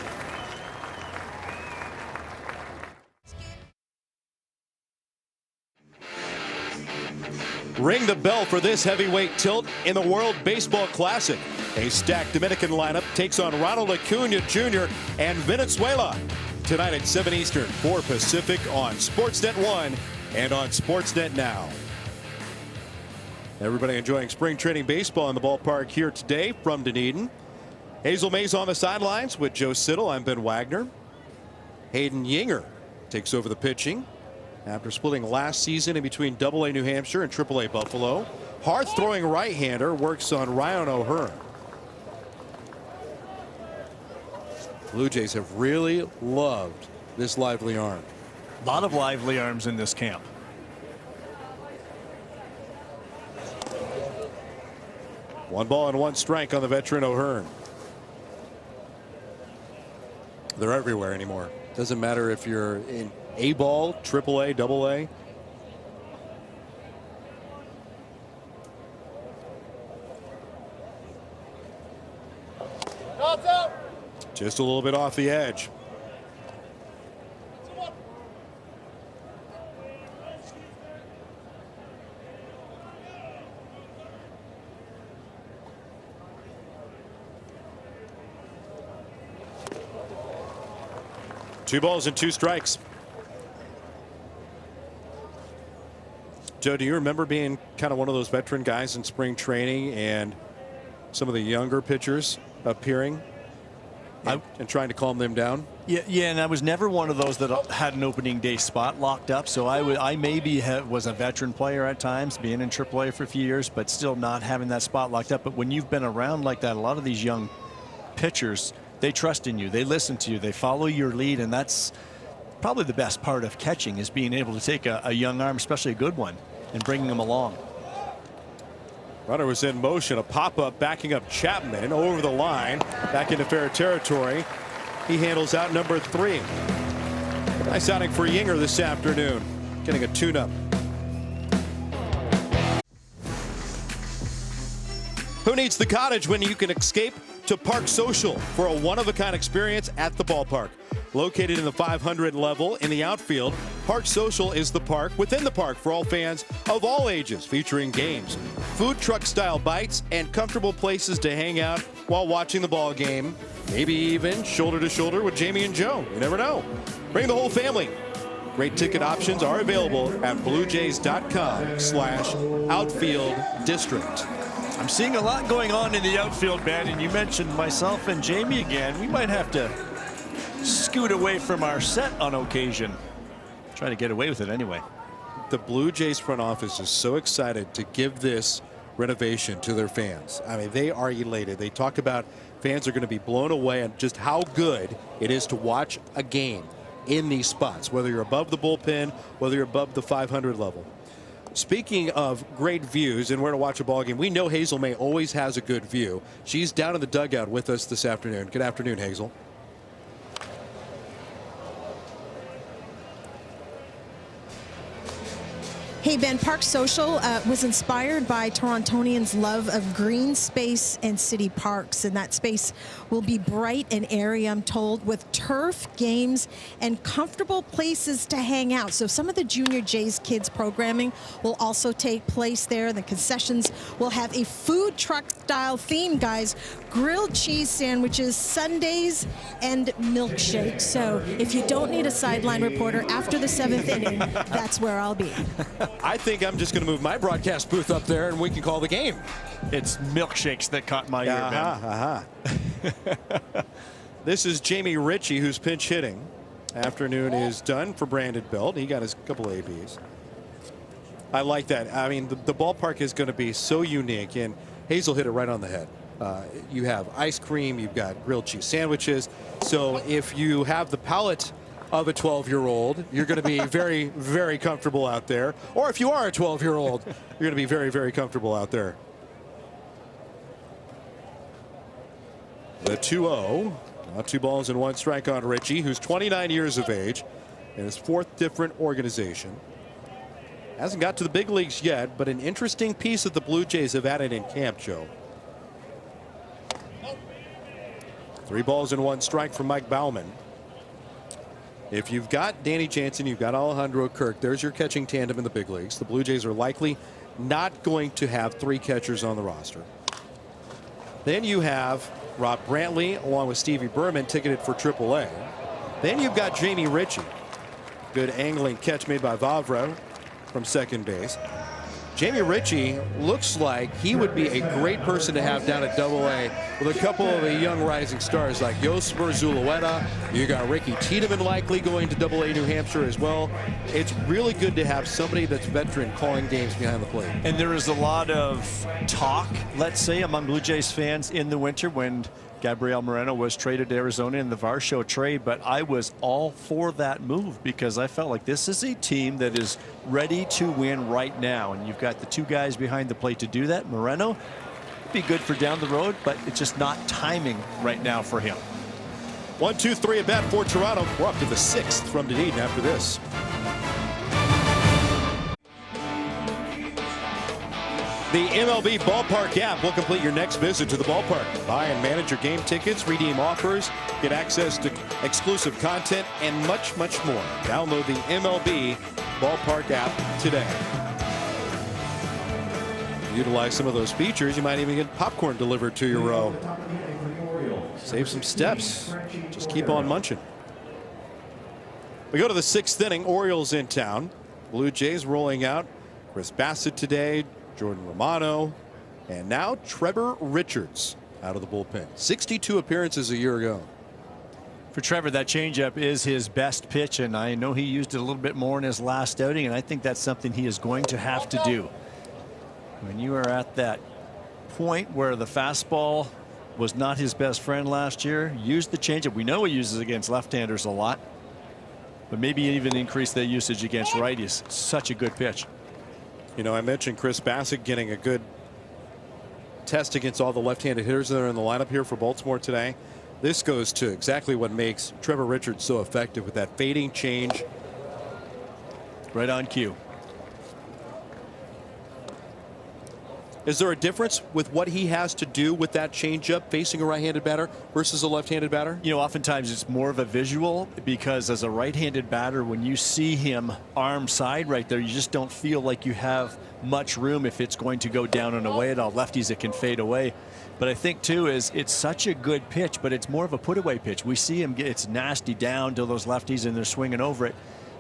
Ring the bell for this heavyweight tilt in the World Baseball Classic. A stacked Dominican lineup takes on Ronald Acuna Jr. and Venezuela tonight at 7 Eastern, 4 Pacific on Sportsnet 1 and on Sportsnet Now. Everybody enjoying spring training baseball in the ballpark here today from Dunedin. Hazel May's on the sidelines with Joe Siddall. I'm Ben Wagner. Hayden Yinger takes over the pitching. after splitting last season in between Double-A New Hampshire and Triple-A Buffalo. Hard throwing right-hander, works on Ryan O'Hearn. Blue Jays have really loved this lively arm. A lot of lively arms in this camp. One ball and one strike on the veteran O'Hearn. They're everywhere anymore. Doesn't matter if you're in A ball, Triple-A, Double-A. Just a little bit off the edge. Two balls and two strikes. Joe, do you remember being kind of one of those veteran guys in spring training and some of the younger pitchers appearing and trying to calm them down? Yeah, and I was never one of those that had an opening day spot locked up. So I maybe was a veteran player at times, being in AAA for a few years, but still not having that spot locked up. But when you've been around like that, a lot of these young pitchers, they trust in you, they listen to you, they follow your lead, and that's probably the best part of catching, is being able to take a young arm, especially a good one, and bringing them along. Runner was in motion, a pop-up backing up Chapman over the line, back into fair territory. He handles out number 3. Nice outing for Yinger this afternoon, getting a tune-up. Who needs the cottage when you can escape to Park Social for a one-of-a-kind experience at the ballpark? Located in the 500 level in the outfield, Park Social is the park within the park for all fans of all ages, featuring games, food truck style bites, and comfortable places to hang out while watching the ball game. Maybe even shoulder to shoulder with Jamie and Joe. You never know. Bring the whole family. Great ticket options are available at bluejays.com/outfield district. I'm seeing a lot going on in the outfield, Ben, and you mentioned myself and Jamie again. We might have to scoot away from our set on occasion. Try to get away with it anyway. The Blue Jays front office is so excited to give this renovation to their fans. I mean, they are elated. They talk about fans are going to be blown away on just how good it is to watch a game in these spots, whether you're above the bullpen, whether you're above the 500 level. Speaking of great views and where to watch a ball game, we know Hazel May always has a good view. She's down in the dugout with us this afternoon. Good afternoon, Hazel. Hey, Ben, Park Social was inspired by Torontonians' love of green space and city parks, and that space will be bright and airy, I'm told, with turf, games, and comfortable places to hang out. So some of the Junior Jays kids programming will also take place there. The concessions will have a food truck style theme, guys. Grilled cheese sandwiches, sundaes, and milkshakes. So if you don't need a sideline reporter after the 7th inning, that's where I'll be. I think I'm just going to move my broadcast booth up there and we can call the game. It's milkshakes that caught my ear, Ben. This is Jamie Ritchie, who's pinch hitting. Afternoon is done for Brandon Belt. He got his couple ABs. I like that. I mean, the ballpark is going to be so unique, and Hazel hit it right on the head. You have ice cream, you've got grilled cheese sandwiches. So if you have the palate of a 12-year-old, you're going to be very, very comfortable out there. Or if you are a 12-year-old, you're going to be very, very comfortable out there. The 2-0. Now 2 balls and 1 strike on Ritchie, who's 29 years of age in his 4th different organization. Hasn't got to the big leagues yet, but an interesting piece that the Blue Jays have added in camp, Joe. 3 balls and 1 strike from Mike Baumann. If you've got Danny Jansen, you've got Alejandro Kirk, there's your catching tandem in the big leagues. The Blue Jays are likely not going to have 3 catchers on the roster. Then you have Rob Brantley along with Stevie Berman ticketed for AAA. Then you've got Jamie Ritchie. Good angling catch made by Vavra from second base. Jamie Ritchie looks like he would be a great person to have down at AA with a couple of the young rising stars like Josper Zulueta. You got Ricky Tiedemann likely going to AA New Hampshire as well. It's really good to have somebody that's veteran calling games behind the plate. And there is a lot of talk, let's say, among Blue Jays fans in the winter when Gabriel Moreno was traded to Arizona in the Varsho trade, but I was all for that move because I felt like this is a team that is ready to win right now, and you've got the two guys behind the plate to do that. Moreno would be good for down the road, but it's just not timing right now for him. 1-2-3 at bat for Toronto. We're up to the 6th from Dunedin after this. The MLB Ballpark app will complete your next visit to the ballpark. Buy and manage your game tickets, redeem offers, get access to exclusive content, and much, much more. Download the MLB Ballpark app today. Utilize some of those features. You might even get popcorn delivered to your row. Save some steps. Just keep on munching. We go to the 6th inning. Orioles in town. Blue Jays rolling out Chris Bassett today, Jordan Romano, and now Trevor Richards out of the bullpen. 62 appearances a year ago. For Trevor, that changeup is his best pitch, and I know he used it a little bit more in his last outing, and I think that's something he is going to have to do. When you are at that point where the fastball was not his best friend last year, use the changeup. We know he uses against left-handers a lot, but maybe even increase that usage against righties. Such a good pitch. You know, I mentioned Chris Bassett getting a good test against all the left-handed hitters that are in the lineup here for Baltimore today. This goes to exactly what makes Trevor Richards so effective with that fading change. Right on cue. Is there a difference with what he has to do with that changeup facing a right-handed batter versus a left-handed batter? You know, oftentimes it's more of a visual because as a right-handed batter, when you see him arm side right there, you just don't feel like you have much room if it's going to go down and away at all. Lefties, it can fade away. But I think too is it's such a good pitch, but it's more of a put away pitch. We see him get, it's nasty down to those lefties and they're swinging over it.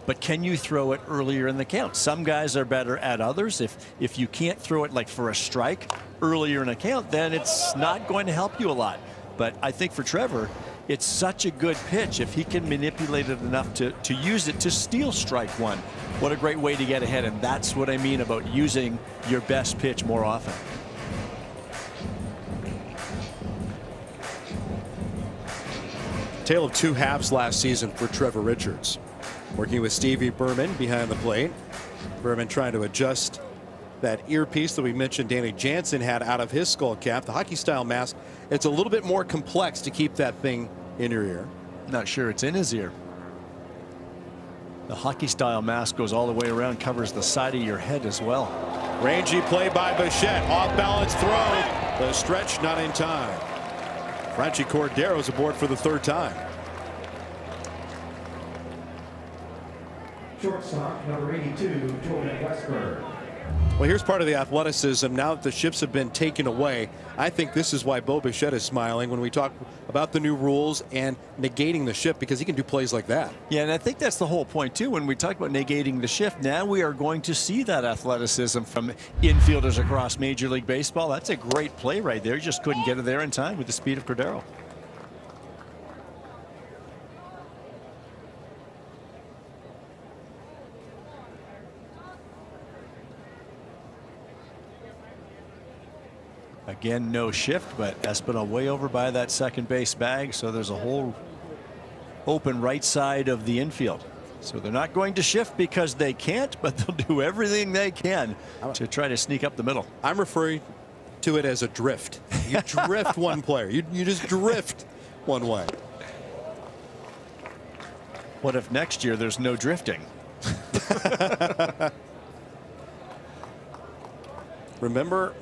But can you throw it earlier in the count? Some guys are better at others. If you can't throw it like for a strike earlier in a count, then it's not going to help you a lot. But I think for Trevor, it's such a good pitch. If he can manipulate it enough to use it to steal strike one, what a great way to get ahead. And that's what I mean about using your best pitch more often. Tale of two halves last season for Trevor Richards. Working with Stevie Berman behind the plate. Berman trying to adjust that earpiece that we mentioned Danny Jansen had out of his skull cap. The hockey style mask, it's a little bit more complex to keep that thing in your ear. Not sure it's in his ear. The hockey style mask goes all the way around, covers the side of your head as well. Rangy play by Bichette. Off balance throw. The stretch not in time. Franchi Cordero's aboard for the 3rd time. Shortstop, number 82, Jordan Westberg. Well, here's part of the athleticism. Now that the shifts have been taken away, I think this is why Bo Bichette is smiling when we talk about the new rules and negating the shift, because he can do plays like that. Yeah, and I think that's the whole point, too. When we talk about negating the shift, now we are going to see that athleticism from infielders across Major League Baseball. That's a great play right there. You just couldn't get it there in time with the speed of Cordero. Again, no shift, but Espinal way over by that second base bag, so there's a whole open right side of the infield. So they're not going to shift because they can't, but they'll do everything they can to try to sneak up the middle. I'm referring to it as a drift. You drift one player. You just drift one way. What if next year there's no drifting? Remember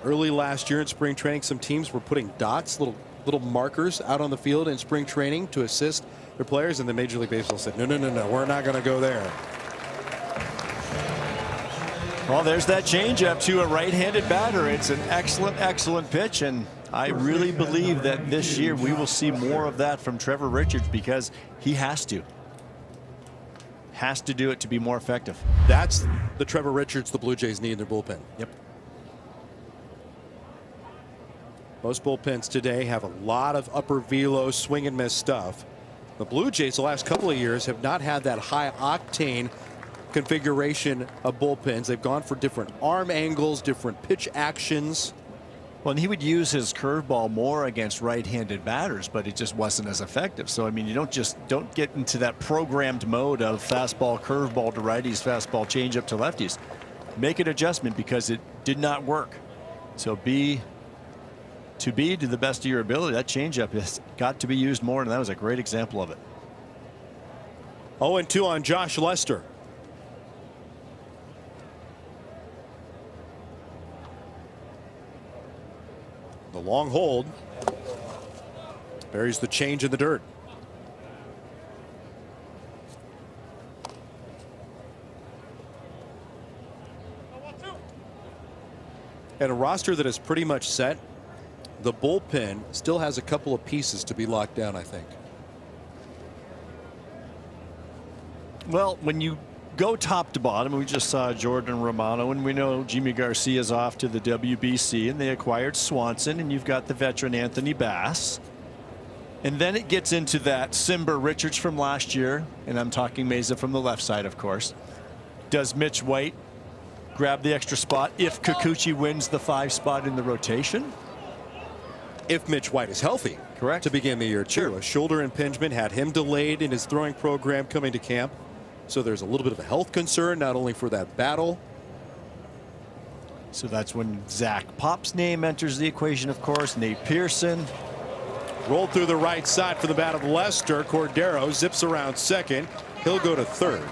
early last year in spring training, some teams were putting dots, little markers out on the field in spring training to assist their players, and the Major League Baseball said, no, we're not going to go there. Well, there's that changeup to a right-handed batter. It's an excellent pitch, and I really believe that this year we will see more of that from Trevor Richards because he has to. Has to do it to be more effective. That's the Trevor Richards the Blue Jays need in their bullpen. Yep. Most bullpens today have a lot of upper velo swing and miss stuff. The Blue Jays the last couple of years have not had that high octane configuration of bullpens. They've gone for different arm angles, different pitch actions. Well, and he would use his curveball more against right-handed batters, but it just wasn't as effective. So I mean, you don't get into that programmed mode of fastball, curveball to righties, fastball, changeup to lefties. Make an adjustment because it did not work. So to the best of your ability, that changeup has got to be used more, and that was a great example of it. 0-2 on Josh Lester. The long hold buries the change in the dirt. And a roster that is pretty much set. The bullpen still has a couple of pieces to be locked down, I think. Well, when you go top to bottom, we just saw Jordan Romano, and we know Jimmy Garcia's off to the WBC, and they acquired Swanson, and you've got the veteran Anthony Bass. And then it gets into that Simber Richards from last year, and I'm talking Meza from the left side, of course. Does Mitch White grab the extra spot if Kikuchi wins the 5 spot in the rotation? If Mitch White is healthy. Correct. To begin the year, too. A shoulder impingement had him delayed in his throwing program coming to camp. So there's a little bit of a health concern, not only for that battle. So that's when Zach Pop's name enters the equation, of course. Nate Pearson. Rolled through the right side for the bat of Lester. Cordero zips around second. He'll go to third.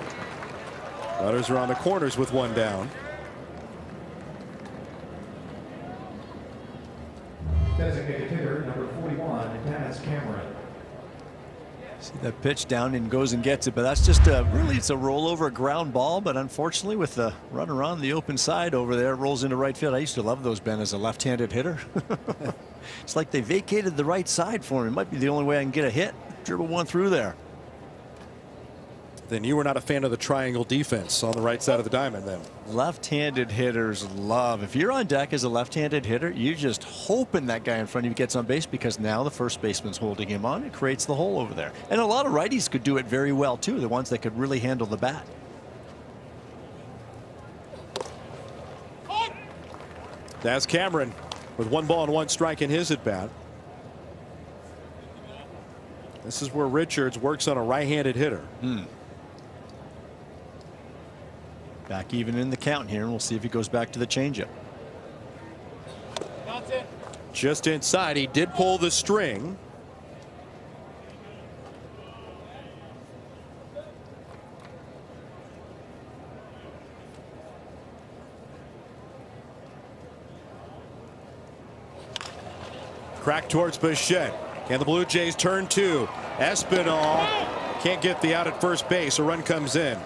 Runners are on the corners with one down. Designated hitter number 41, Dennis Cameron. See that pitch down and goes and gets it, but that's just it's a rollover ground ball. But unfortunately, with the runner on the open side over there, rolls into right field. I used to love those, Ben, as a left-handed hitter. It's like they vacated the right side for him. It might be the only way I can get a hit. Dribble one through there. Then you were not a fan of the triangle defense on the right side of the diamond then. Left-handed hitters love. If you're on deck as a left-handed hitter, you're just hoping that guy in front of you gets on base, because now the first baseman's holding him on. It creates the hole over there. And a lot of righties could do it very well, too. The ones that could really handle the bat. That's Cameron with 1 ball and 1 strike in his at bat. This is where Richards works on a right-handed hitter. Back even in the count here, and we'll see if he goes back to the changeup. Just inside, he did pull the string. Crack towards Bichette. Can the Blue Jays turn 2? Espinal can't get the out at first base. A run comes in.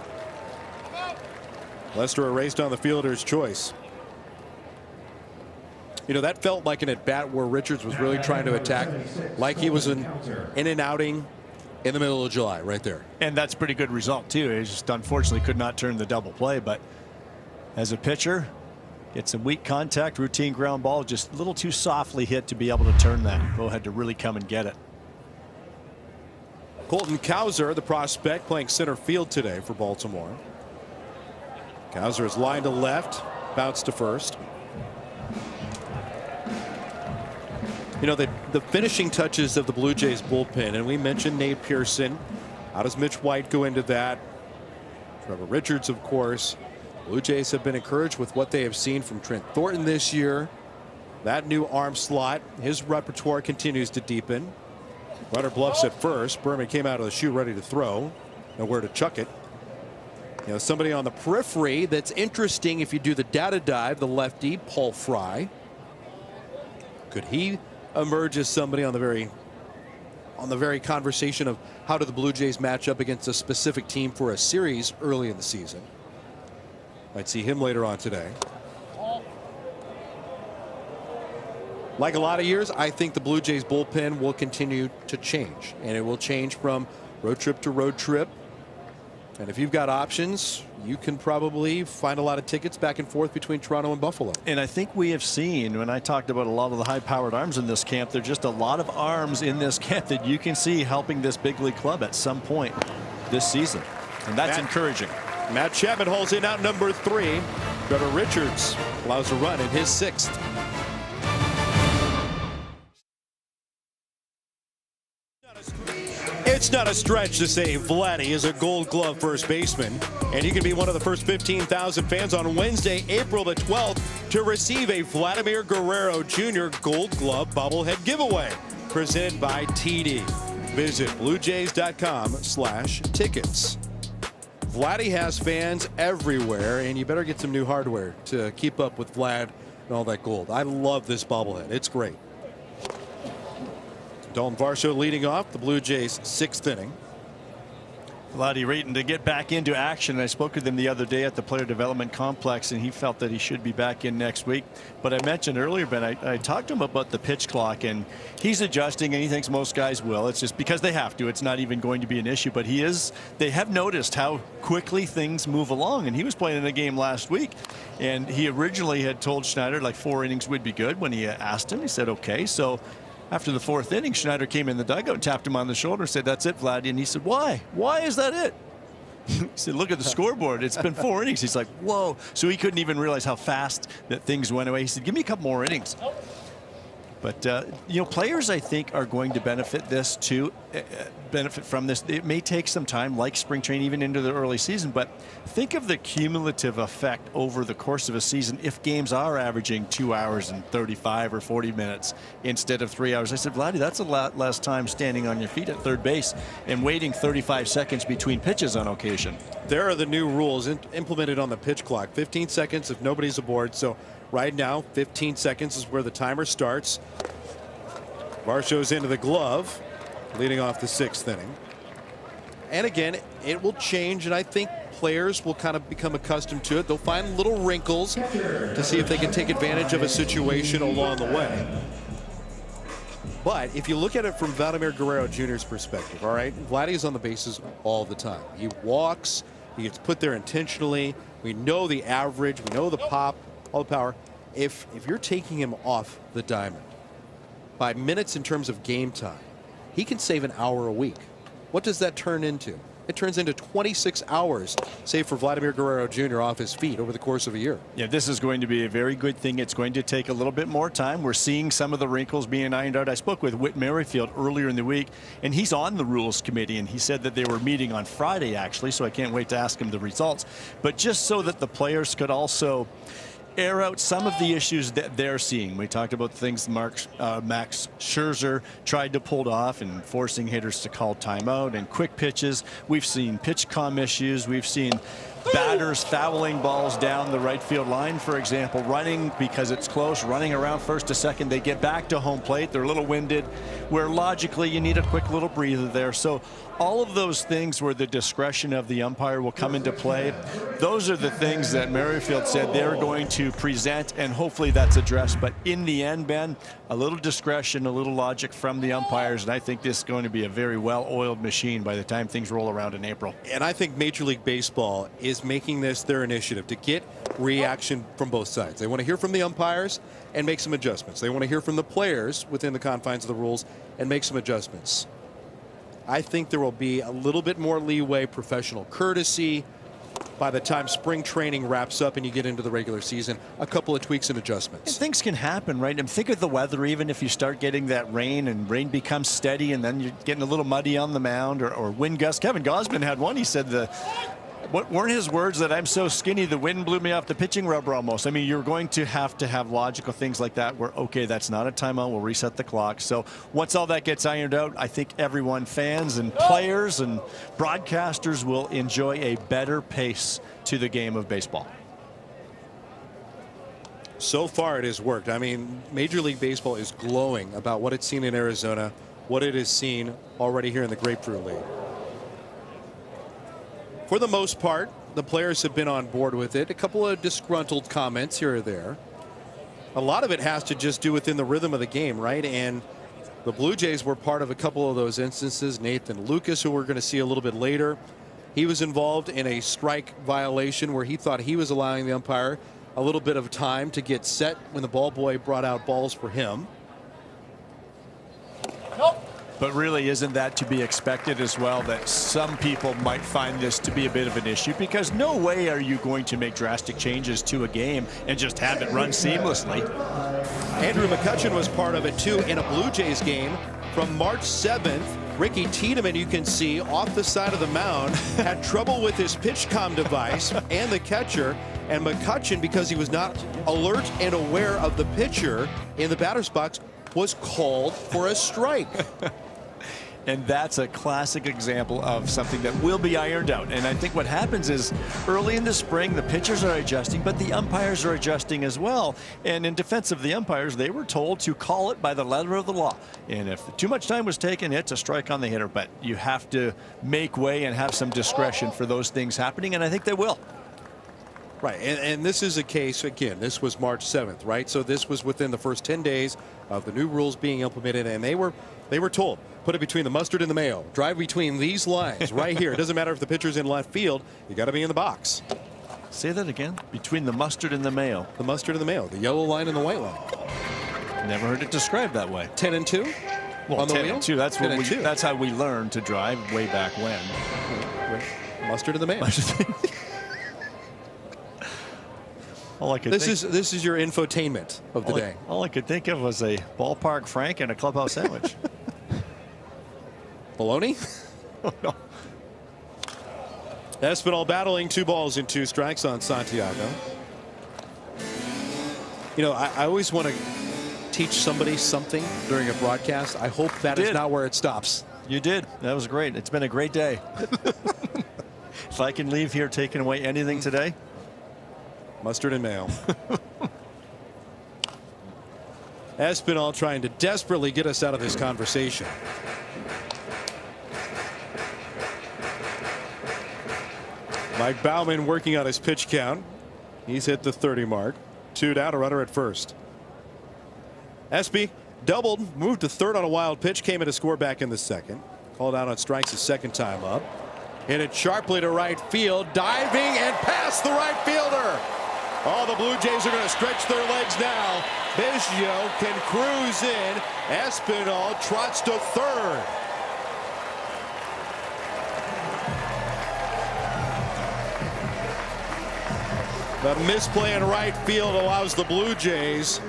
Lester erased on the fielder's choice. You know, that felt like an at bat where Richards was really trying to attack, like he was in and outing in the middle of July right there. And that's a pretty good result, too. He just unfortunately could not turn the double play. But as a pitcher, get some weak contact, routine ground ball, just a little too softly hit to be able to turn that. Bo had to really come and get it. Colton Cowser, the prospect, playing center field today for Baltimore. Cowser is lined to left, bounced to first. You know, the finishing touches of the Blue Jays bullpen, and we mentioned Nate Pearson. How does Mitch White go into that? Trevor Richards, of course. Blue Jays have been encouraged with what they have seen from Trent Thornton this year. That new arm slot, his repertoire continues to deepen. Runner bluffs at first. Berman came out of the chute ready to throw. Nowhere to chuck it. You know, somebody on the periphery that's interesting if you do the data dive, the lefty, Paul Fry. Could he emerge as somebody on the very conversation of how do the Blue Jays match up against a specific team for a series early in the season? Might see him later on today. Like a lot of years, I think the Blue Jays bullpen will continue to change, and it will change from road trip to road trip. And if you've got options, you can probably find a lot of tickets back and forth between Toronto and Buffalo. And I think we have seen, when I talked about a lot of the high-powered arms in this camp, there are just a lot of arms in this camp that you can see helping this big league club at some point this season. And that's encouraging. Matt Chapman hauls in out number 3. Trevor Richards allows a run in his 6th. It's not a stretch to say Vladdy is a Gold Glove first baseman, and you can be one of the first 15,000 fans on Wednesday, April the 12th, to receive a Vladimir Guerrero Jr. Gold Glove bobblehead giveaway presented by TD. Visit BlueJays.com/tickets. Vladdy has fans everywhere, and you better get some new hardware to keep up with Vlad and all that gold. I love this bobblehead. It's great. Dalton Varsho leading off the Blue Jays 6th inning. Vladdy waiting to get back into action. I spoke with him the other day at the player development complex, and he felt that he should be back in next week. But I mentioned earlier, Ben, I talked to him about the pitch clock, and he's adjusting, and he thinks most guys will. It's just because they have to. It's not even going to be an issue. But they have noticed how quickly things move along. And he was playing in a game last week, and he originally had told Schneider like 4 innings would be good. When he asked him, he said, okay. So after the 4th inning, Schneider came in the dugout and tapped him on the shoulder and said, that's it, Vladdy. And he said, why? Why is that it? He said, look at the scoreboard. It's been 4 innings. He's like, whoa. So he couldn't even realize how fast that things went away. He said, give me a couple more innings. But, players, I think, are going to benefit from this. It may take some time, like spring training, even into the early season. But think of the cumulative effect over the course of a season if games are averaging 2 hours and 35 or 40 minutes instead of 3 hours. I said, Vladdy, that's a lot less time standing on your feet at third base and waiting 35 seconds between pitches on occasion. There are the new rules implemented on the pitch clock. 15 seconds if nobody's aboard. So right now, 15 seconds is where the timer starts. Varsho's into the glove, leading off the 6th inning. And again, it will change, and I think players will kind of become accustomed to it. They'll find little wrinkles to see if they can take advantage of a situation along the way. But if you look at it from Vladimir Guerrero Jr.'s perspective, all right, Vladdy is on the bases all the time. He walks, he gets put there intentionally. We know the average, we know the pop, all the power. If you're taking him off the diamond by minutes in terms of game time, he can save an hour a week. What does that turn into? It turns into 26 hours saved for Vladimir Guerrero Jr. off his feet over the course of a year. Yeah, this is going to be a very good thing. It's going to take a little bit more time. We're seeing some of the wrinkles being ironed out. I spoke with Whit Merrifield earlier in the week, and he's on the rules committee, and he said that they were meeting on Friday, actually, so I can't wait to ask him the results. But just so that the players could also air out some of the issues that they're seeing. We talked about things Max Scherzer tried to pull off and forcing hitters to call timeout and quick pitches. We've seen pitch comm issues. We've seen batters fouling balls down the right field line, for example, running because it's close, running around first to second. They get back to home plate. They're a little winded, where logically you need a quick little breather there. So all of those things where the discretion of the umpire will come into play, those are the things that Merrifield said they're going to present, and hopefully that's addressed. But in the end, Ben, a little discretion, a little logic from the umpires, and I think this is going to be a very well-oiled machine by the time things roll around in April. And I think Major League Baseball is making this their initiative to get reaction from both sides. They want to hear from the umpires and make some adjustments. They want to hear from the players within the confines of the rules and make some adjustments. I think there will be a little bit more leeway, professional courtesy by the time spring training wraps up and you get into the regular season. A couple of tweaks and adjustments. And things can happen, right? And think of the weather. Even if you start getting that rain and rain becomes steady and then you're getting a little muddy on the mound, or wind gusts. Kevin Gausman had one. He said what weren't his words that I'm so skinny the wind blew me off the pitching rubber almost. I mean, you're going to have logical things like that where, okay, that's not a timeout, we'll reset the clock. So once all that gets ironed out, I think everyone, fans and players and broadcasters, will enjoy a better pace to the game of baseball. So far it has worked. I mean, Major League Baseball is glowing about what it's seen in Arizona, what it has seen already here in the Grapefruit League. For the most part, the players have been on board with it. A couple of disgruntled comments here or there. A lot of it has to just do within the rhythm of the game, right? And the Blue Jays were part of a couple of those instances. Nathan Lucas, who we're going to see a little bit later, He was involved in a strike violation where he thought he was allowing the umpire a little bit of time to get set when the ball boy brought out balls for him. But really, isn't that to be expected as well, that some people might find this to be a bit of an issue? Because no way are you going to make drastic changes to a game and just have it run seamlessly. Andrew McCutchen was part of it too in a Blue Jays game from March 7th. Ricky Tiedemann, you can see off the side of the mound, had trouble with his pitch comm device and the catcher. And McCutchen, because he was not alert and aware of the pitcher in the batter's box, was called for a strike. And that's a classic example of something that will be ironed out. And I think what happens is early in the spring, the pitchers are adjusting, but the umpires are adjusting as well. And in defense of the umpires, they were told to call it by the letter of the law. And if too much time was taken, it's a strike on the hitter. But you have to make way and have some discretion for those things happening, and I think they will. Right, and this is a case, again, this was March 7th, right? So this was within the first 10 days of the new rules being implemented, and they were told, put it between the mustard and the mayo. Drive between these lines right here. It doesn't matter if the pitcher's in left field, you got to be in the box. Say that again. Between the mustard and the mayo. The mustard and the mayo, the yellow line and the white line. Never heard it described that way. 10 and 2? Well, on the 10 wheel? and 2. That's 10 what and we. 2. That's how we learned to drive way back when. Mustard and the mayo. All I could this is your infotainment of the day. All I could think of was a ballpark Frank and a clubhouse sandwich. Bologna? Oh, no. Espinal battling 2 balls and 2 strikes on Santiago. You know, I always want to teach somebody something during a broadcast. I hope that is not where it stops. You did. That was great. It's been a great day. If I can leave here taking away anything today. Mustard and mayo. Espinal trying to desperately get us out of this conversation. Mike Baumann working on his pitch count. He's hit the 30 mark. 2 down, a runner at first. Espy doubled, moved to third on a wild pitch, came in to score back in the second. Called out on strikes his second time up. Hit it sharply to right field, diving and past the right fielder. Oh, the Blue Jays are going to stretch their legs now. Biggio can cruise in. Espinal trots to third. The misplay in right field allows the Blue Jays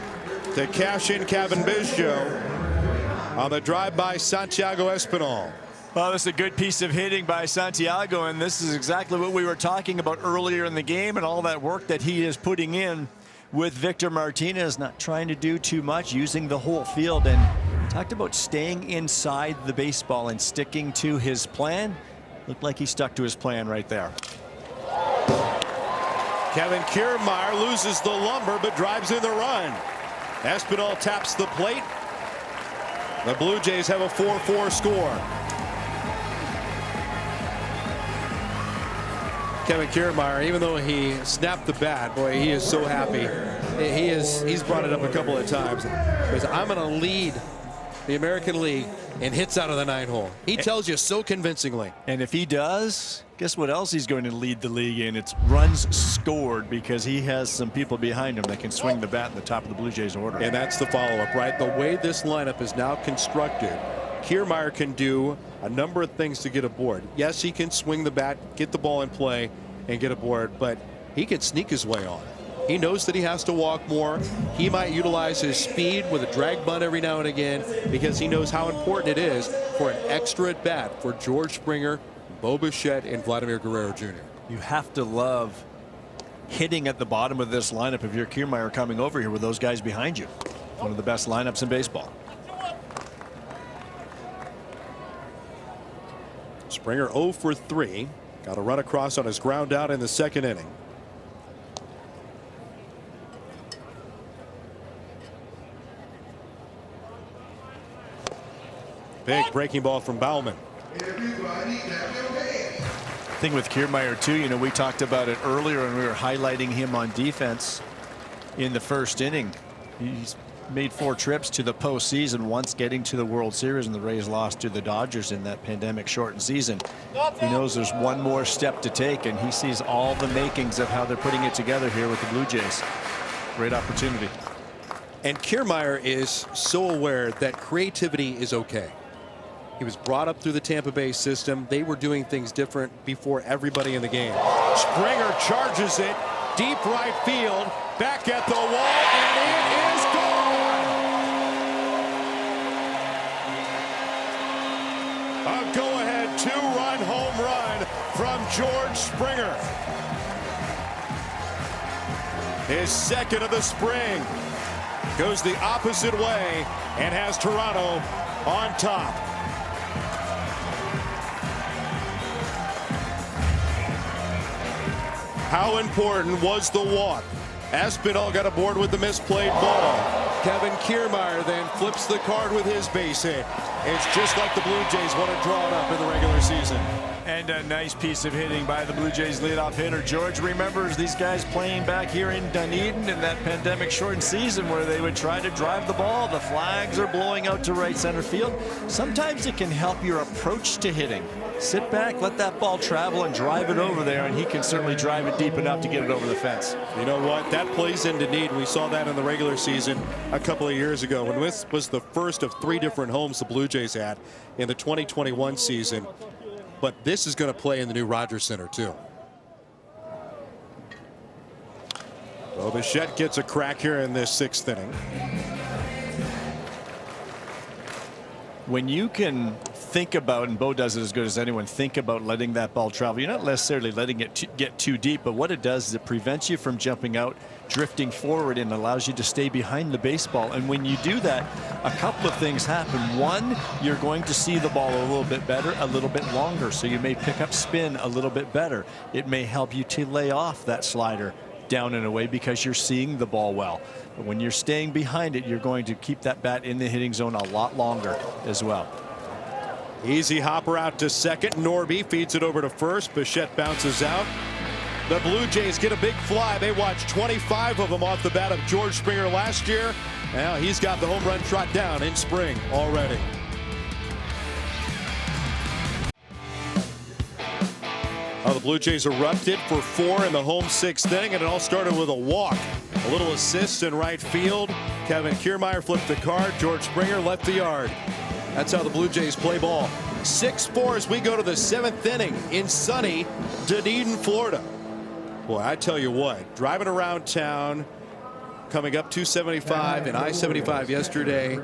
to cash in Kevin Biggio on the drive by Santiago Espinal. Well, this is a good piece of hitting by Santiago, and this is exactly what we were talking about earlier in the game and all that work that he is putting in with Victor Martinez, not trying to do too much, using the whole field, and talked about staying inside the baseball and sticking to his plan. Looked like he stuck to his plan right there. Kevin Kiermaier loses the lumber but drives in the run. Espinal taps the plate. The Blue Jays have a 4-4 score. Kevin Kiermaier, even though he snapped the bat, boy, he is so happy. He's brought it up a couple of times. He says, I'm going to lead the American League in hits out of the 9-hole. He tells you so convincingly. And if he does, guess what else he's going to lead the league in? It's runs scored, because he has some people behind him that can swing the bat in the top of the Blue Jays order. And that's the follow-up, right? The way this lineup is now constructed, Kiermaier can do a number of things to get aboard. Yes, he can swing the bat, get the ball in play, and get aboard, but he can sneak his way on. He knows that he has to walk more. He might utilize his speed with a drag bunt every now and again, because he knows how important it is for an extra at bat for George Springer, Bo Bichette, and Vladimir Guerrero Jr. You have to love hitting at the bottom of this lineup if you're Kiermaier coming over here with those guys behind you. One of the best lineups in baseball. Springer 0 for 3. Got a run across on his ground out in the second inning. Big breaking ball from Baumann. Thing with Kiermaier too, you know, we talked about it earlier and we were highlighting him on defense in the first inning. He's made 4 trips to the postseason, once getting to the World Series, and the Rays lost to the Dodgers in that pandemic-shortened season. He knows there's one more step to take, and he sees all the makings of how they're putting it together here with the Blue Jays. Great opportunity. And Kiermaier is so aware that creativity is okay. He was brought up through the Tampa Bay system. They were doing things different before everybody in the game. Springer charges it deep right field, back at the wall, and it is gone. A go-ahead 2-run home run from George Springer. His second of the spring. Goes the opposite way and has Toronto on top. How important was the walk? Espinal got aboard with the misplayed ball. Kevin Kiermaier then flips the card with his base hit. It's just like the Blue Jays want to draw it up in the regular season. And a nice piece of hitting by the Blue Jays leadoff hitter. George remembers these guys playing back here in Dunedin in that pandemic-shortened season where they would try to drive the ball. The flags are blowing out to right center field. Sometimes it can help your approach to hitting. Sit back, let that ball travel, and drive it over there, and he can certainly drive it deep enough to get it over the fence. You know what? That plays in Dunedin. We saw that in the regular season a couple of years ago when this was the first of 3 different homes the Blue Jays had in the 2021 season. But this is going to play in the new Rogers Center, too. Well, Bichette gets a crack here in this 6th inning. When you can think about, and Bo does it as good as anyone, think about letting that ball travel. You're not necessarily letting it get too deep, but what it does is it prevents you from jumping out, drifting forward, and allows you to stay behind the baseball. And when you do that, a couple of things happen. One, you're going to see the ball a little bit better, a little bit longer, so you may pick up spin a little bit better. It may help you to lay off that slider down and away because you're seeing the ball well. But when you're staying behind it, you're going to keep that bat in the hitting zone a lot longer as well. Easy hopper out to second. Norby feeds it over to first. Bichette bounces out. The Blue Jays get a big fly. They watched 25 of them off the bat of George Springer last year. Now he's got the home run trot down in spring already. The Blue Jays erupted for 4 in the home 6th inning, and it all started with a walk. A little assist in right field. Kevin Kiermaier flipped the card. George Springer left the yard. That's how the Blue Jays play ball. 6-4 as we go to the 7th inning in sunny Dunedin, Florida. Boy, I tell you what, driving around town, coming up 275 and I-75 yesterday,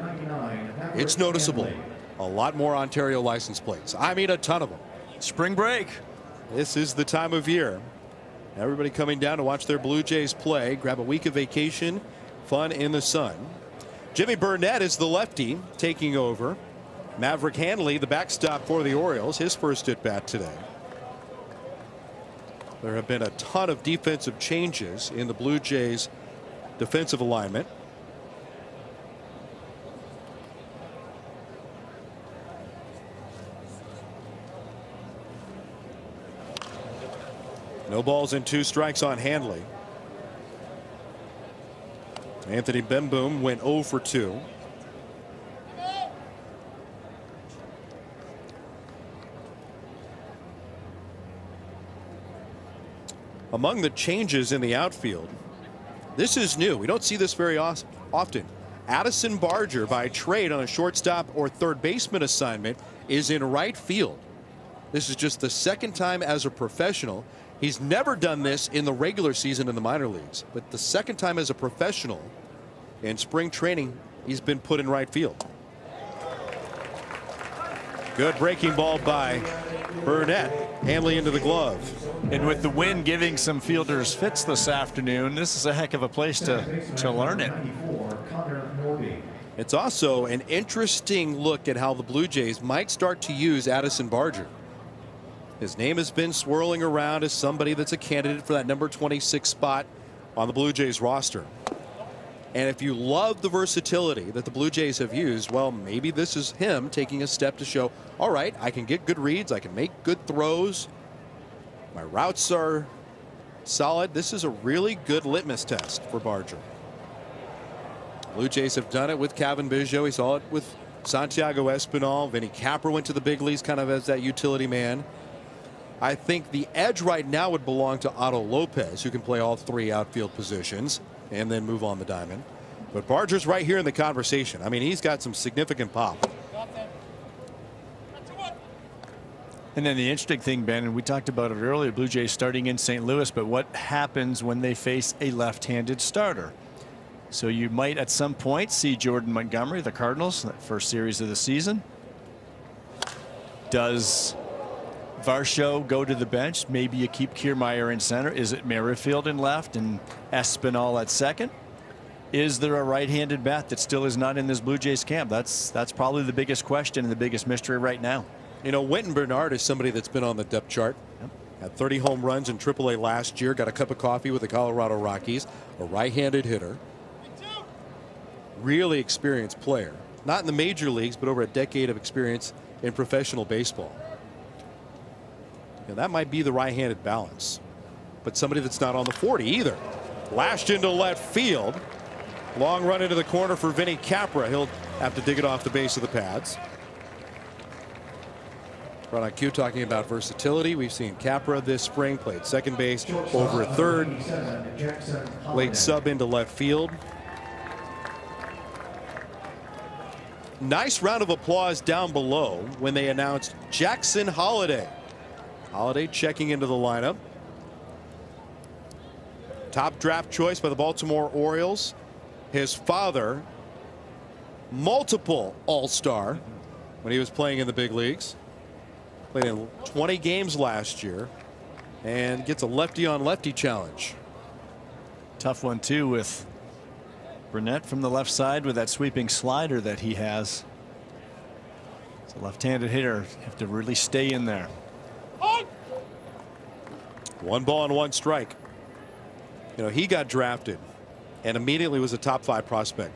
it's noticeable. A lot more Ontario license plates. I mean, a ton of them. Spring break. This is the time of year. Everybody coming down to watch their Blue Jays play, grab a week of vacation, fun in the sun. Jimmy Burnett is the lefty taking over. Maverick Hanley, the backstop for the Orioles, his first at bat today. There have been a ton of defensive changes in the Blue Jays defensive alignment. No balls and 2 strikes on Hanley. Anthony Bemboom went 0 for 2. Among the changes in the outfield, this is new. We don't see this very often. Addison Barger, by trade on a shortstop or third baseman assignment, is in right field. This is just the 2nd time as a professional. He's never done this in the regular season in the minor leagues, but the 2nd time as a professional in spring training, he's been put in right field. Good breaking ball by Burnett. Hanley into the glove. And with the wind giving some fielders fits this afternoon, this is a heck of a place to learn it. It's also an interesting look at how the Blue Jays might start to use Addison Barger. His name has been swirling around as somebody that's a candidate for that number 26 spot on the Blue Jays roster. And if you love the versatility that the Blue Jays have used, well, maybe this is him taking a step to show, all right, I can get good reads, I can make good throws, my routes are solid. This is a really good litmus test for Barger. Blue Jays have done it with Kevin Biggio. He saw it with Santiago Espinal. Vinny Capra went to the big leagues kind of as that utility man. I think the edge right now would belong to Otto Lopez, who can play all 3 outfield positions and then move on the diamond. But Barger's right here in the conversation. I mean, he's got some significant pop. And then the interesting thing, Ben, and we talked about it earlier, Blue Jays starting in St. Louis, but what happens when they face a left-handed starter? So you might at some point see Jordan Montgomery, the Cardinals, that first series of the season. Does Varsho go to the bench? Maybe you keep Kiermaier in center. Is it Merrifield in left and Espinal at second? Is there a right-handed bat that still is not in this Blue Jays camp? That's probably the biggest question and the biggest mystery right now. You know, Wynton Bernard is somebody that's been on the depth chart. Yep. Had 30 home runs in AAA last year. Got a cup of coffee with the Colorado Rockies. A right-handed hitter. Really experienced player. Not in the major leagues, but over a decade of experience in professional baseball. And that might be the right-handed balance. But somebody that's not on the 40 either. Lashed into left field. Long run into the corner for Vinny Capra. He'll have to dig it off the base of the pads. Ron on Q talking about versatility. We've seen Capra this spring played second base, over a third, played sub into left field. Nice round of applause down below when they announced Jackson Holliday. Holliday checking into the lineup. Top draft choice by the Baltimore Orioles. His father, multiple All-Star when he was playing in the big leagues. Played in 20 games last year and gets a lefty on lefty challenge. Tough one too with Burnett from the left side with that sweeping slider that he has. It's a left-handed hitter. You have to really stay in there. 1 ball and 1 strike. You know, he got drafted and immediately was a top 5 prospect.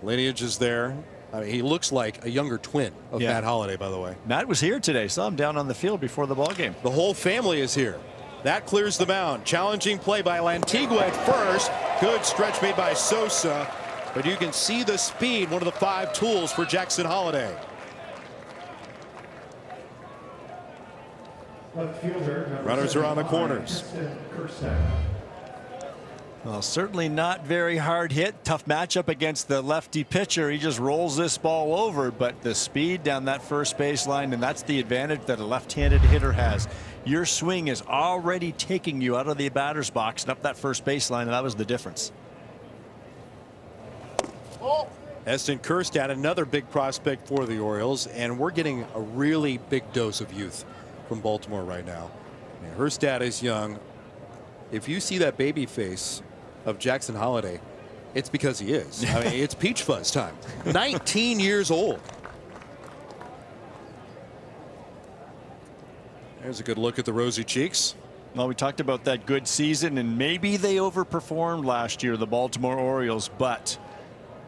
Lineage is there. I mean, he looks like a younger twin of Matt Holliday, by the way. Matt was here today. Saw him down on the field before the ball game. The whole family is here. That clears the mound. Challenging play by Lantigua at first. Good stretch made by Sosa. But you can see the speed, one of the 5 tools for Jackson Holliday. Runners are on the corners. Well, certainly not very hard hit. Tough matchup against the lefty pitcher. He just rolls this ball over, but the speed down that first baseline, and that's the advantage that a left-handed hitter has. Your swing is already taking you out of the batter's box and up that first baseline, and that was the difference. Eston Kjerstad, another big prospect for the Orioles, and we're getting a really big dose of youth from Baltimore right now. And Kjerstad is young. If you see that baby face of Jackson Holliday, it's because he is. I mean, it's peach fuzz time. 19 years old. There's a good look at the rosy cheeks. Well, we talked about that good season, and maybe they overperformed last year, the Baltimore Orioles, but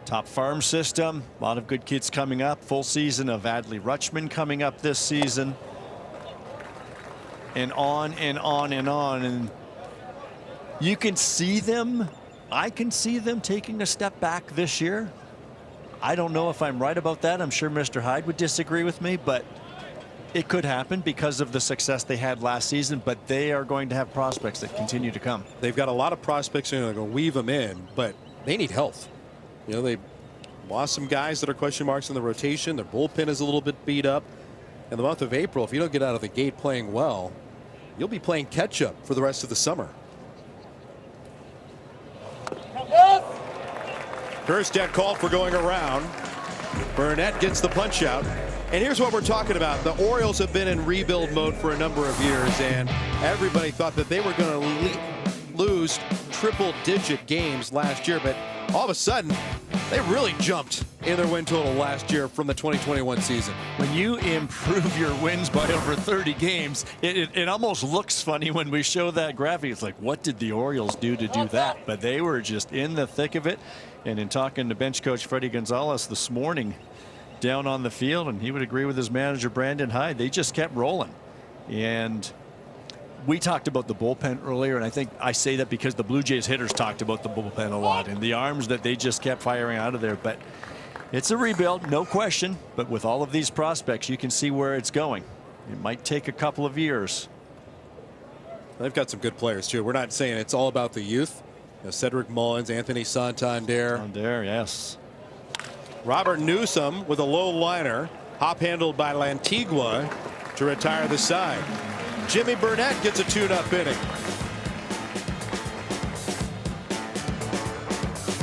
top farm system, a lot of good kids coming up. Full season of Adley Rutschman coming up this season. And on and on and on. And you can see them. I can see them taking a step back this year. I don't know if I'm right about that. I'm sure Mr. Hyde would disagree with me, but it could happen because of the success they had last season. But they are going to have prospects that continue to come. They've got a lot of prospects and they're going to weave them in, but they need health. You know, they lost some guys that are question marks in the rotation. Their bullpen is a little bit beat up. In the month of April, if you don't get out of the gate playing well, you'll be playing catch up for the rest of the summer. Kjerstad called for going around. Burnett gets the punch out. And here's what we're talking about. The Orioles have been in rebuild mode for a number of years, and everybody thought that they were going to lose triple-digit games last year, but all of a sudden, they really jumped in their win total last year from the 2021 season. When you improve your wins by over 30 games, it almost looks funny when we show that graphic. It's like, what did the Orioles do to do that? But they were just in the thick of it. And in talking to bench coach Freddie Gonzalez this morning down on the field, and he would agree with his manager Brandon Hyde, they just kept rolling. And we talked about the bullpen earlier, and I think I say that because the Blue Jays hitters talked about the bullpen a lot and the arms that they just kept firing out of there. But it's a rebuild, no question. But with all of these prospects, you can see where it's going. It might take a couple of years. They've got some good players, too. We're not saying it's all about the youth. You know, Cedric Mullins, Anthony Santander. Santander, yes. Robert Newsom with a low liner, hop handled by Lantigua to retire the side. Jimmy Burnett gets a tune-up inning.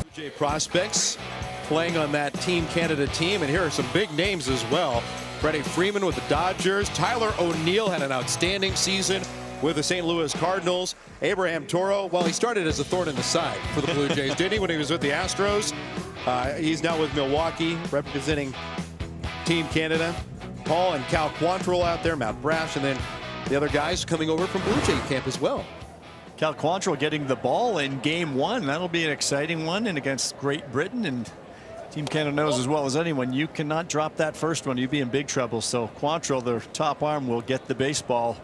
Blue Jay prospects playing on that Team Canada team, and here are some big names as well. Freddie Freeman with the Dodgers. Tyler O'Neill had an outstanding season with the St. Louis Cardinals. Abraham Toro, well, he started as a thorn in the side for the Blue Jays, didn't he, when he was with the Astros? He's now with Milwaukee, representing Team Canada. Paul and Cal Quantrill out there, Matt Brash, and then the other guys coming over from Blue Jay camp as well. Cal Quantrill getting the ball in game 1. That'll be an exciting one, and against Great Britain. And Team Canada knows as well as anyone, you cannot drop that first one. You'd be in big trouble. So Quantrill, their top arm, will get the baseball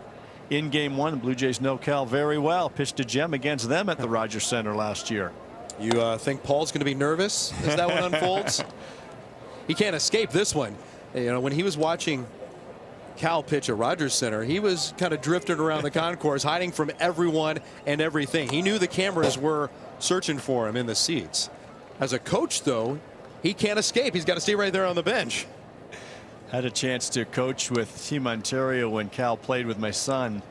in game 1. Blue Jays know Cal very well. Pitched a gem against them at the Rogers Center last year. You think Paul's going to be nervous as that one unfolds? He can't escape this one. You know, when he was watching Cal pitch at Rogers Center, he was kind of drifting around the concourse, hiding from everyone and everything. He knew the cameras were searching for him in the seats. As a coach, though, he can't escape. He's got to stay right there on the bench. Had a chance to coach with Team Ontario when Cal played with my son,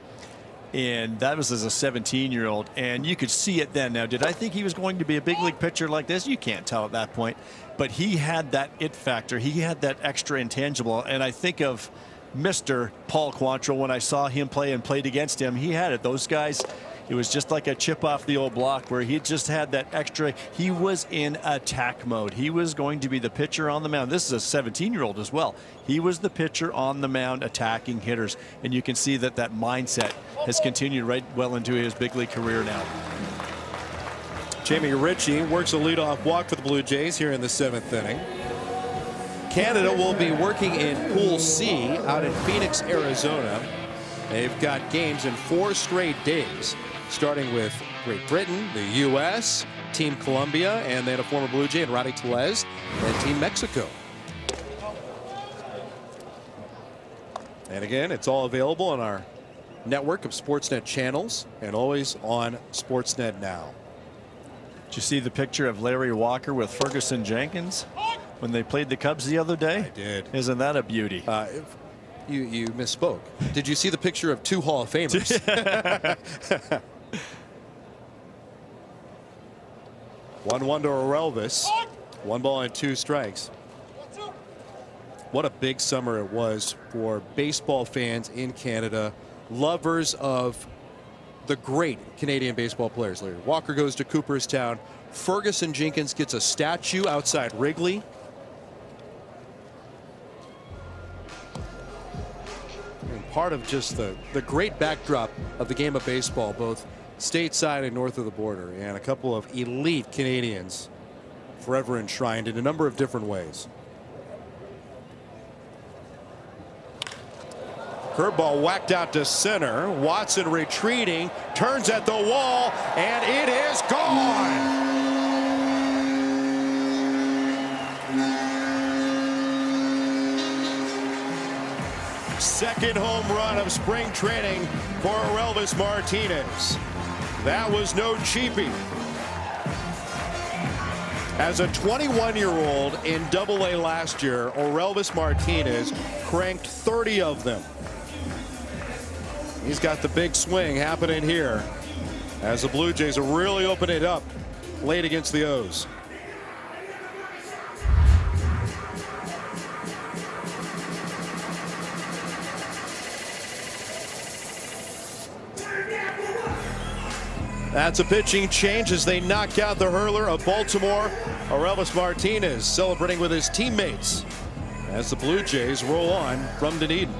and that was as a 17-year-old, and you could see it then. Now, did I think he was going to be a big league pitcher like this? You can't tell at that point, but he had that it factor. He had that extra intangible, and I think of Mr. Paul Quantrill when I saw him play and played against him. He had it. Those guys, it was just like a chip off the old block where he just had that extra. He was in attack mode. He was going to be the pitcher on the mound. This is a 17-year-old as well. He was the pitcher on the mound attacking hitters, and you can see that that mindset has continued right well into his big league career now. Jamie Ritchie works a leadoff walk for the Blue Jays here in the 7th inning. Canada will be working in Pool C out in Phoenix, Arizona. They've got games in 4 straight days, starting with Great Britain, the U.S., Team Colombia, and then a former Blue Jay and Roddy Tellez, and Team Mexico. And again, it's all available on our network of Sportsnet channels and always on Sportsnet Now. Did you see the picture of Larry Walker with Ferguson Jenkins when they played the Cubs the other day? I did. Isn't that a beauty? You misspoke. Did you see the picture of 2 Hall of Famers? 1-1 to Orelvis. 1 ball and 2 strikes. What a big summer it was for baseball fans in Canada, lovers of the great Canadian baseball players. Larry Walker goes to Cooperstown. Ferguson Jenkins gets a statue outside Wrigley. And part of just the great backdrop of the game of baseball, both stateside and north of the border, and a couple of elite Canadians forever enshrined in a number of different ways. Curveball whacked out to center. Watson retreating, turns at the wall, and it is gone. Second home run of spring training for Orelvis Martinez. That was no cheapie. As a 21-year-old in Double-A last year, Orelvis Martinez cranked 30 of them. He's got the big swing happening here as the Blue Jays are really opening it up late against the O's. That's a pitching change as they knock out the hurler of Baltimore. Orelvis Martinez celebrating with his teammates as the Blue Jays roll on from Dunedin.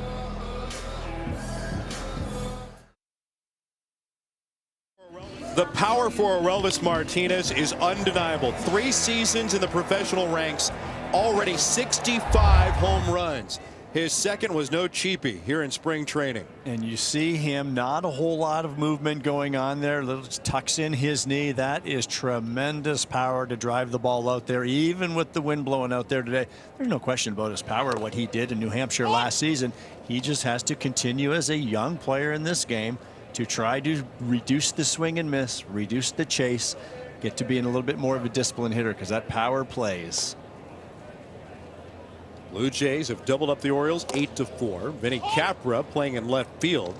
The power for Orelvis Martinez is undeniable. 3 seasons in the professional ranks, already 65 home runs. His second was no cheapie here in spring training. And you see him, not a whole lot of movement going on there. Little tucks in his knee. That is tremendous power to drive the ball out there, even with the wind blowing out there today. There's no question about his power, what he did in New Hampshire last season. He just has to continue as a young player in this game to try to reduce the swing and miss, reduce the chase, get to being a little bit more of a disciplined hitter, because that power plays. Blue Jays have doubled up the Orioles 8-4. Vinny Capra playing in left field.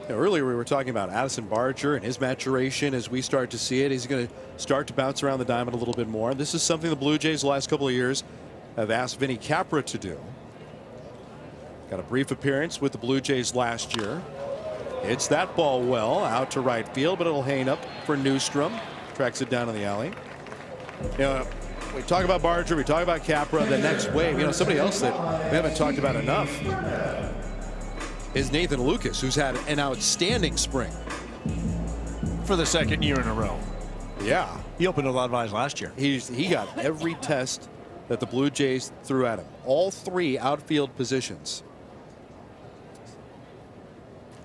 Earlier we were talking about Addison Barger and his maturation. As we start to see it, he's going to start to bounce around the diamond a little bit more. This is something the Blue Jays the last couple of years have asked Vinny Capra to do. Got a brief appearance with the Blue Jays last year. Hits that ball well out to right field, but it'll hang up for Newstrom. Tracks it down in the alley. We talk about Barger, we talk about Capra, the next wave. Somebody else that we haven't talked about enough is Nathan Lucas, who's had an outstanding spring. For the second year in a row. Yeah. He opened a lot of eyes last year. He got every test that the Blue Jays threw at him. All three outfield positions.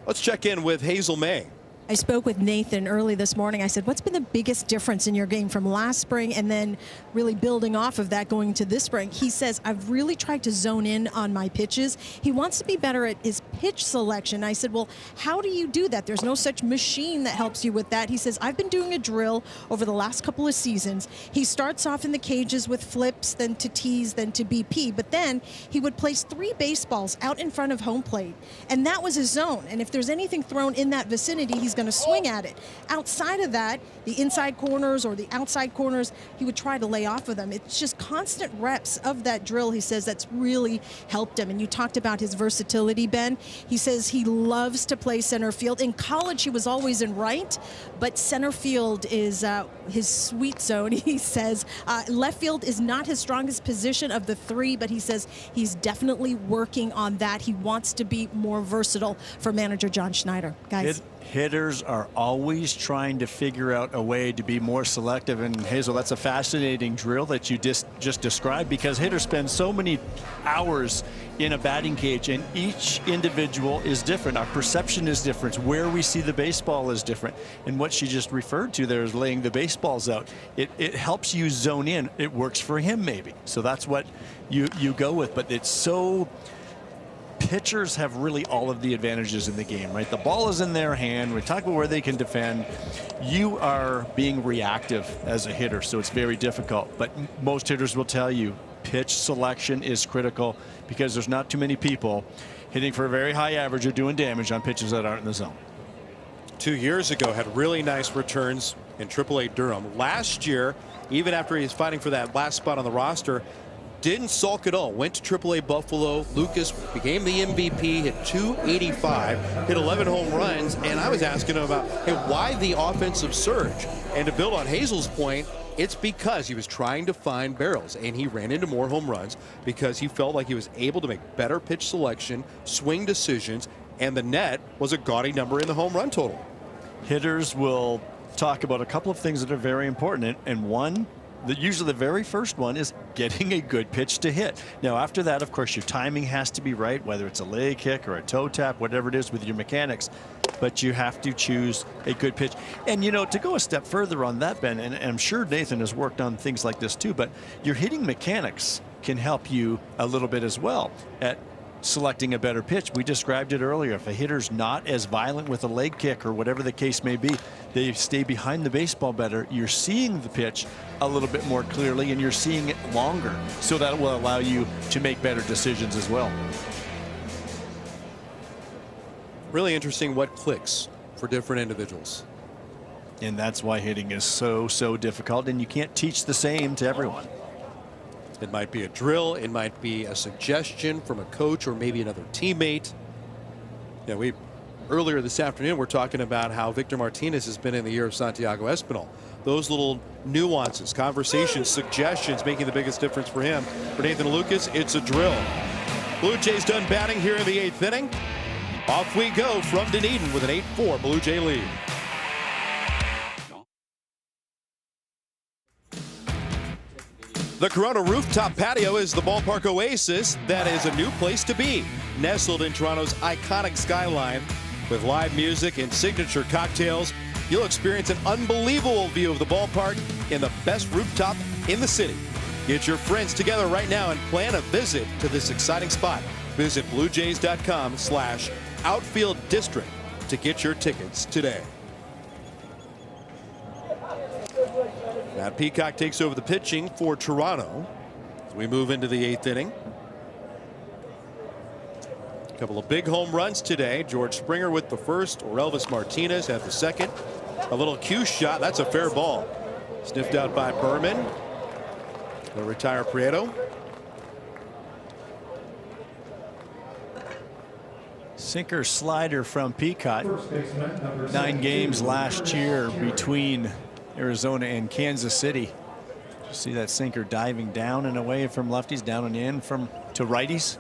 Let's check in with Hazel May. I spoke with Nathan early this morning. I said, what's been the biggest difference in your game from last spring and then really building off of that going to this spring? He says, I've really tried to zone in on my pitches. He wants to be better at his pitch selection. I said, well, how do you do that? There's no such machine that helps you with that. He says, I've been doing a drill over the last couple of seasons. He starts off in the cages with flips, then to tees, then to BP. But then he would place 3 baseballs out in front of home plate. And that was his zone. And if there's anything thrown in that vicinity, he's going to swing at it. Outside of that, the inside corners or the outside corners, he would try to lay off of them. It's just constant reps of that drill, he says, that's really helped him. And you talked about his versatility, Ben. He says he loves to play center field. In college, he was always in right, but center field is his sweet zone. He says left field is not his strongest position of the 3, but he says he's definitely working on that. He wants to be more versatile for manager John Schneider. Guys. Hitters are always trying to figure out a way to be more selective. And Hazel, that's a fascinating drill that you just described, because hitters spend so many hours in a batting cage, and each individual is different. Our perception is different. Where we see the baseball is different. And what she just referred to there is laying the baseballs out. It helps you zone in. It works for him maybe. So that's what you go with. But it's so... Pitchers have really all of the advantages in the game, right? The ball is in their hand. We talk about where they can defend. You are being reactive as a hitter, so it's very difficult. But most hitters will tell you pitch selection is critical, because there's not too many people hitting for a very high average or doing damage on pitches that aren't in the zone. 2 years ago, had really nice returns in AAA Durham. Last year, even after he was fighting for that last spot on the roster, didn't sulk at all. Went to AAA Buffalo. Lucas became the MVP, hit .285, hit 11 home runs, and I was asking him about, hey, why the offensive surge? And to build on Hazel's point, it's because he was trying to find barrels, and he ran into more home runs because he felt like he was able to make better pitch selection, swing decisions, and the net was a gaudy number in the home run total. Hitters will talk about a couple of things that are very important, and one, usually the very first one, is getting a good pitch to hit. Now after that, of course, your timing has to be right, whether it's a leg kick or a toe tap, whatever it is with your mechanics, but you have to choose a good pitch. And to go a step further on that, Ben, and I'm sure Nathan has worked on things like this too, but your hitting mechanics can help you a little bit as well at selecting a better pitch. We described it earlier. If a hitter's not as violent with a leg kick or whatever the case may be, they stay behind the baseball better. You're seeing the pitch a little bit more clearly, and you're seeing it longer. So that will allow you to make better decisions as well. Really interesting what clicks for different individuals. And that's why hitting is so difficult, and you can't teach the same to everyone. It might be a drill, it might be a suggestion from a coach or maybe another teammate. Earlier this afternoon, we're talking about how Victor Martinez has been in the year of Santiago Espinal. Those little nuances, conversations, suggestions making the biggest difference for him. For Nathan Lucas, it's a drill. Blue Jays done batting here in the 8th inning. Off we go from Dunedin with an 8-4 Blue Jay lead. The Corona Rooftop Patio is the ballpark oasis that is a new place to be. Nestled in Toronto's iconic skyline with live music and signature cocktails, you'll experience an unbelievable view of the ballpark in the best rooftop in the city. Get your friends together right now and plan a visit to this exciting spot. Visit bluejays.com/outfield district to get your tickets today. Matt Peacock takes over the pitching for Toronto as we move into the 8th inning. A couple of big home runs today. George Springer with the first. Orelvis Martinez had the second. A little cue shot. That's a fair ball. Sniffed out by Berman. They'll retire Prieto. Sinker slider from Peacock. 9 games last year between Arizona and Kansas City. You see that sinker diving down and away from lefties, down and in from to righties.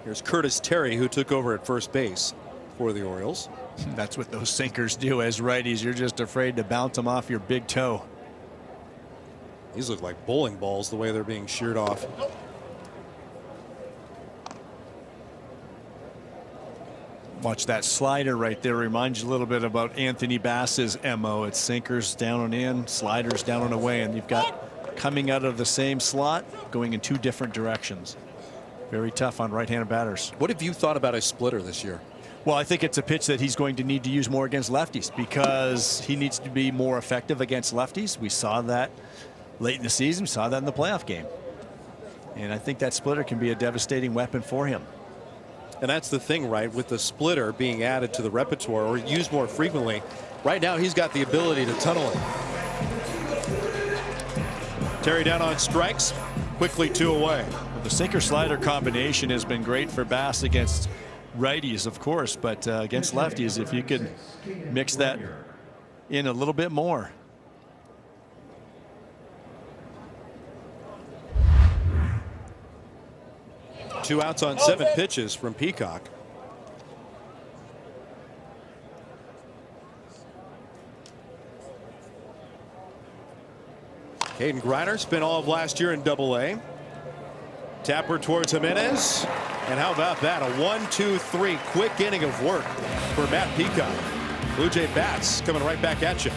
Here's Curtis Terry, who took over at first base for the Orioles. That's what those sinkers do as righties. You're just afraid to bounce them off your big toe. These look like bowling balls the way they're being sheared off. Watch that slider right there. Reminds you a little bit about Anthony Bass's MO. It's sinkers down and in, sliders down and away, and you've got coming out of the same slot going in 2 different directions. Very tough on right-handed batters. What have you thought about his splitter this year? Well, I think it's a pitch that he's going to need to use more against lefties because he needs to be more effective against lefties. We saw that late in the season. We saw that in the playoff game. And I think that splitter can be a devastating weapon for him. And that's the thing, right? With the splitter being added to the repertoire or used more frequently, right now he's got the ability to tunnel it. Terry down on strikes, quickly 2 away. Well, the sinker slider combination has been great for Bass against righties, of course, but against lefties, if you could mix that in a little bit more. Two outs on 7 pitches from Peacock. Caden Griner spent all of last year in Double-A. Tapper towards Jimenez. And how about that? A 1-2-3 quick inning of work for Matt Peacock. Blue Jay bats coming right back at you.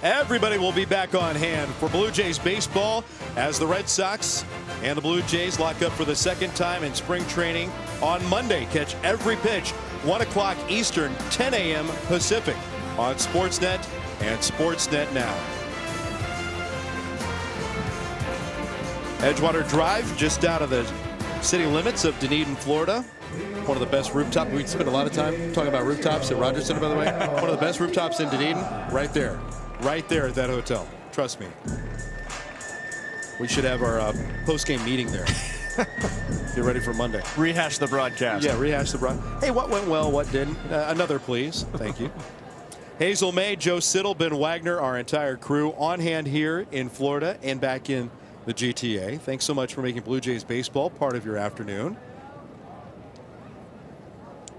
Everybody will be back on hand for Blue Jays baseball as the Red Sox and the Blue Jays lock up for the 2nd time in spring training on Monday. Catch every pitch 1 o'clock Eastern, 10 a.m. Pacific on Sportsnet and Sportsnet Now. Edgewater Drive, just out of the city limits of Dunedin, Florida. One of the best rooftops. We spend a lot of time talking about rooftops at Rogers Center, by the way. One of the best rooftops in Dunedin, right there. Right there at that hotel. Trust me. We should have our post-game meeting there. Get ready for Monday. Rehash the broadcast. Yeah, rehash the broadcast. Hey, what went well, what didn't? Another, please. Thank you. Hazel May, Joe Siddle, Ben Wagner, our entire crew on hand here in Florida and back in the GTA. Thanks so much for making Blue Jays baseball part of your afternoon.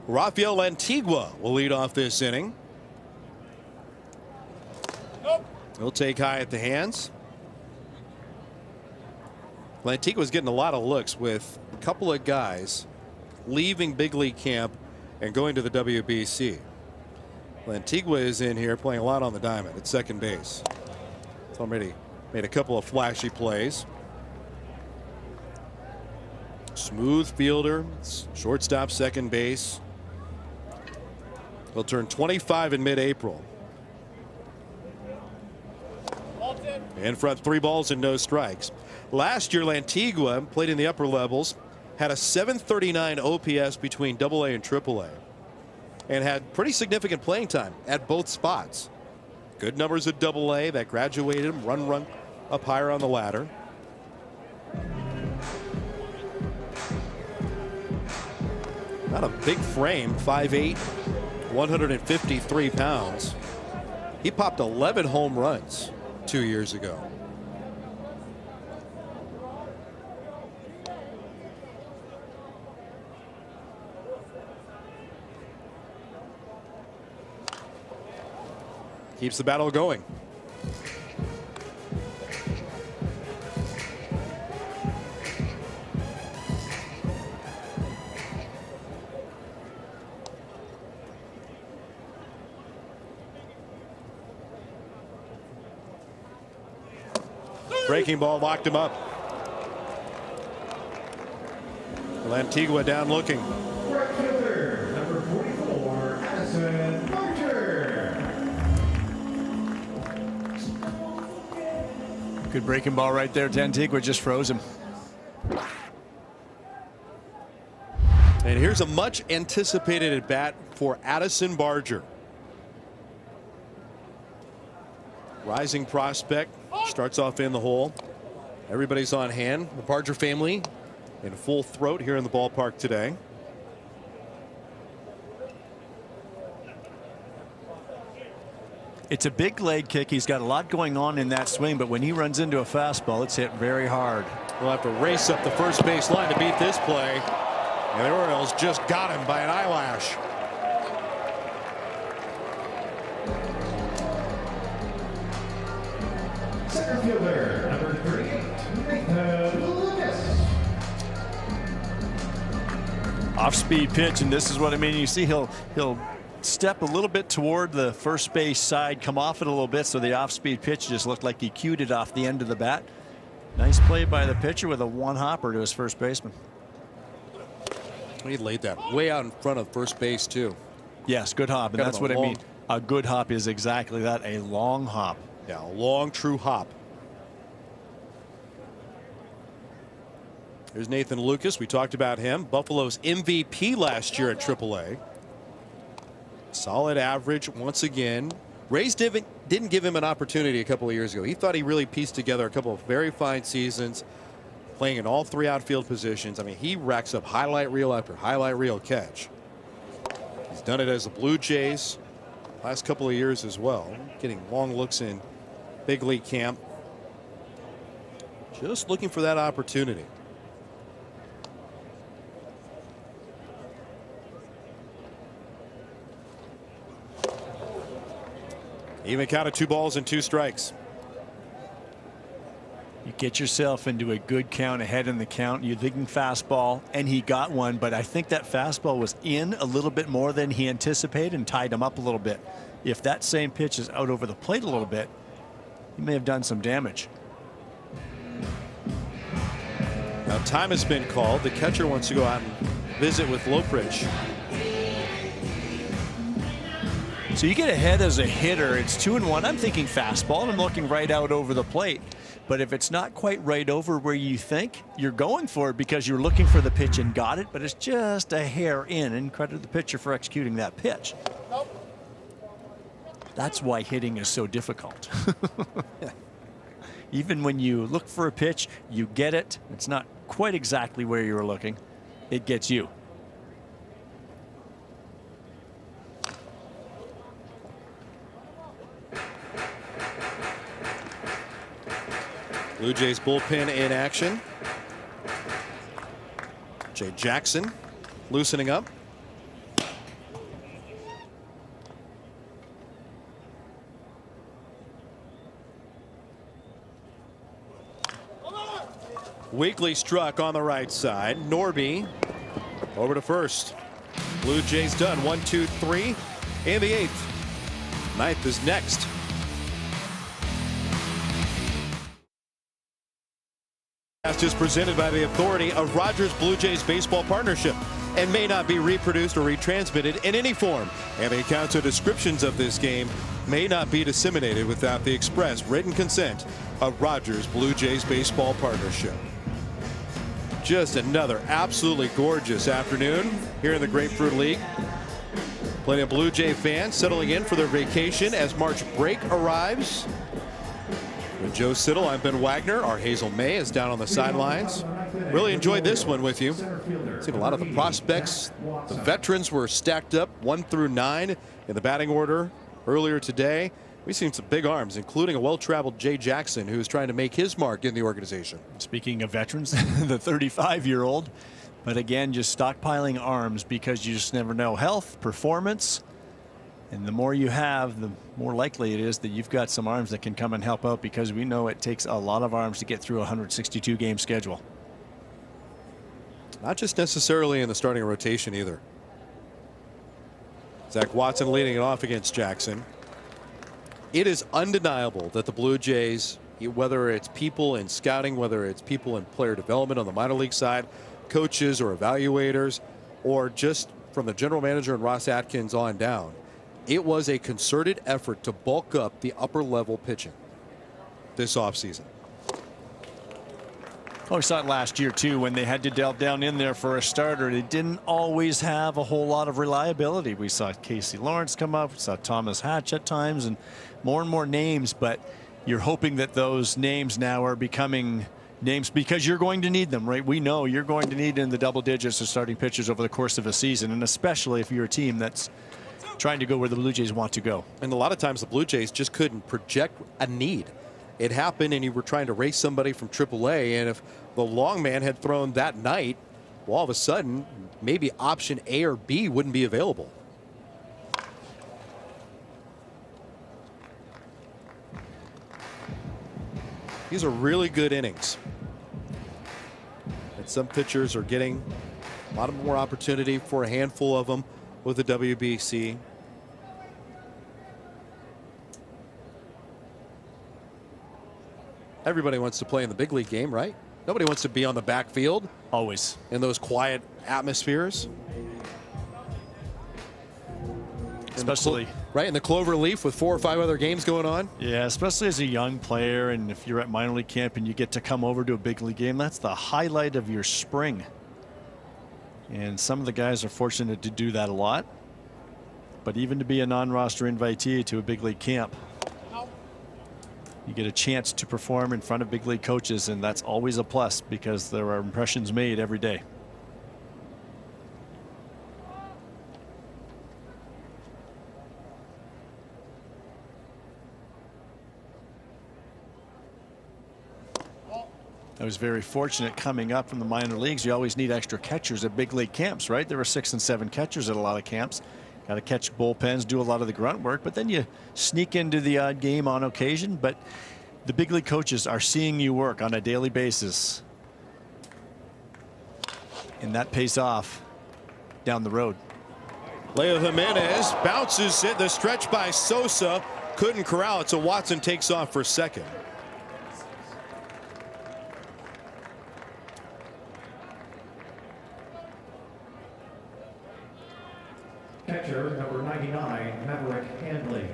Rafael Antigua will lead off this inning. He'll take high at the hands. Antigua's getting a lot of looks with a couple of guys leaving big league camp and going to the WBC. Antigua is in here playing a lot on the diamond at second base. He's already made a couple of flashy plays. Smooth fielder, shortstop, second base. He'll turn 25 in mid-April. In front, 3 balls and no strikes. Last year, Antigua played in the upper levels, had a 739 OPS between Double-A and Triple-A, and had pretty significant playing time at both spots. Good numbers at Double-A that graduated him, run up higher on the ladder. Not a big frame, 5'8", 153 pounds. He popped 11 home runs 2 years ago. Keeps the battle going. Breaking ball locked him up. Antigua down looking. Right fielder, number 44, Addison Barger. Good breaking ball right there to Antigua, just froze him. And here's a much anticipated at bat for Addison Barger. Rising prospect, starts off in the hole. Everybody's on hand. The Barger family in full throat here in the ballpark today. It's a big leg kick. He's got a lot going on in that swing, but when he runs into a fastball, it's hit very hard. We'll have to race up the first base line to beat this play. And the Orioles just got him by an eyelash. Center fielder, number 38, Nathan Lucas. Off-speed pitch, and this is what I mean. You see he'll step a little bit toward the first base side, come off it a little bit, so the off-speed pitch just looked like he cued it off the end of the bat. Nice play by the pitcher with a one-hopper to his first baseman. He laid that way out in front of first base too. Yes, good hop, and Kind that's of a what I long- mean. A good hop is exactly that, a long hop. Yeah, a long true hop. Here's Nathan Lucas. We talked about him. Buffalo's MVP last year at AAA. Solid average once again. Rays didn't give him an opportunity a couple of years ago. He thought he really pieced together a couple of very fine seasons, playing in all three outfield positions. I mean, he racks up highlight reel after highlight reel catch. He's done it as the Blue Jays last couple of years as well, getting long looks in big league camp. Just looking for that opportunity. Even count of 2 balls and 2 strikes. You get yourself into a good count ahead in the count. You're thinking fastball, and he got one, but I think that fastball was in a little bit more than he anticipated and tied him up a little bit. If that same pitch is out over the plate a little bit, he may have done some damage. Now time has been called. The catcher wants to go out and visit with Lopridge. So you get ahead as a hitter. It's 2-1. I'm thinking fastball, and I'm looking right out over the plate. But if it's not quite right over where you think, you're going for it because you're looking for the pitch and got it, but it's just a hair in, and credit the pitcher for executing that pitch. That's why hitting is so difficult. Even when you look for a pitch, you get it. It's not quite exactly where you were looking. It gets you. Blue Jays bullpen in action. Jay Jackson loosening up. Weekly struck on the right side. Norby over to first. Blue Jays done. 1, 2, 3 in the 8th. 9th is next. Is presented by the authority of Rogers Blue Jays Baseball Partnership and may not be reproduced or retransmitted in any form. And the accounts or descriptions of this game may not be disseminated without the express written consent of Rogers Blue Jays Baseball Partnership. Just another absolutely gorgeous afternoon here in the Grapefruit League. Plenty of Blue Jay fans settling in for their vacation as March break arrives. With Joe Siddall, I'm Ben Wagner. Our Hazel May is down on the sidelines. Really enjoyed this one with you. Seen a lot of the prospects. The veterans were stacked up 1 through 9 in the batting order earlier today. We've seen some big arms, including a well-traveled Jay Jackson, who's trying to make his mark in the organization. Speaking of veterans, the 35-year-old, but again, just stockpiling arms because you just never know. Health, performance, And the more you have, the more likely it is that you've got some arms that can come and help out, because we know it takes a lot of arms to get through a 162 game schedule. Not just necessarily in the starting rotation either. Zach Watson leading it off against Jackson. It is undeniable that the Blue Jays, whether it's people in scouting, whether it's people in player development on the minor league side, coaches or evaluators, or just from the general manager and Ross Atkins on down, it was a concerted effort to bulk up the upper level pitching this offseason. Oh, we saw it last year too, when they had to delve down in there for a starter. They didn't always have a whole lot of reliability. We saw Casey Lawrence come up, we saw Thomas Hatch at times, and more names, but you're hoping that those names now are becoming names because you're going to need them, right? We know you're going to need in the double digits of starting pitchers over the course of a season, and especially if you're a team that's trying to go where the Blue Jays want to go. And a lot of times the Blue Jays just couldn't project a need. It happened and you were trying to race somebody from AAA, and if the long man had thrown that night, well, all of a sudden maybe option A or B wouldn't be available. These are really good innings. And some pitchers are getting a lot more opportunity, for a handful of them with the WBC. Everybody wants to play in the big league game, right? Nobody wants to be on the backfield. Always. In those quiet atmospheres. Especially right in the clover leaf with 4 or 5 other games going on. Yeah, especially as a young player, and if you're at minor league camp and you get to come over to a big league game, that's the highlight of your spring. And some of the guys are fortunate to do that a lot. But even to be a non-roster invitee to a big league camp, you get a chance to perform in front of big league coaches, and that's always a plus because there are impressions made every day. I was very fortunate coming up from the minor leagues. You always need extra catchers at big league camps, right? There were 6 and 7 catchers at a lot of camps. Got to catch bullpens, do a lot of the grunt work, but then you sneak into the odd game on occasion. But the big league coaches are seeing you work on a daily basis, and that pays off down the road. Leo Jimenez bounces it. The stretch by Sosa couldn't corral it, so Watson takes off for second. Catcher number 99, Maverick Handley.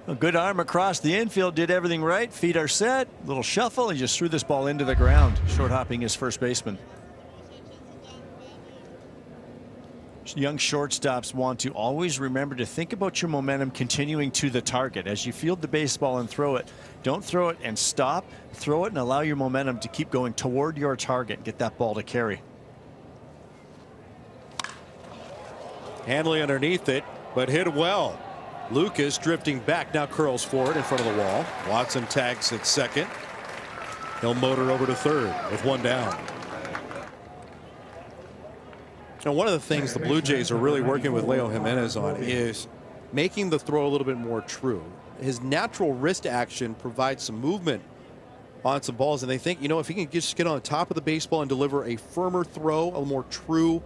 A good arm across the infield, did everything right. Feet are set, little shuffle. He just threw this ball into the ground, short hopping his first baseman. Young shortstops want to always remember to think about your momentum continuing to the target. As you field the baseball and throw it, don't throw it and stop. Throw it and allow your momentum to keep going toward your target. Get that ball to carry. Handley underneath it, but hit well. Lucas drifting back, now curls forward in front of the wall. Watson tags at second. He'll motor over to third with one down. Now, one of the things the Blue Jays are really working with Leo Jimenez on is making the throw a little bit more true. His natural wrist action provides some movement on some balls, and they think, you know, if he can just get on top of the baseball and deliver a firmer throw, a more true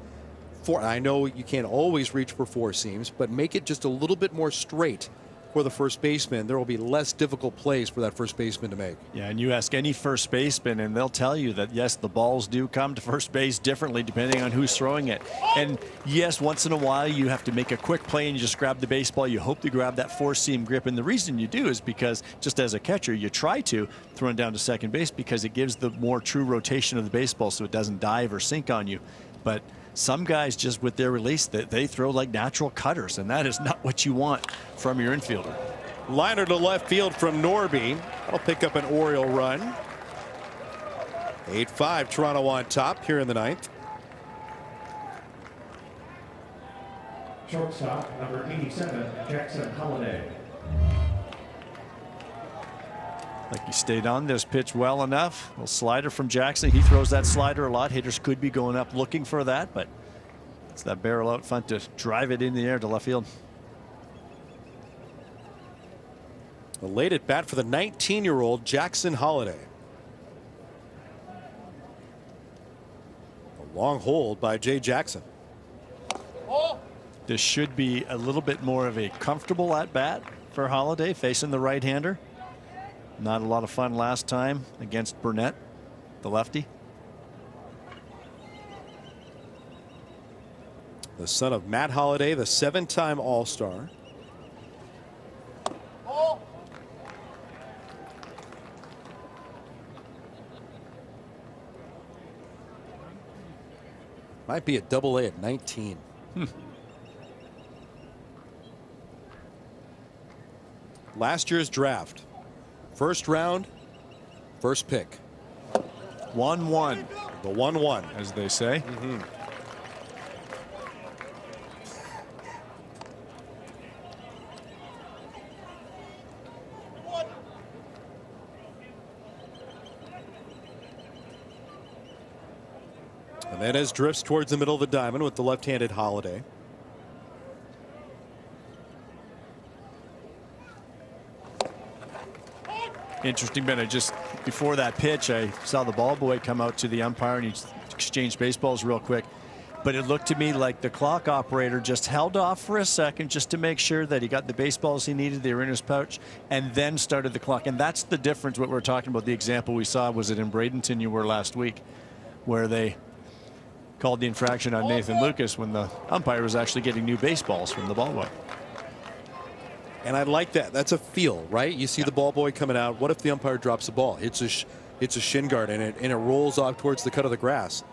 four. I know you can't always reach for four seams, but make it just a little bit more straight for the first baseman. There will be less difficult plays for that first baseman to make. Yeah, and you ask any first baseman and they'll tell you that yes, the balls do come to first base differently depending on who's throwing it. And yes, once in a while you have to make a quick play and you just grab the baseball. You hope to grab that four seam grip, and the reason you do is because just as a catcher you try to throw it down to second base because it gives the more true rotation of the baseball so it doesn't dive or sink on you. But some guys just with their release they throw like natural cutters, and that is not what you want from your infielder. Liner to left field from Norby. That'll pick up an Oriole run. 8-5 Toronto on top here in the ninth. Shortstop number 87, Jackson Holiday. Like he stayed on this pitch well enough. A little slider from Jackson. He throws that slider a lot. Hitters could be going up looking for that, but It's that barrel out front to drive it in the air to left field. A late at bat for the 19-year-old Jackson Holliday. A long hold by Jay Jackson. This should be a little bit more of a comfortable at bat for Holliday, facing the right-hander. Not a lot of fun last time against Burnett, the lefty. The son of Matt Holliday, the 7-time All-Star. Might be a double-A at 19. Last year's draft. First round, first pick. 1-1. The 1-1. As they say. And then as drifts towards the middle of the diamond with the left-handed Holliday. Interesting, Ben. Just before that pitch, I saw the ball boy come out to the umpire and he exchanged baseballs real quick. But it looked to me like the clock operator just held off for a second just to make sure that he got the baseballs he needed, they were in his pouch, and then started the clock. And that's the difference. What we're talking about, the example we saw, was it in Bradenton you were last week, where they called the infraction on Nathan Lucas when the umpire was actually getting new baseballs from the ball boy. And I like that. That's a feel, right? You see the ball boy coming out. What if the umpire drops the ball? It's a shin guard and it rolls off towards the cut of the grass.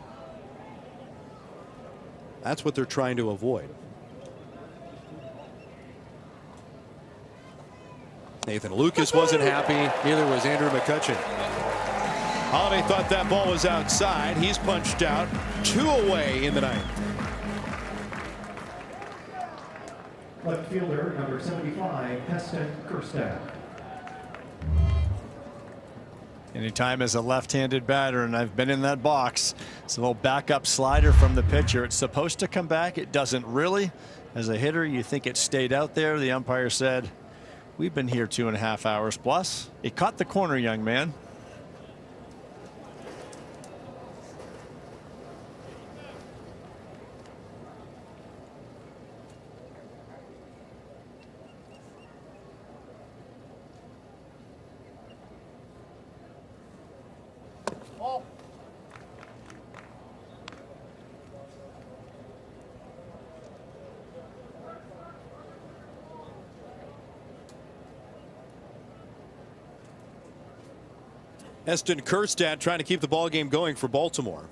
That's what they're trying to avoid. Nathan Lucas wasn't happy. Neither was Andrew McCutcheon. Holliday thought that ball was outside. He's punched out. 2 away in the ninth. Left fielder, number 75, Heston Kerstad. Anytime as a left-handed batter, and I've been in that box, it's a little backup slider from the pitcher. It's supposed to come back. It doesn't really. As a hitter, you think it stayed out there. The umpire said, we've been here 2.5 hours plus. It caught the corner, young man. Heston Kerstad trying to keep the ball game going for Baltimore.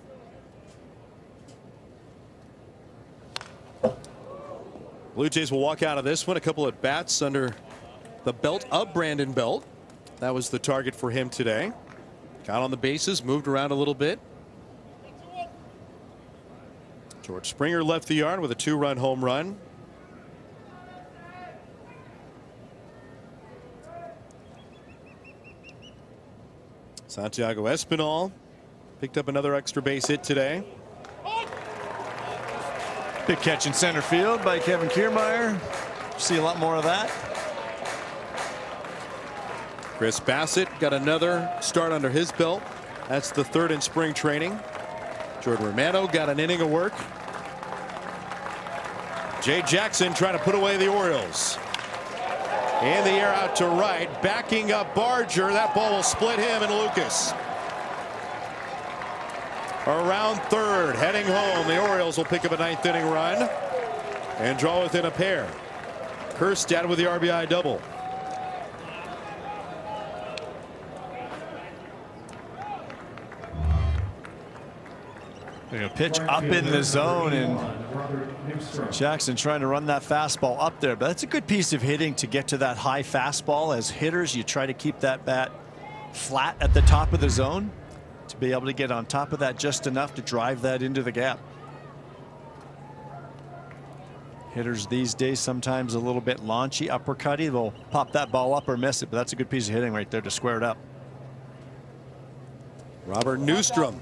Blue Jays will walk out of this one. A couple at bats under the belt of Brandon Belt. That was the target for him today. Got on the bases, moved around a little bit. George Springer left the yard with a 2-run home run. Santiago Espinal picked up another extra base hit today. Big catch in center field by Kevin Kiermaier. See a lot more of that. Chris Bassett got another start under his belt. That's the 3rd in spring training. Jordan Romano got an inning of work. Jay Jackson trying to put away the Orioles. In the air out to right, backing up Barger. That ball will split him and Lucas. Around third, heading home. The Orioles will pick up a 9th inning run and draw within a pair. Kerstad with the RBI double. A pitch up in the zone, and Jackson trying to run that fastball up there. But that's a good piece of hitting to get to that high fastball. As hitters, you try to keep that bat flat at the top of the zone to be able to get on top of that just enough to drive that into the gap. Hitters these days sometimes a little bit launchy, uppercutty. They'll pop that ball up or miss it, but that's a good piece of hitting right there to square it up. Robert Newstrom.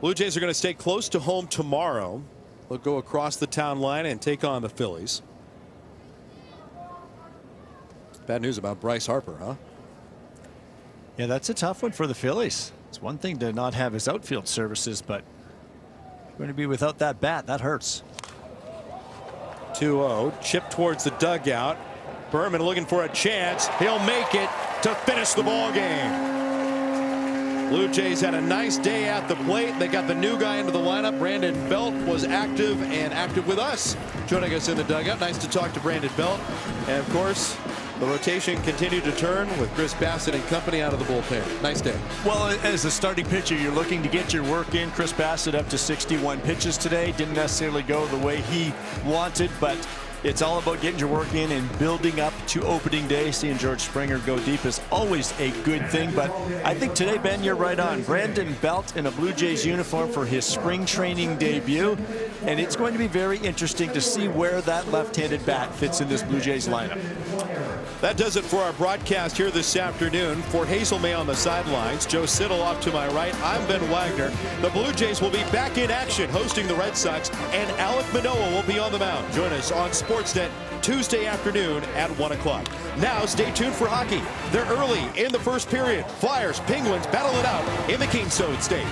Blue Jays are going to stay close to home tomorrow. They'll go across the town line and take on the Phillies. Bad news about Bryce Harper, huh? Yeah, that's a tough one for the Phillies. It's one thing to not have his outfield services, but going to be without that bat, that hurts. 2-0, chip towards the dugout. Berman looking for a chance. He'll make it to finish the ball game. Blue Jays had a nice day at the plate. They got the new guy into the lineup. Brandon Belt was active with us, joining us in the dugout. Nice to talk to Brandon Belt. And of course, the rotation continued to turn with Chris Bassett and company out of the bullpen. Nice day. Well, as a starting pitcher, you're looking to get your work in. Chris Bassett up to 61 pitches today. Didn't necessarily go the way he wanted, but it's all about getting your work in and building up to opening day. Seeing George Springer go deep is always a good thing, but I think today, Ben, you're right on. Brandon Belt in a Blue Jays uniform for his spring training debut, and it's going to be very interesting to see where that left-handed bat fits in this Blue Jays lineup. That does it for our broadcast here this afternoon. For Hazel May on the sidelines, Joe Siddall off to my right, I'm Ben Wagner. The Blue Jays will be back in action hosting the Red Sox, and Alek Manoah will be on the mound. Join us on Sportsnet Tuesday afternoon at 1 o'clock. Now stay tuned for hockey. They're early in the first period. Flyers, Penguins battle it out in the Keystone State.